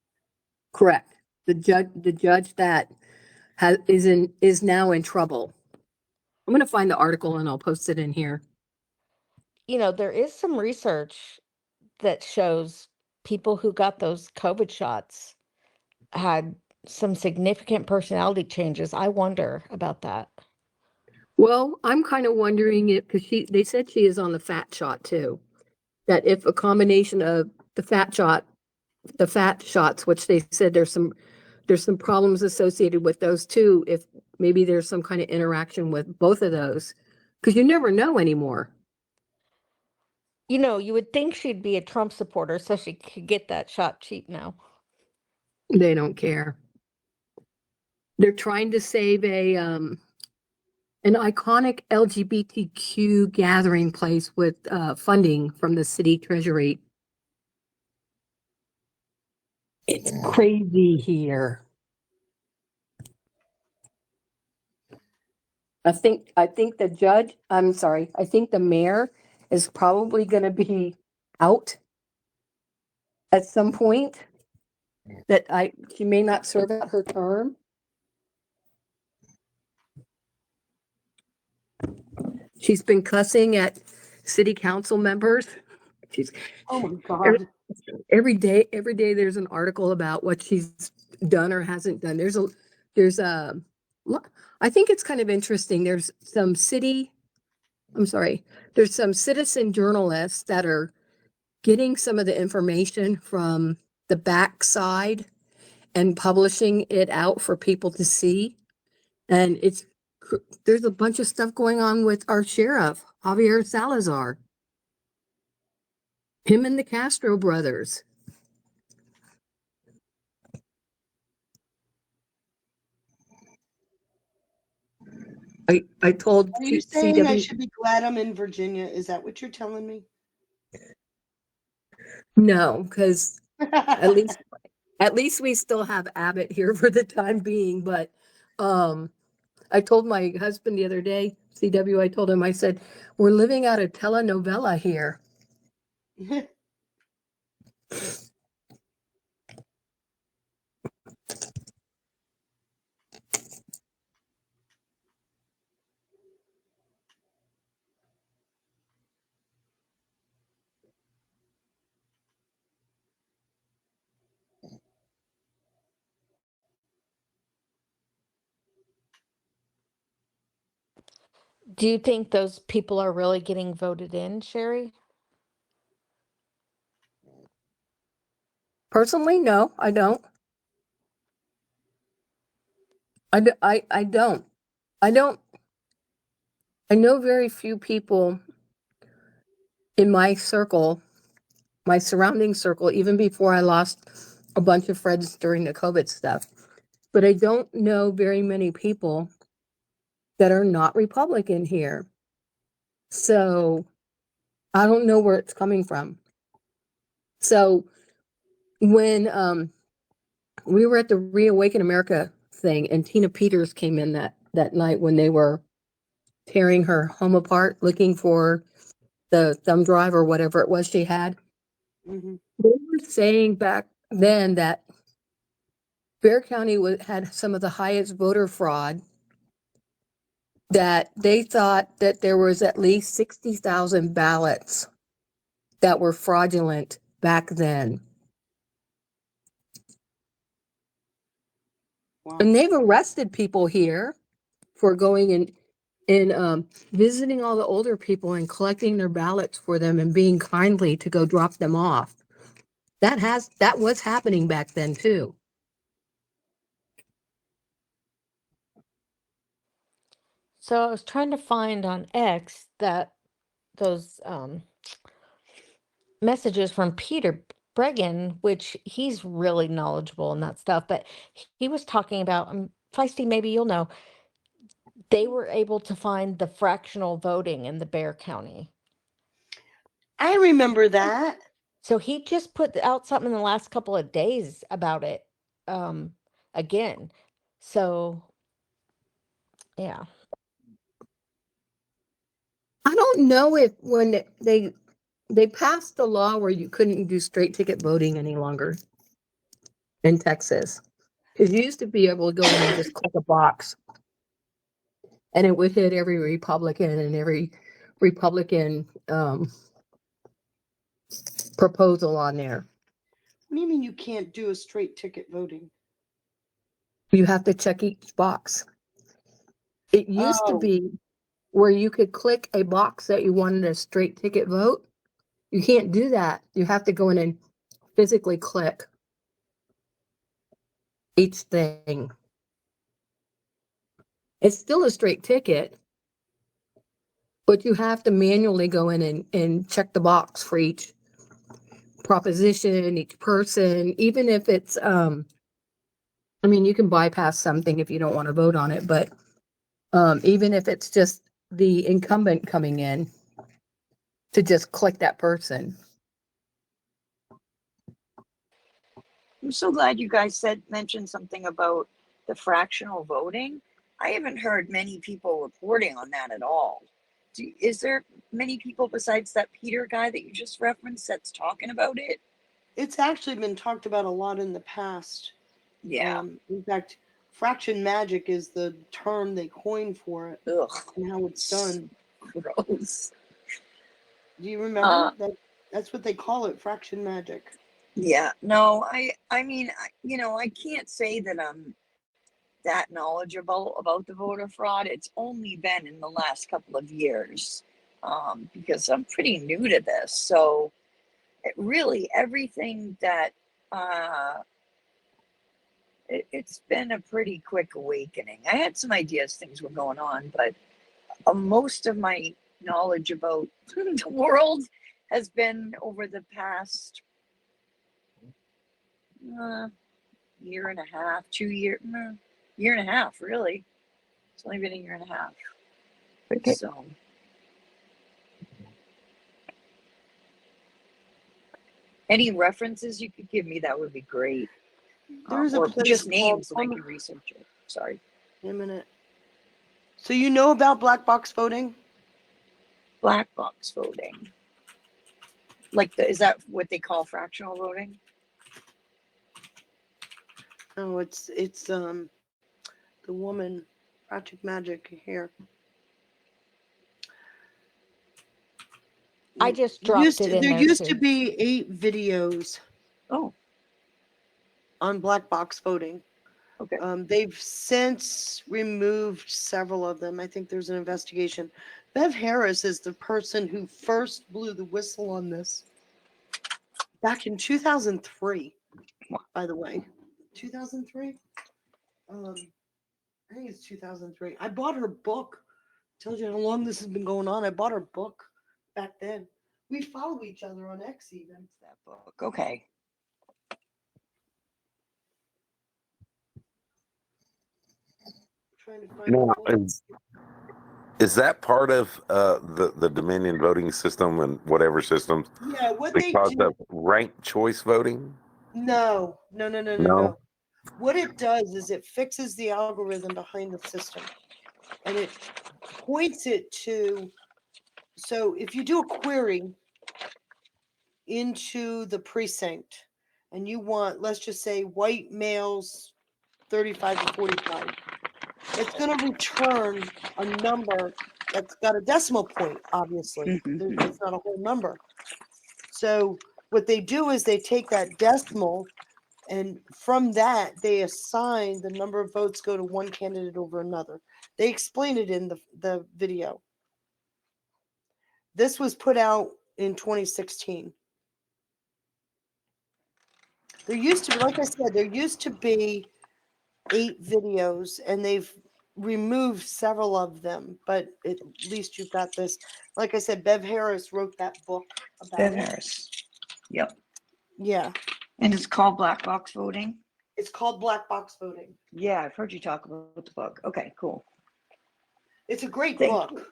Correct. The judge that is now in trouble. I'm going to find the article and I'll post it in here. You know, there is some research that shows people who got those COVID shots had some significant personality changes. I wonder about that. Well, I'm kind of wondering it because they said she is on the fat shot too. That if a combination of the fat shots, which they said there's some problems associated with those too, if maybe there's some kind of interaction with both of those, because you never know anymore. You know, you would think she'd be a Trump supporter so she could get that shot cheap now. They don't care. They're trying to save an iconic LGBTQ gathering place with funding from the city treasury. It's crazy here. I think the mayor is probably going to be out at some point, that she may not serve out her term. She's been cussing at city council members. She's Oh my God. every day there's an article about what she's done or hasn't done. There's I think it's kind of interesting. There's some citizen journalists that are getting some of the information from the backside and publishing it out for people to see. And there's a bunch of stuff going on with our sheriff, Javier Salazar. Him and the Castro brothers. I told Are you saying I should be glad I'm in Virginia? Is that what you're telling me? No, because at least we still have Abbott here for the time being. But I told my husband the other day, CW, I told him, I said, we're living out a telenovela here. Do you think those people are really getting voted in, Sherry? Personally, no, I don't. I don't. I know very few people in my circle, my surrounding circle, even before I lost a bunch of friends during the COVID stuff. But I don't know very many people that are not Republican here. So I don't know where it's coming from. So when we were at the Reawaken America thing and Tina Peters came in that night when they were tearing her home apart, looking for the thumb drive or whatever it was she had. Mm-hmm. They were saying back then that Bexar County had some of the highest voter fraud, that they thought that there was at least 60,000 ballots that were fraudulent back then. Wow. And they've arrested people here for going and visiting all the older people and collecting their ballots for them and being kindly to go drop them off. That was happening back then too. So I was trying to find on X that those messages from Peter Bregan, which he's really knowledgeable in that stuff, but he was talking about, Feisty, maybe you'll know, they were able to find the fractional voting in the Bexar County. I remember that. So he just put out something in the last couple of days about it again. So, yeah. I don't know if when they passed the law where you couldn't do straight ticket voting any longer in Texas. Because you used to be able to go in and just click a box and it would hit every Republican and every Republican proposal on there. What do you mean you can't do a straight ticket voting? You have to check each box. It used to be where you could click a box that you wanted a straight ticket vote. You can't do that. You have to go in and physically click each thing. It's still a straight ticket, but you have to manually go in and check the box for each proposition, each person, even if it's, I mean, you can bypass something if you don't want to vote on it, but even if it's just the incumbent coming in, to just click that person. I'm so glad you guys mentioned something about the fractional voting. I haven't heard many people reporting on that at all. is there many people besides that Peter guy that you just referenced that's talking about it? It's actually been talked about a lot in the past. Yeah. In fact, fraction magic is the term they coined for it. Ugh. And how it's done. Gross. Do you remember that? That's what they call it, fraction magic. Yeah. No, I mean, I can't say that I'm that knowledgeable about the voter fraud. It's only been in the last couple of years, because I'm pretty new to this. So really everything that it's been a pretty quick awakening. I had some ideas things were going on, but most of my knowledge about the world has been over the past year and a half, 2 year, year and a half, really. It's only been a year and a half. Okay. So any references you could give me, that would be great. There's a or place just called names and I can research it. Sorry. Wait a minute. So you know about black box voting? Black box voting. Like is that what they call fractional voting? No, it's the woman, Project Magic here. I just dropped it in There there used too. to be 8 videos. Oh. On black box voting. Okay. They've since removed several of them. I think there's an investigation. Bev Harris is the person who first blew the whistle on this back in 2003, by the way. 2003? I think it's 2003. I bought her book. Tells you how long this has been going on. I bought her book back then. We follow each other on X even. That book. Okay. Trying to find Now, the book. is that part of the Dominion voting system and whatever systems? Yeah, what they Because do. of ranked choice voting? No. No. What it does is it fixes the algorithm behind the system, and it points it to. So if you do a query into the precinct, and you want, let's just say, white males, 35 to 45, it's going to return a number that's got a decimal point. Obviously, it's not a whole number. So what they do is they take that decimal. And from that, they assign the number of votes go to one candidate over another. They explain it in the video. This was put out in 2016. There used to be, like I said, there used to be 8 videos, and they've removed several of them, but at least you've got this. Like I said, Bev Harris wrote that book about Bev it. Harris. Yep. Yeah. And it's called Black Box Voting? It's called Black Box Voting. Yeah, I've heard you talk about the book. Okay, cool. It's a great Thank book. you.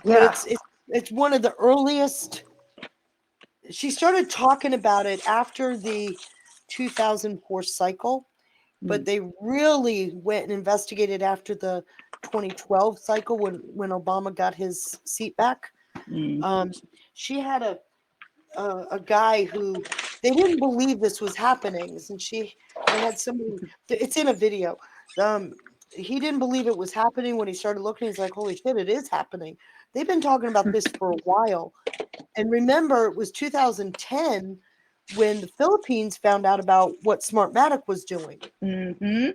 Yeah. Yeah. It's one of the earliest. She started talking about it after the 2004 cycle, but they really went and investigated after the 2012 cycle when Obama got his seat back. She had a guy who they didn't believe this was happening, and they had somebody. It's in a video. He didn't believe it was happening when he started looking. He's like, "Holy shit, it is happening!" They've been talking about this for a while, and remember, it was 2010 when the Philippines found out about what Smartmatic was doing. Mm-hmm.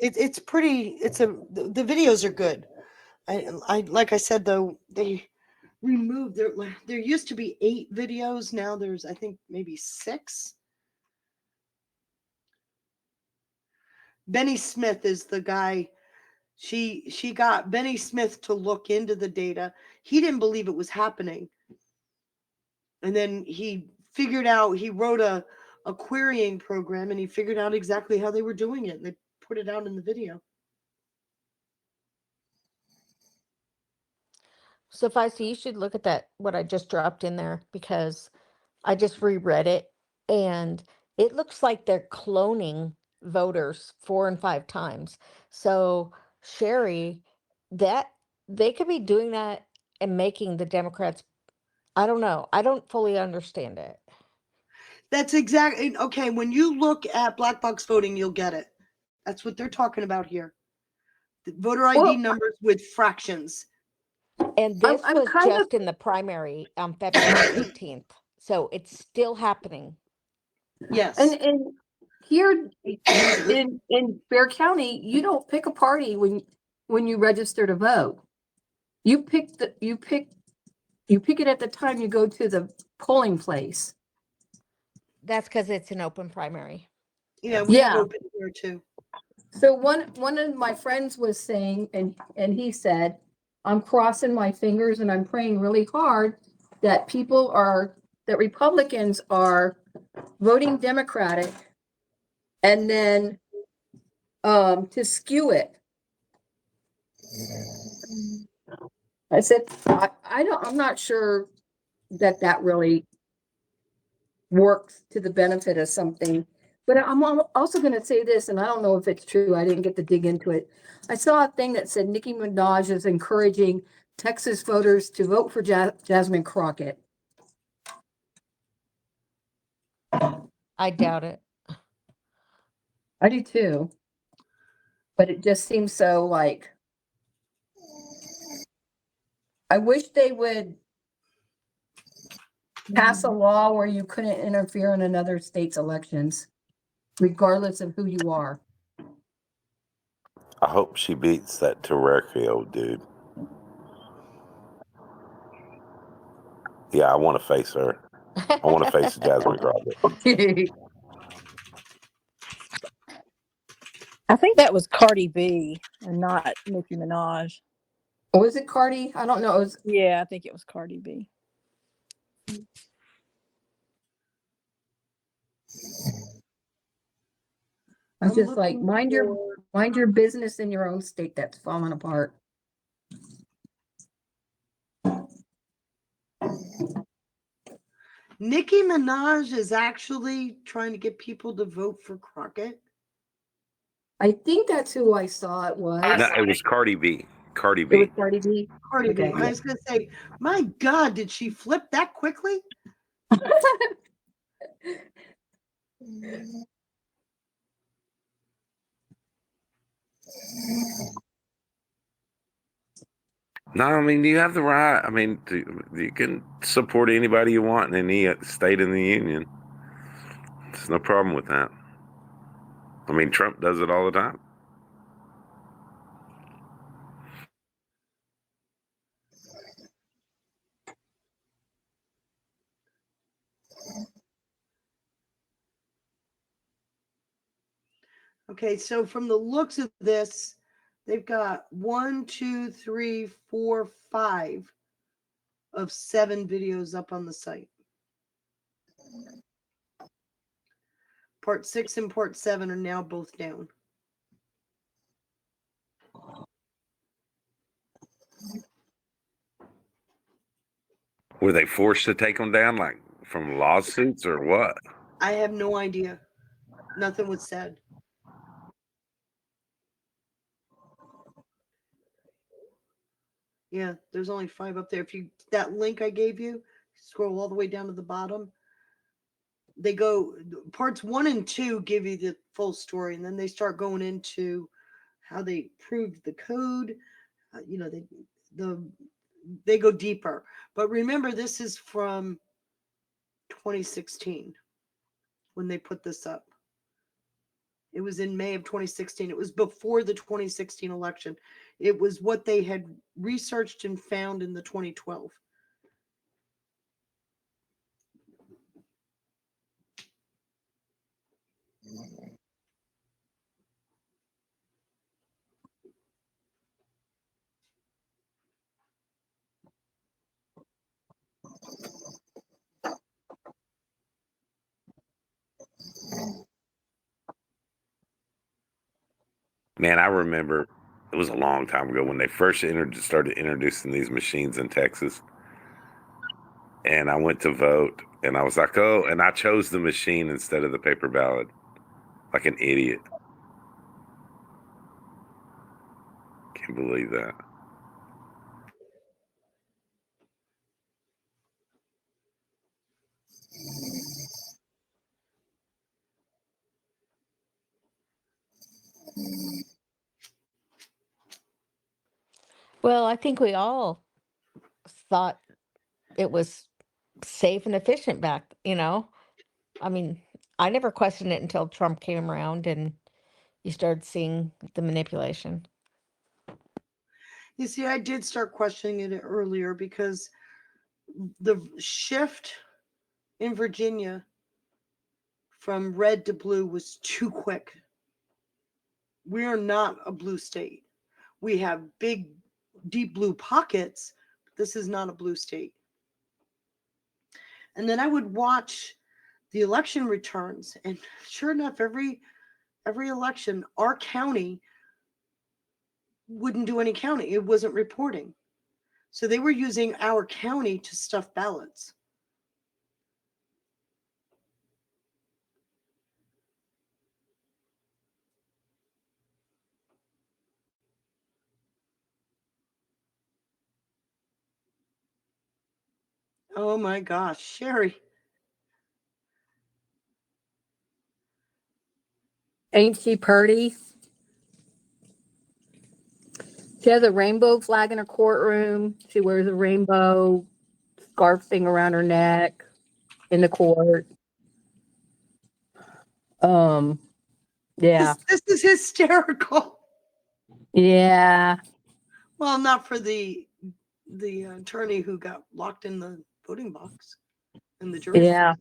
It's pretty. The videos are good. I like I said though, they removed there used to be 8 videos. Now there's, I think, maybe 6. Benny Smith is the guy. She got Benny Smith to look into the data. He didn't believe it was happening, and then he wrote a querying program, and he figured out exactly how they were doing it, and they put it out in the video. So Feisty, you should look at that, what I just dropped in there, because I just reread it and it looks like they're cloning voters 4 and 5 times. So Sherry, that they could be doing that and making the Democrats, I don't know. I don't fully understand it. That's exactly okay. When you look at black box voting, you'll get it. That's what they're talking about here. The voter ID Well, numbers with fractions. And this I'm was kind of just in the primary on February 18th. So it's still happening. Yes. and here in Bear County, you don't pick a party when you register to vote. You pick it at the time you go to the polling place. That's because it's an open primary. Yeah, we have Yeah. open here too. So one of my friends was saying, and he said, I'm crossing my fingers and I'm praying really hard that Republicans are voting Democratic and then to skew it. I said, I'm not sure that really works to the benefit of something. But I'm also going to say this, and I don't know if it's true. I didn't get to dig into it. I saw a thing that said Nicki Minaj is encouraging Texas voters to vote for Jasmine Crockett. I doubt it. I do too. But it just seems so like, I wish they would pass a law where you couldn't interfere in another state's elections, regardless of who you are. I hope she beats that Terrario dude. Yeah, I want to face her. I want to face Jasmine Crockett. I think that was Cardi B and not Nicki Minaj. Was it Cardi? I don't know. Yeah, I think it was Cardi B. I'm just like, mind your business in your own state that's falling apart. Nicki Minaj is actually trying to get people to vote for Crockett. I think that's who I saw it was. No, it was Cardi B. Cardi It was B. Cardi B. Cardi B. Okay, I was going to say, my God, did she flip that quickly? No, I mean, you have the right. I mean, you can support anybody you want in any state in the union. There's no problem with that. I mean, Trump does it all the time. Okay, so from the looks of this, they've got 1, 2, 3, 4, 5 of 7 videos up on the site. Part 6 and part 7 are now both down. Were they forced to take them down, like from lawsuits or what? I have no idea. Nothing was said. Yeah, there's only 5 up there. If you that link I gave you, scroll all the way down to the bottom. They go parts 1 and 2 give you the full story, and then they start going into how they proved the code. They go deeper. But remember, this is from 2016 when they put this up. It was in May of 2016. It was before the 2016 election. It was what they had researched and found in the 2012. Man, I remember it was a long time ago when they first started introducing these machines in Texas. And I went to vote, and I was like, oh, and I chose the machine instead of the paper ballot, like an idiot. Can't believe that. Well, I think we all thought it was safe and efficient back, you know? I mean, I never questioned it until Trump came around and you started seeing the manipulation. You see, I did start questioning it earlier because the shift in Virginia from red to blue was too quick. We are not a blue state. We have big, deep blue pockets, but this is not a blue state. And then I would watch the election returns, and sure enough, every election, our county wouldn't do any counting. It wasn't reporting. So they were using our county to stuff ballots. Oh my gosh, Sherry. Ain't she pretty? She has a rainbow flag in her courtroom. She wears a rainbow scarf thing around her neck in the court. Yeah. This is hysterical. Yeah. Well, not for the attorney who got locked in the voting box in the jury. Yeah.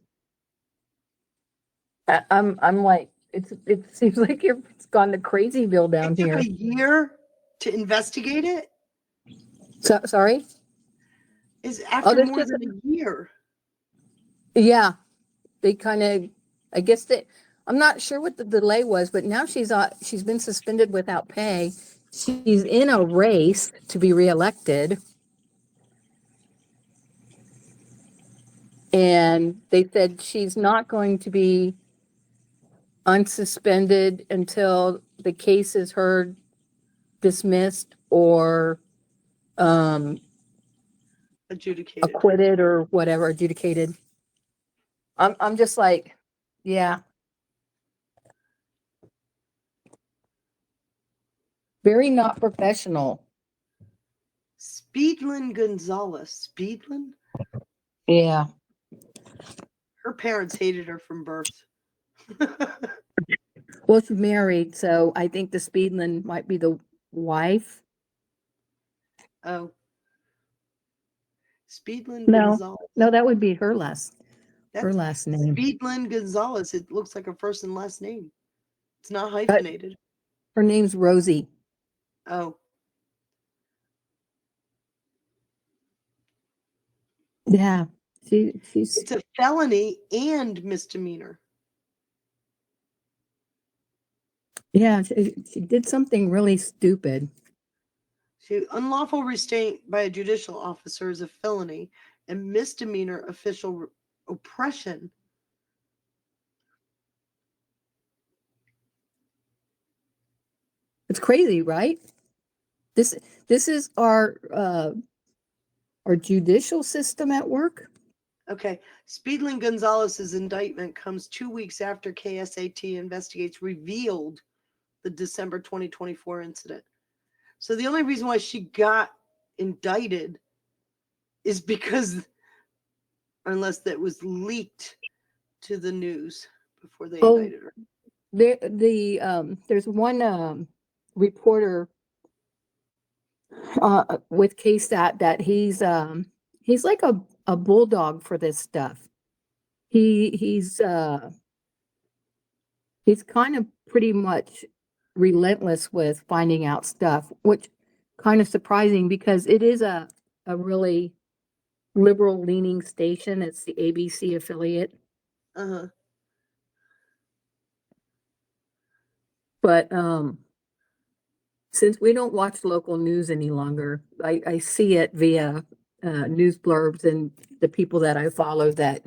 I'm like, it seems like it's gone to Crazyville down It took here. a year to investigate it. So, sorry? Is after there's more just than a year. Yeah. They kind of, I guess I'm not sure what the delay was, but now she's been suspended without pay. She's in a race to be reelected. And they said she's not going to be unsuspended until the case is heard, dismissed, or Adjudicated. acquitted or whatever, adjudicated. I'm just like, yeah. Very not professional. Speedlin Gonzalez. Speedlin? Yeah. Her parents hated her from birth. Well, she's married, so I think the Speedlin might be the wife. Oh. Speedlin No, Gonzalez. no, that would be her last That's name. Speedlin Gonzalez. It looks like a first and last name. It's not hyphenated. Her name's Rosie. Oh. Yeah, she's. It's a felony and misdemeanor. Yeah, she did something really stupid. Unlawful restraint by a judicial officer is a felony, and misdemeanor official oppression. It's crazy, right? This is our judicial system at work. Okay, Speedlin Gonzalez's indictment comes 2 weeks after KSAT investigates revealed the December 2024 incident. So the only reason why she got indicted is because, unless that was leaked to the news before they indicted her. There's one reporter with KSAT that he's like a bulldog for this stuff. He's kind of pretty much relentless with finding out stuff, which kind of surprising because it is a really liberal leaning station. It's the ABC affiliate. Uh-huh. But since we don't watch local news any longer, I see it via news blurbs and the people that I follow that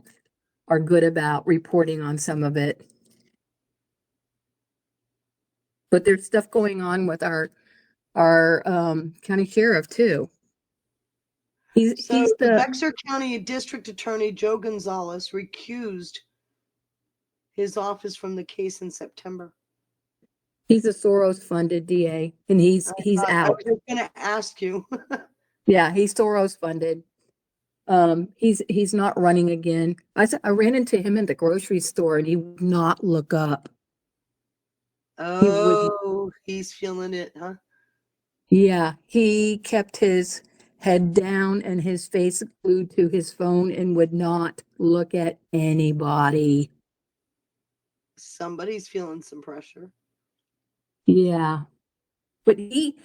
are good about reporting on some of it. But there's stuff going on with our county sheriff too. He's So the the Bexar County District Attorney Joe Gonzalez recused his office from the case in September. he's a Soros funded DA and he's I out. was going to ask you. Yeah, he's Soros funded. He's not running again. I ran into him in the grocery store and he would not look up. He would, Oh, he's feeling it, huh? yeah, he kept his head down and his face glued to his phone and would not look at anybody. Somebody's feeling some pressure. Yeah. But he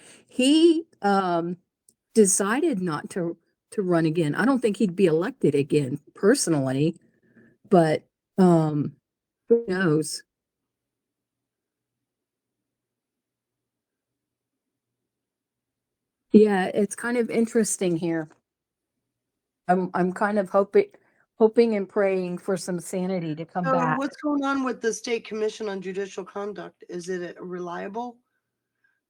decided not to run again. I don't think he'd be elected again personally, but who knows? Yeah, it's kind of interesting here. I'm kind of hoping and praying for some sanity to come So back. what's going on with the State Commission on Judicial Conduct? Is it reliable?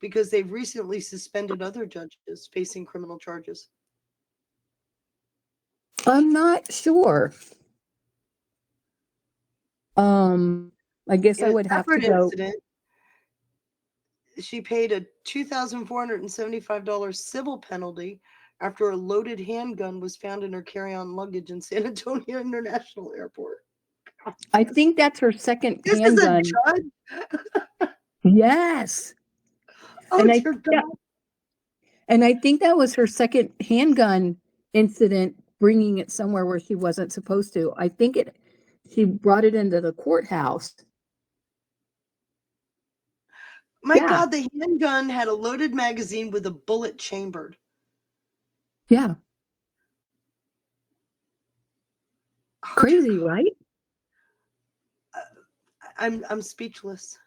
Because they've recently suspended other judges facing criminal charges. I'm not sure. I guess In I a would have to separate go. incident, she paid a $2,475 civil penalty after a loaded handgun was found in her carry-on luggage in San Antonio International Airport. I think that's her second This handgun. is a judge? Yes. Oh, And dear God. and I think that was her second handgun incident, bringing it somewhere where she wasn't supposed to. I think she brought it into the courthouse. My Yeah. God, the handgun had a loaded magazine with a bullet chambered. Yeah. Oh, Crazy, right? I'm speechless.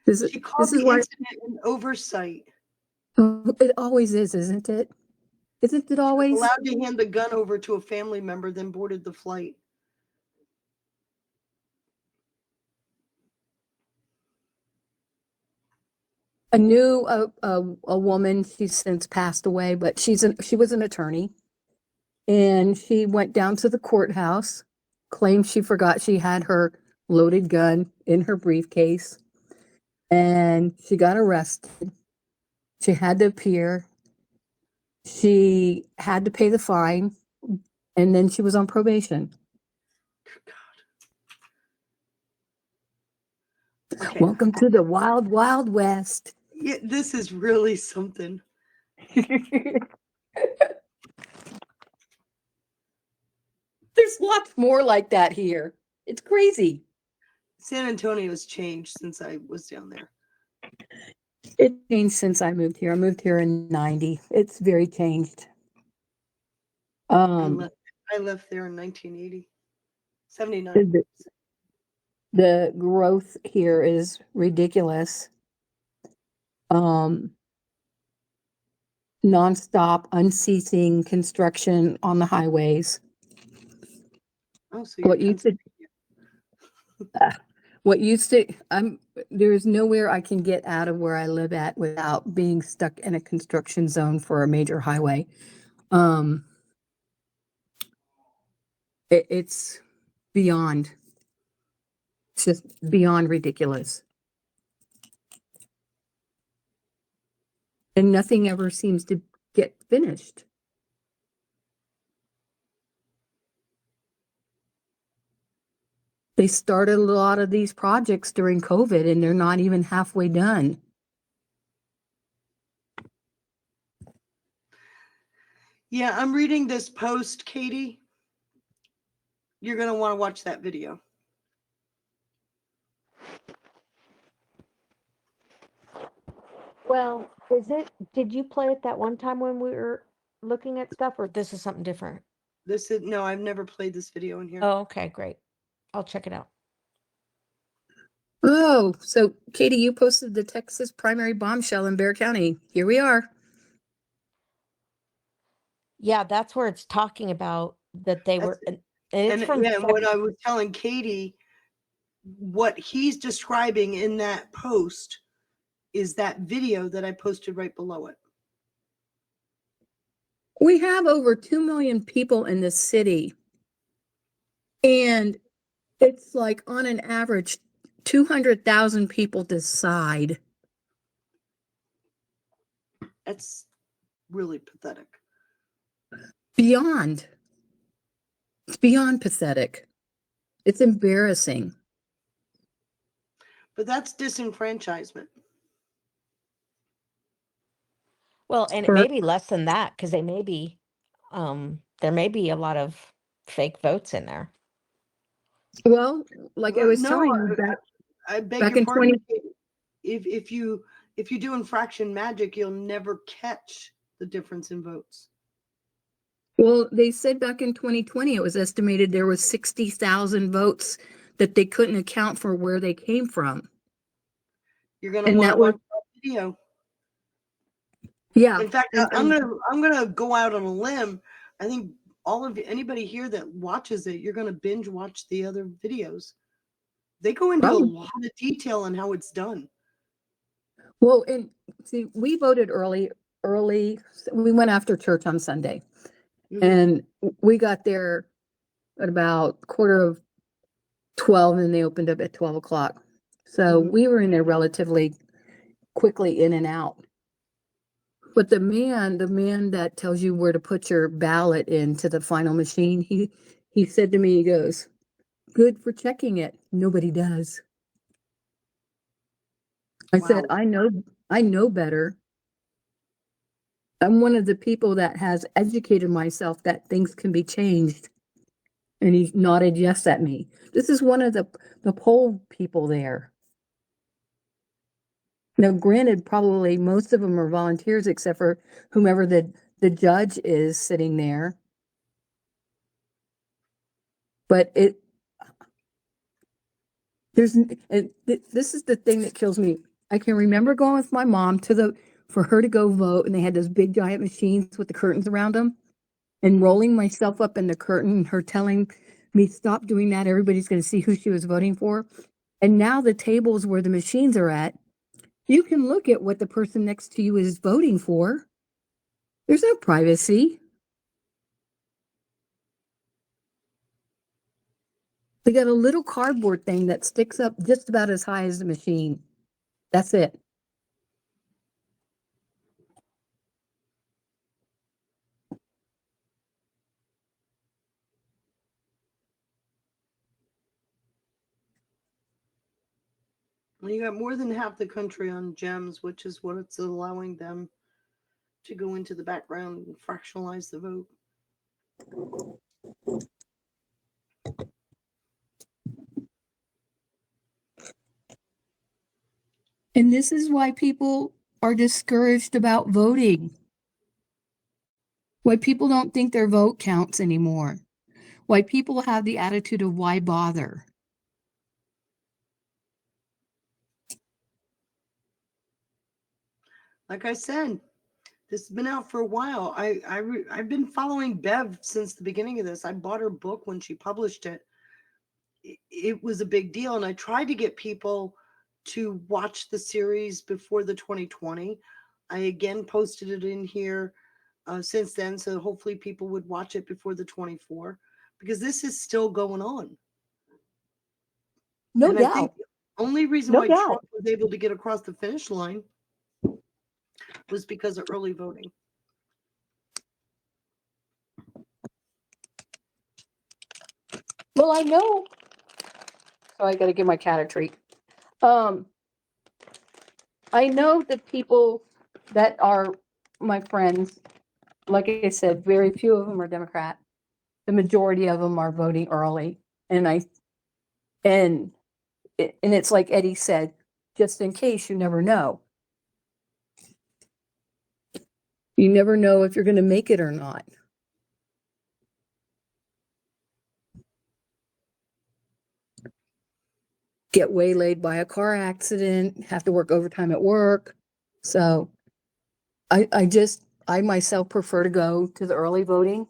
This She called is the why incident an oversight. it always is, isn't it? Isn't it always? Allowed to hand the gun over to a family member, then boarded the flight. I knew a woman, she's since passed away, but she was an attorney. And she went down to the courthouse, claimed she forgot she had her loaded gun in her briefcase, and she got arrested. She had to appear. She had to pay the fine, and then she was on probation. Okay. Welcome to the wild, wild west. Yeah, this is really something. There's lots more like that here. It's crazy. San Antonio's changed since I was down there. It changed since I moved here. I moved here in 90. It's very changed. I left there in 1980. 79. The growth here is ridiculous. Nonstop, unceasing construction on the highways. Oh, so there's nowhere I can get out of where I live at without being stuck in a construction zone for a major highway. It's beyond, it's just beyond ridiculous. And nothing ever seems to get finished. They started a lot of these projects during COVID and they're not even halfway done. Yeah, I'm reading this post, Katie. You're going to want to watch that video. Well, did you play it that one time when we were looking at stuff, or this is something different? No, I've never played this video in here. Oh, okay, great. I'll check it out. Oh, so Katie, you posted the Texas primary bombshell in Bear County. Here we are. Yeah, that's where it's talking about that they were, and it's And from yeah, what February. I was telling Katie, what he's describing in that post is that video that I posted right below it. We have over 2 million people in this city. And it's like on an average, 200,000 people decide. That's really pathetic. Beyond. It's beyond pathetic. It's embarrassing. But that's disenfranchisement. Well, and it may be less than that because they may be, there may be a lot of fake votes in there. Well, like I was No, telling you I beg back your in pardon. 20 If you do infraction magic, you'll never catch the difference in votes. Well, they said back in 2020, it was estimated there was 60,000 votes that they couldn't account for where they came from. You're going to And want to that was, watch that video. yeah. In fact, and- I'm gonna go out on a limb. I think all of you, anybody here that watches it, you're gonna binge watch the other videos. They go into a lot of detail on how it's done. Well, and see, we voted early. We went after church on Sunday. And we got there at about 12:15, and they opened up at 12 o'clock. So we were in there relatively quickly in and out. But the man that tells you where to put your ballot into the final machine, he said to me, he goes, "Good for checking it. Nobody does." I said, I know better. I'm one of the people that has educated myself that things can be changed. And he nodded yes at me. This is one of the poll people there. Now, granted, probably most of them are volunteers, except for whomever the judge is sitting there. But this is the thing that kills me. I can remember going with my mom for her to go vote, and they had those big giant machines with the curtains around them, and rolling myself up in the curtain, and her telling me, "Stop doing that. Everybody's going to see who she was voting for." And now the tables where the machines are at, you can look at what the person next to you is voting for. There's no privacy. They got a little cardboard thing that sticks up just about as high as the machine. That's it. Well, you got more than half the country on gems, which is what it's allowing them to go into the background and fractionalize the vote. And this is why people are discouraged about voting. Why people don't think their vote counts anymore. Why people have the attitude of why bother. Like I said, this has been out for a while. I've been following Bev since the beginning of this. I bought her book when she published it. It was a big deal, and I tried to get people to watch the series before the 2020. I again posted it in here since then, so hopefully people would watch it before the 24, because this is still going on. No and doubt. I think the only reason No why doubt. Trump was able to get across the finish line was because of early voting. Well, I know. So I got to give my cat a treat. I know that people that are my friends, like I said, very few of them are Democrat. The majority of them are voting early, and it's like Eddie said, just in case, you never know. You never know if you're going to make it or not. get waylaid by a car accident, have to work overtime at work. So I myself prefer to go to the early voting.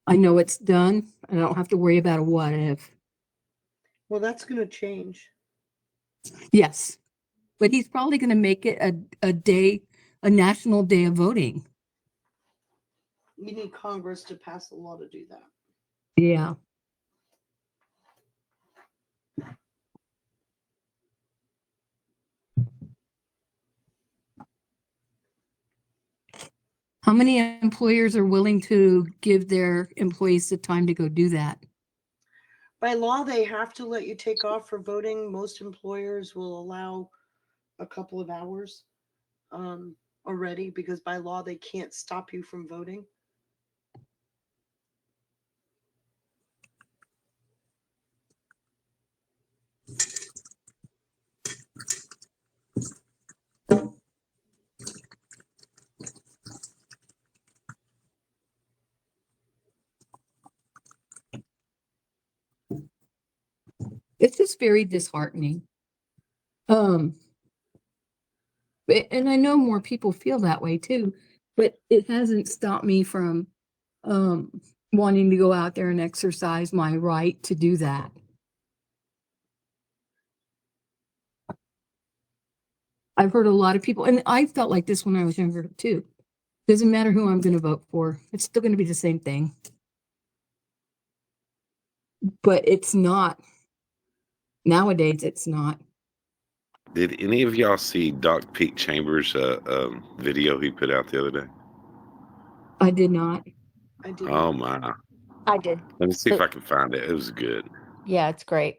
I know it's done. I don't have to worry about a what if. Well, that's going to change. Yes, but he's probably going to make it a national day of voting. You need Congress to pass a law to do that. Yeah. How many employers are willing to give their employees the time to go do that? By law, they have to let you take off for voting. Most employers will allow a couple of hours already, because by law, they can't stop you from voting. It's just very disheartening. And I know more people feel that way too, but it hasn't stopped me from wanting to go out there and exercise my right to do that. I've heard a lot of people, and I felt like this when I was younger too. Doesn't matter who I'm going to vote for. It's still going to be the same thing. But it's not. Nowadays, it's not. Did any of y'all see Doc Pete Chambers' video he put out the other day? I did not. I did. Oh my! I did. Let me see if I can find it. It was good. Yeah, it's great.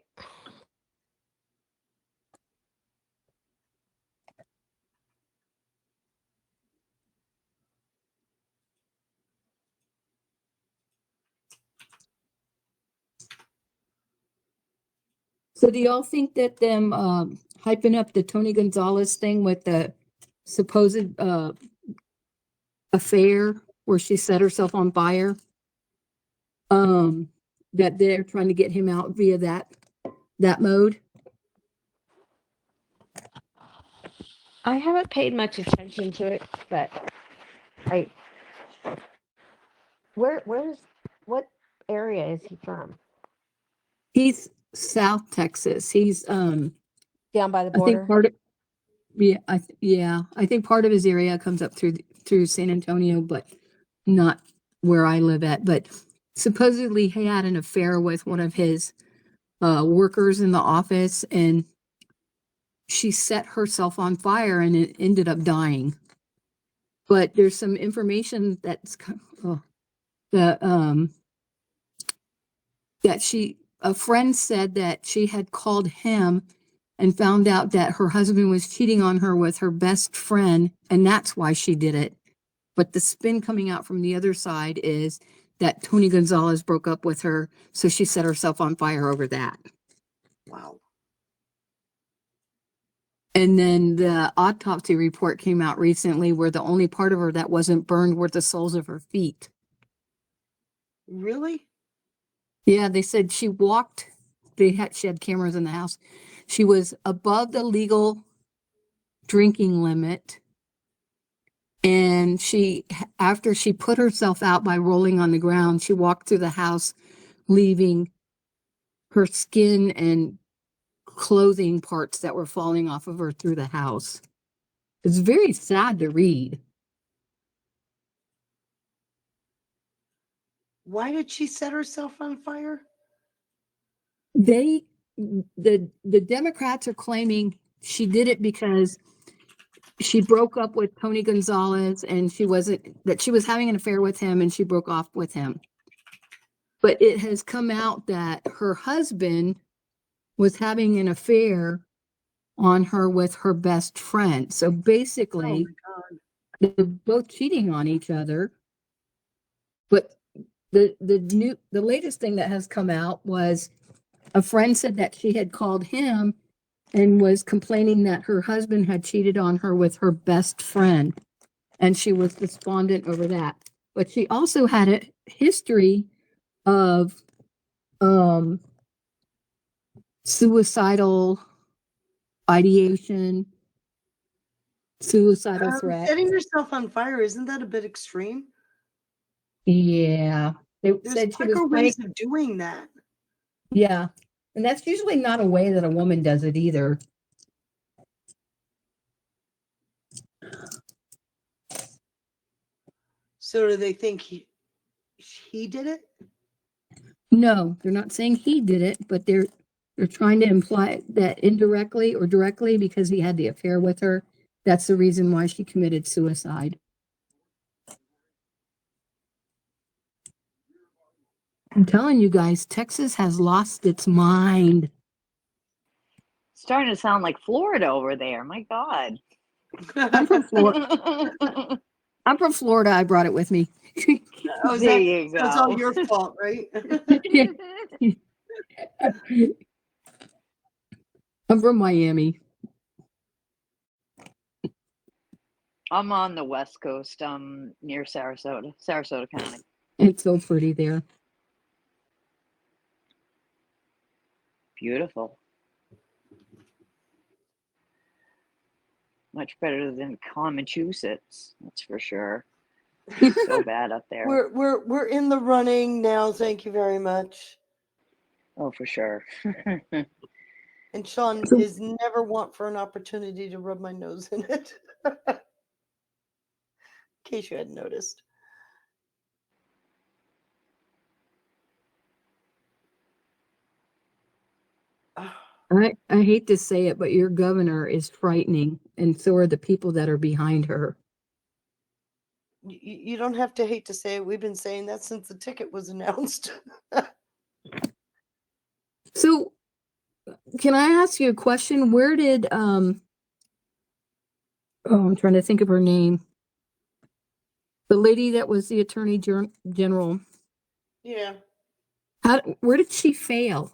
So do y'all think that them hyping up the Tony Gonzalez thing with the supposed affair where she set herself on fire, that they're trying to get him out via that mode? I haven't paid much attention to it, but what area is he from? He's South Texas. He's Down by the I think border? part of I think part of his area comes up through San Antonio, but not where I live at. But supposedly he had an affair with one of his workers in the office, and she set herself on fire and it ended up dying. But there's some information that's that a friend said that she had called him and found out that her husband was cheating on her with her best friend, and that's why she did it. But the spin coming out from the other side is that Tony Gonzalez broke up with her, so she set herself on fire over that. Wow. And then the autopsy report came out recently where the only part of her that wasn't burned were the soles of her feet. Really? Yeah, they said she walked, she had cameras in the house. She was above the legal drinking limit. And after she put herself out by rolling on the ground, she walked through the house, leaving her skin and clothing parts that were falling off of her through the house. It's very sad to read. Why did she set herself on fire? The Democrats are claiming she did it because she broke up with Tony Gonzalez and she was having an affair with him and she broke off with him. But it has come out that her husband was having an affair on her with her best friend. So basically, they're both cheating on each other. But the latest thing that has come out was a friend said that she had called him and was complaining that her husband had cheated on her with her best friend, and she was despondent over that. But she also had a history of suicidal ideation, suicidal threat. Setting yourself on fire, isn't that a bit extreme? Yeah. They There's said she was quicker planning. ways of doing that. Yeah. And that's usually not a way that a woman does it either. So do they think he did it? No, they're not saying he did it, but they're trying to imply that indirectly or directly because he had the affair with her. That's the reason why she committed suicide. I'm telling you guys, Texas has lost its mind. Starting to sound like Florida over there. My God. I'm from Florida. I'm from Florida. I brought it with me. Oh, There you so it's all go. your fault, right? I'm from Miami. I'm on the West Coast, near Sarasota County. It's so pretty there. Beautiful. Much better than Massachusetts, that's for sure. So bad up there. We're in the running now. Thank you very much. Oh, for sure. And Sean is never want for an opportunity to rub my nose in it. In case you hadn't noticed. I hate to say it, but your governor is frightening, and so are the people that are behind her. You don't have to hate to say it. We've been saying that since the ticket was announced. So, can I ask you a question? Where did I'm trying to think of her name. The lady that was the attorney general. Yeah. Where did she fail?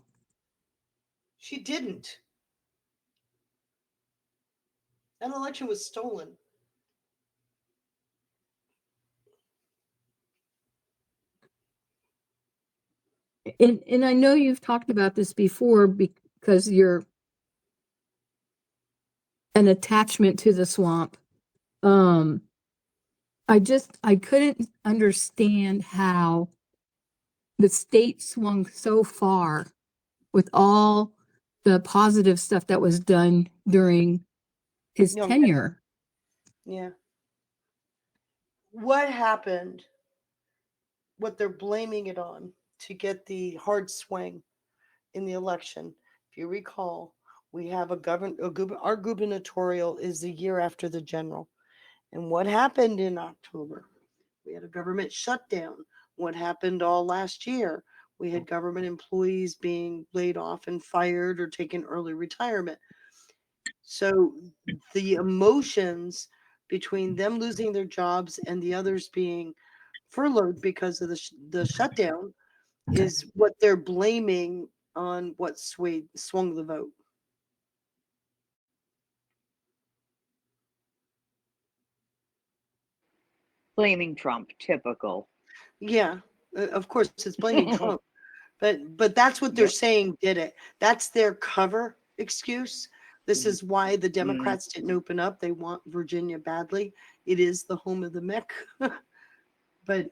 She didn't. That election was stolen. And I know you've talked about this before because you're an attachment to the swamp. I couldn't understand how the state swung so far with all the positive stuff that was done during his tenure. Yeah. What happened? What they're blaming it on to get the hard swing in the election. If you recall, we have our gubernatorial is the year after the general. And what happened in October? We had a government shutdown. What happened all last year? We had government employees being laid off and fired or taking early retirement. So the emotions between them losing their jobs and the others being furloughed because of the shutdown is what they're blaming on what swung the vote. Blaming Trump, typical. Yeah, of course it's blaming Trump, but that's what they're saying did it. That's their cover excuse. This is why the Democrats didn't open up. They want Virginia badly. It is the home of the Mick. But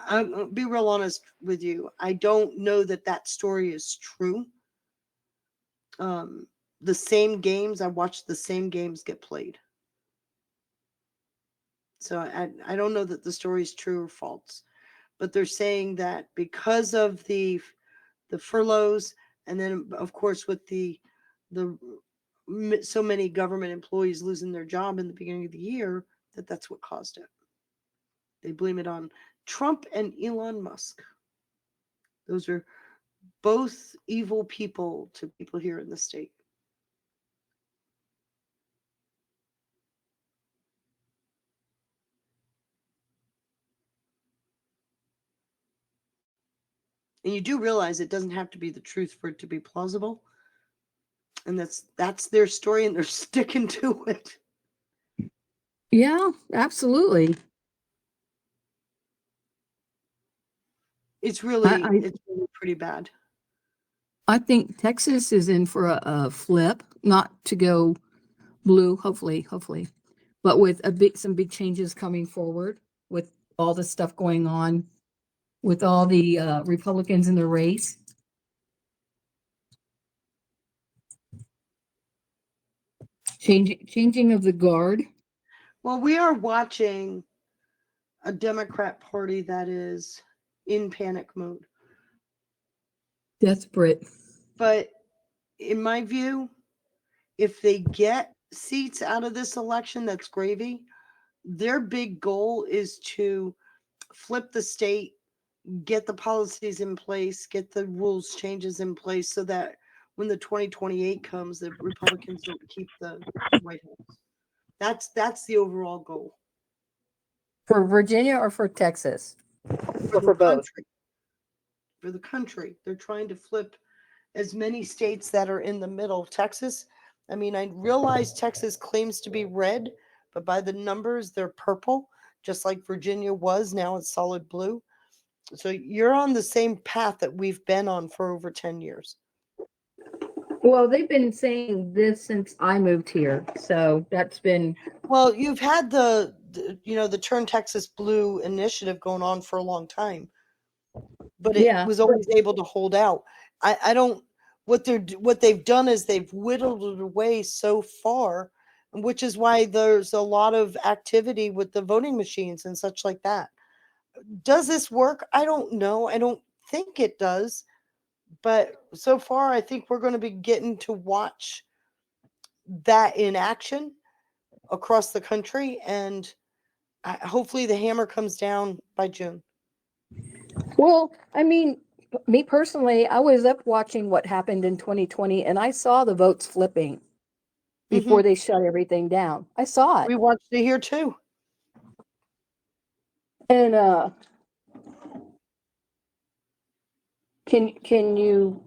I'll be real honest with you. I don't know that story is true. The same games, I watched the same games get played. So I don't know that the story is true or false. But they're saying that because of the furloughs, and then of course with the so many government employees losing their job in the beginning of the year, that's what caused it. They blame it on Trump and Elon Musk. Those are both evil people to people here in the state. And you do realize it doesn't have to be the truth for it to be plausible. And that's their story, and they're sticking to it. Yeah, absolutely. It's really pretty bad. I think Texas is in for a flip, not to go blue, hopefully, but with some big changes coming forward with all the stuff going on with all the Republicans in the race. Changing of the guard. Well, we are watching a Democrat Party that is in panic mode. Desperate. But in my view, if they get seats out of this election, that's gravy. Their big goal is to flip the state, get the policies in place, get the rules changes in place so that when the 2028 comes, the Republicans don't keep the White House. That's the overall goal. For Virginia or for Texas? For For both? country. For the country. They're trying to flip as many states that are in the middle. Texas, I mean, I realize Texas claims to be red, but by the numbers, they're purple, just like Virginia was. Now it's solid blue. So you're on the same path that we've been on for over 10 years. Well, they've been saying this since I moved here. So that's been. Well, you've had the Turn Texas Blue initiative going on for a long time, but it was always able to hold out. I don't, what they've done is they've whittled it away so far, which is why there's a lot of activity with the voting machines and such like that. Does this work? I don't know. I don't think it does. But so far, I think we're going to be getting to watch that in action across the country. And hopefully the hammer comes down by June. Well, I mean, me personally, I was up watching what happened in 2020 and I saw the votes flipping before they shut everything down. I saw it. We watched it here too. And can you,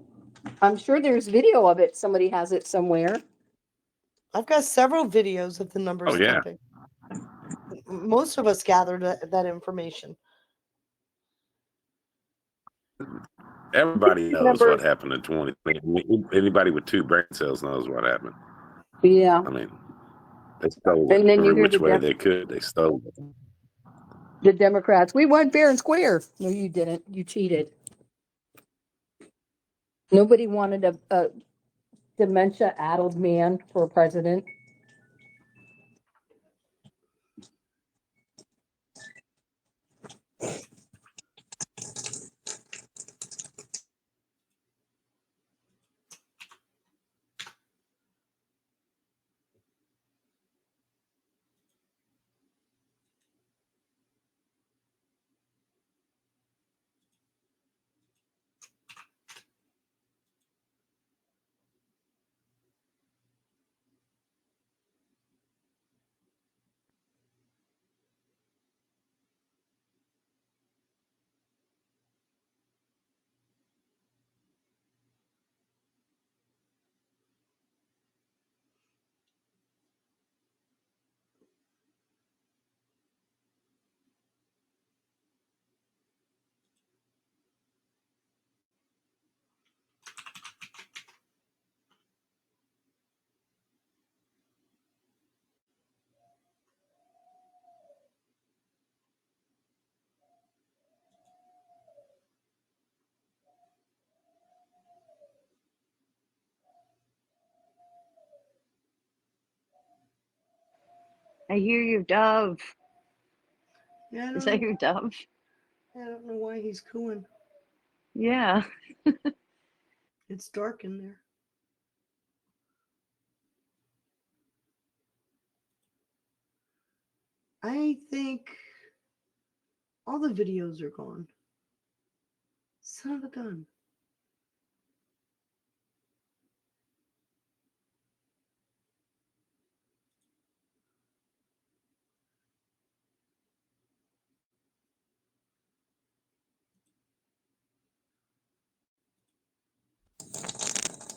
I'm sure there's video of it. Somebody has it somewhere. I've got several videos of the numbers flipping. Most of us gathered that information. Everybody knows what happened in 2020. Anybody with 2 brain cells knows what happened. Yeah. I mean, they stole it And then you every hear which the way they could. They stole it. The Democrats, we won fair and square. No, you didn't. You cheated. Nobody wanted a dementia-addled man for president. I hear you, Dove. Yeah, Is that your dove? I don't know why he's cooing. Yeah. It's dark in there. I think all the videos are gone. Son of a gun.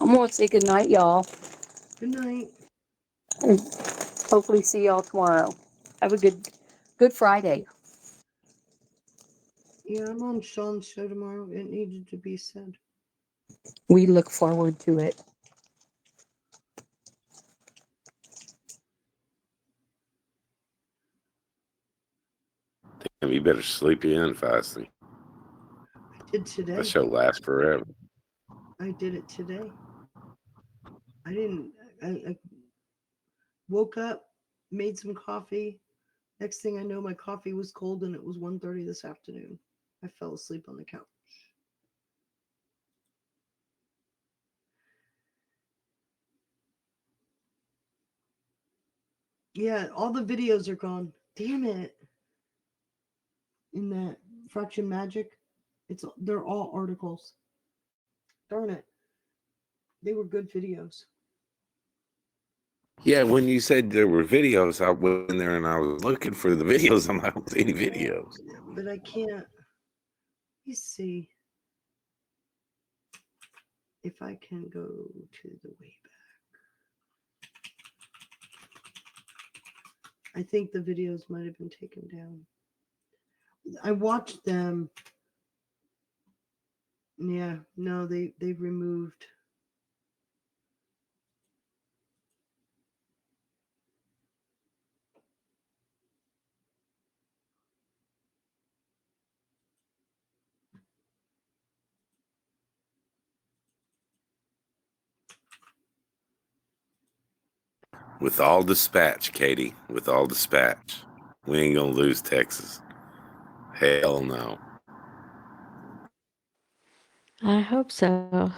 I'm going to say good night, y'all. Good night. And hopefully see y'all tomorrow. Have a good Friday. Yeah, I'm on Sean's show tomorrow. It needed to be said. we look forward to it. Damn, you better sleep in, Feisty. I did today. That show lasts forever. I did it today. I woke up, made some coffee. Next thing I know, my coffee was cold and it was 1:30 this afternoon. I fell asleep on the couch. Yeah, all the videos are gone. Damn it. In that Fraction Magic, they're all articles. Darn it. They were good videos. Yeah, when you said there were videos, I went in there and I was looking for the videos. I'm like, I don't see any videos. But I can't. Let me see if I can go to the way back. I think the videos might have been taken down. I watched them. Yeah, no, they've removed. With all dispatch, Katie, with all dispatch, we ain't gonna lose Texas. Hell no. I hope so.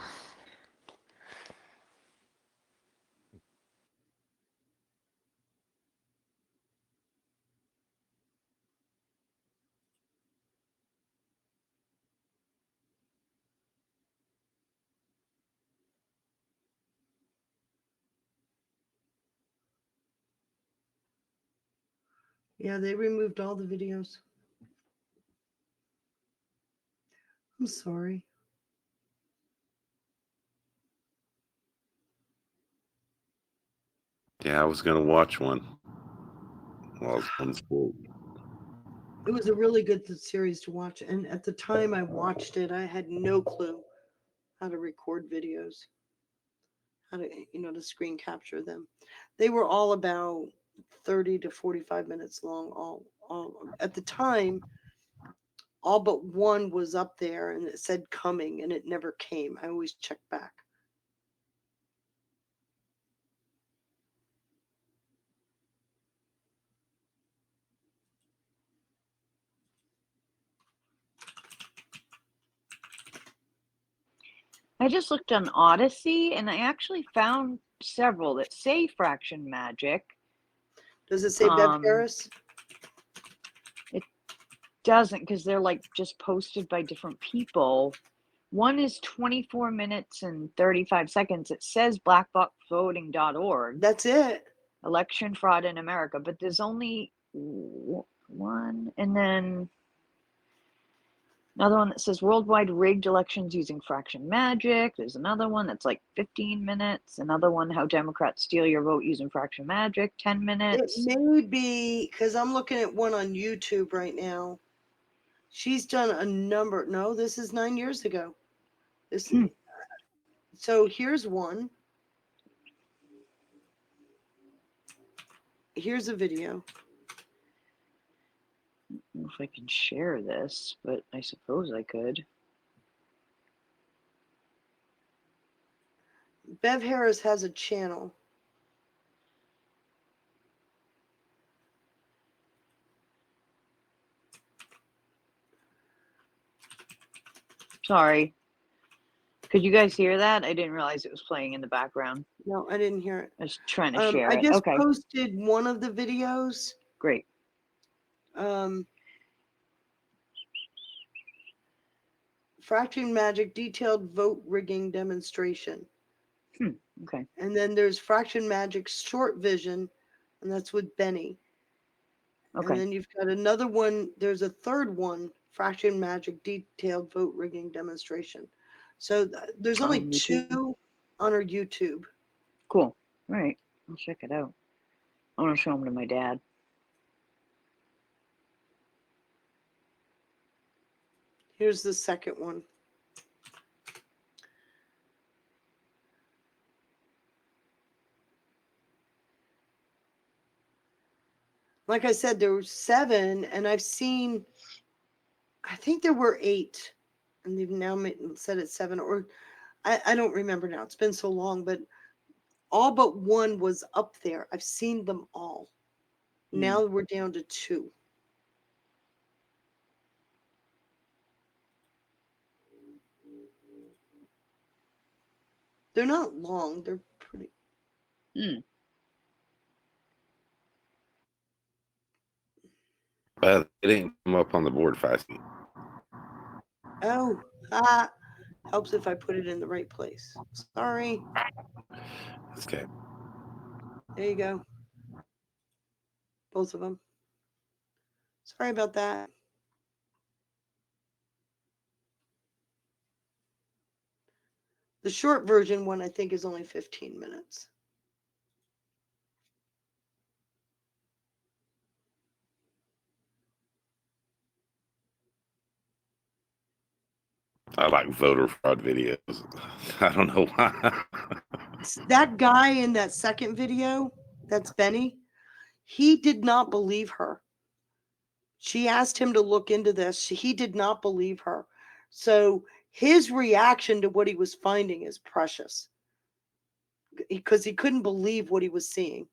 Yeah, they removed all the videos. I'm sorry. Yeah, I was gonna watch one while I was on school. It was a really good series to watch. And at the time I watched it, I had no clue how to record videos, how to, to screen capture them. They were all about 30 to 45 minutes long. All at the time, all but one was up there and it said coming and it never came. I always check back. I just looked on Odyssey and I actually found several that say Fraction Magic. Does it say Bev Harris? It doesn't, because they're like just posted by different people. One is 24 minutes and 35 seconds. It says blackboxvoting.org. That's it. Election fraud in America. But there's only one. And then another one that says worldwide rigged elections using fraction magic. There's another one that's like 15 minutes. Another one, how Democrats steal your vote using fraction magic, 10 minutes. It may be, because I'm looking at one on YouTube right now. She's done a number. No, this is 9 years ago. So here's one. Here's a video. I don't know if I can share this, but I suppose I could. Bev Harris has a channel. Sorry. Could you guys hear that? I didn't realize it was playing in the background. No, I didn't hear it. I was trying to share I it. just Okay. posted one of the videos. Great. Fraction Magic detailed vote rigging demonstration. Okay. And then there's Fraction Magic short vision, and that's with Benny. Okay. And then you've got another one. There's a third one, Fraction Magic detailed vote rigging demonstration. So there's only two on our YouTube. Cool. All right. I'll check it out. I want to show them to my dad. Here's the second one. Like I said, there were 7, and I've seen, I think there were 8, and they've now said it's 7, or I don't remember now. It's been so long, but all but 1 was up there. I've seen them all. Now we're down to 2. They're not long. They're pretty. They didn't come up on the board fast. Oh, helps if I put it in the right place. Sorry. Okay. There you go. Both of them. Sorry about that. The short version one, I think, is only 15 minutes. I like voter fraud videos. I don't know why. That guy in that second video, that's Benny, he did not believe her. She asked him to look into this. He did not believe her. So his reaction to what he was finding is precious because he couldn't believe what he was seeing.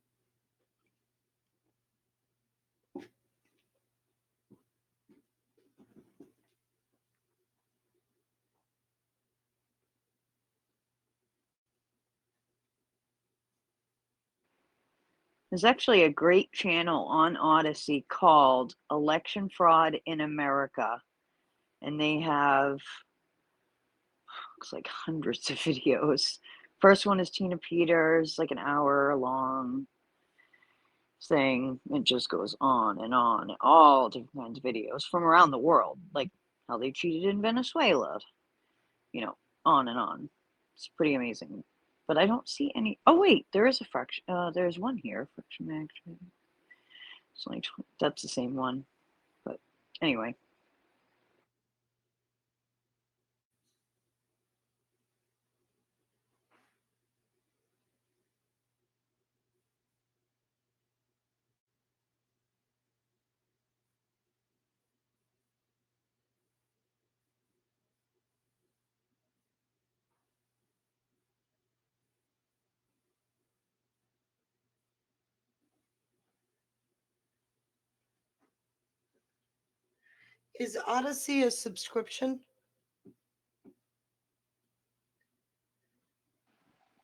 There's actually a great channel on Odyssey called Election Fraud in America. And they have, looks like hundreds of videos. First one is Tina Peters, like an hour long thing. It just goes on and on. All different kinds of videos from around the world, like how they cheated in Venezuela. You know, on and on. It's pretty amazing. But I don't see any. Oh wait, there is a fraction. There's one here. Fraction action. It's only 20, that's the same one. But anyway. Is Odyssey a subscription?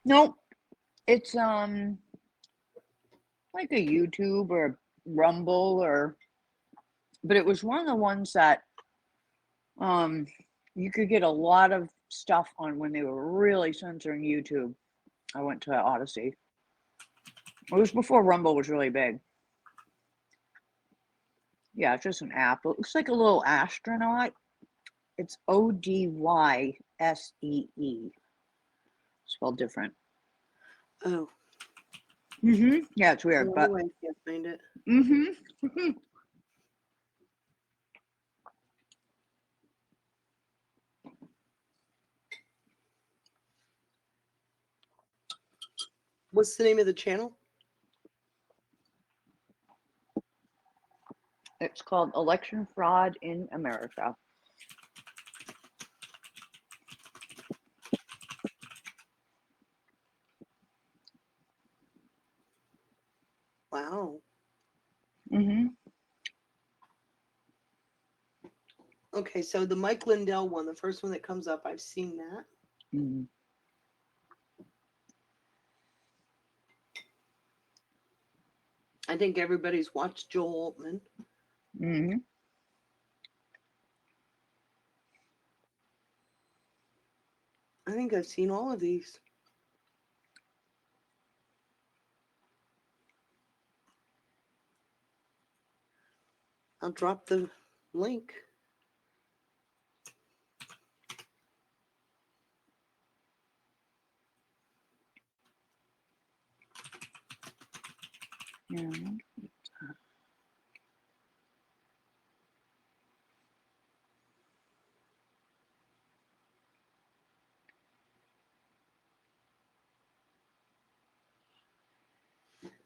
Nope. It's like a YouTube or Rumble or, but it was one of the ones that you could get a lot of stuff on when they were really censoring YouTube. I went to Odyssey. It was before Rumble was really big. Yeah, it's just an app. It looks like a little astronaut. It's Odyssee. Spelled different. Oh. Yeah, it's weird, but I can't find it. What's the name of the channel? It's called Election Fraud in America. Wow. Okay, so the Mike Lindell one, the first one that comes up, I've seen that. I think everybody's watched Joel Altman. I think I've seen all of these. I'll drop the link.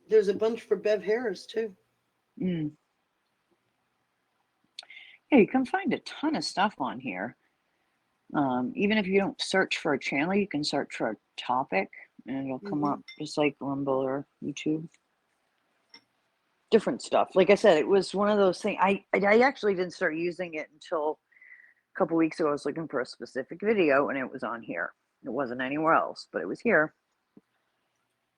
There's a bunch for Bev Harris too. Mm. Yeah, you can find a ton of stuff on here. Even if you don't search for a channel, you can search for a topic and it'll come up just like Rumble or YouTube. Different stuff. Like I said, it was one of those things. I actually didn't start using it until a couple weeks ago. I was looking for a specific video and it was on here. It wasn't anywhere else, but it was here.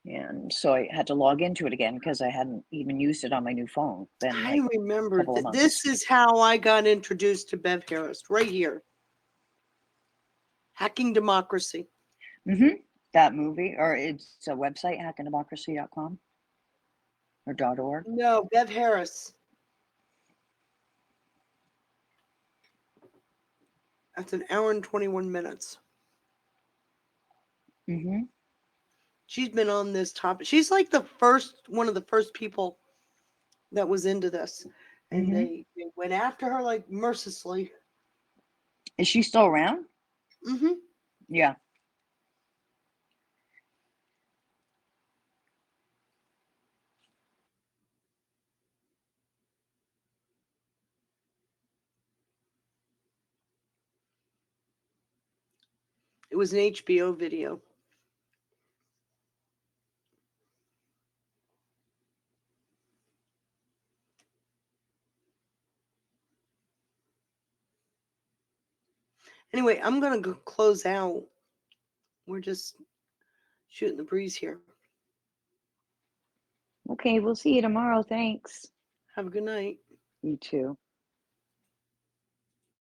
And so I had to log into it again because I hadn't even used it on my new phone. Then I remember couple of months. this is how I got introduced to Bev Harris, right here. Hacking Democracy. That movie, or it's a website, hackingdemocracy.com or .org. No, Bev Harris. That's an hour and 21 minutes. She's been on this topic. She's like one of the first people that was into this. And they went after her like mercilessly. Is she still around? Yeah. It was an HBO video. Anyway, I'm going to go close out. We're just shooting the breeze here. Okay, we'll see you tomorrow. Thanks. Have a good night. You too.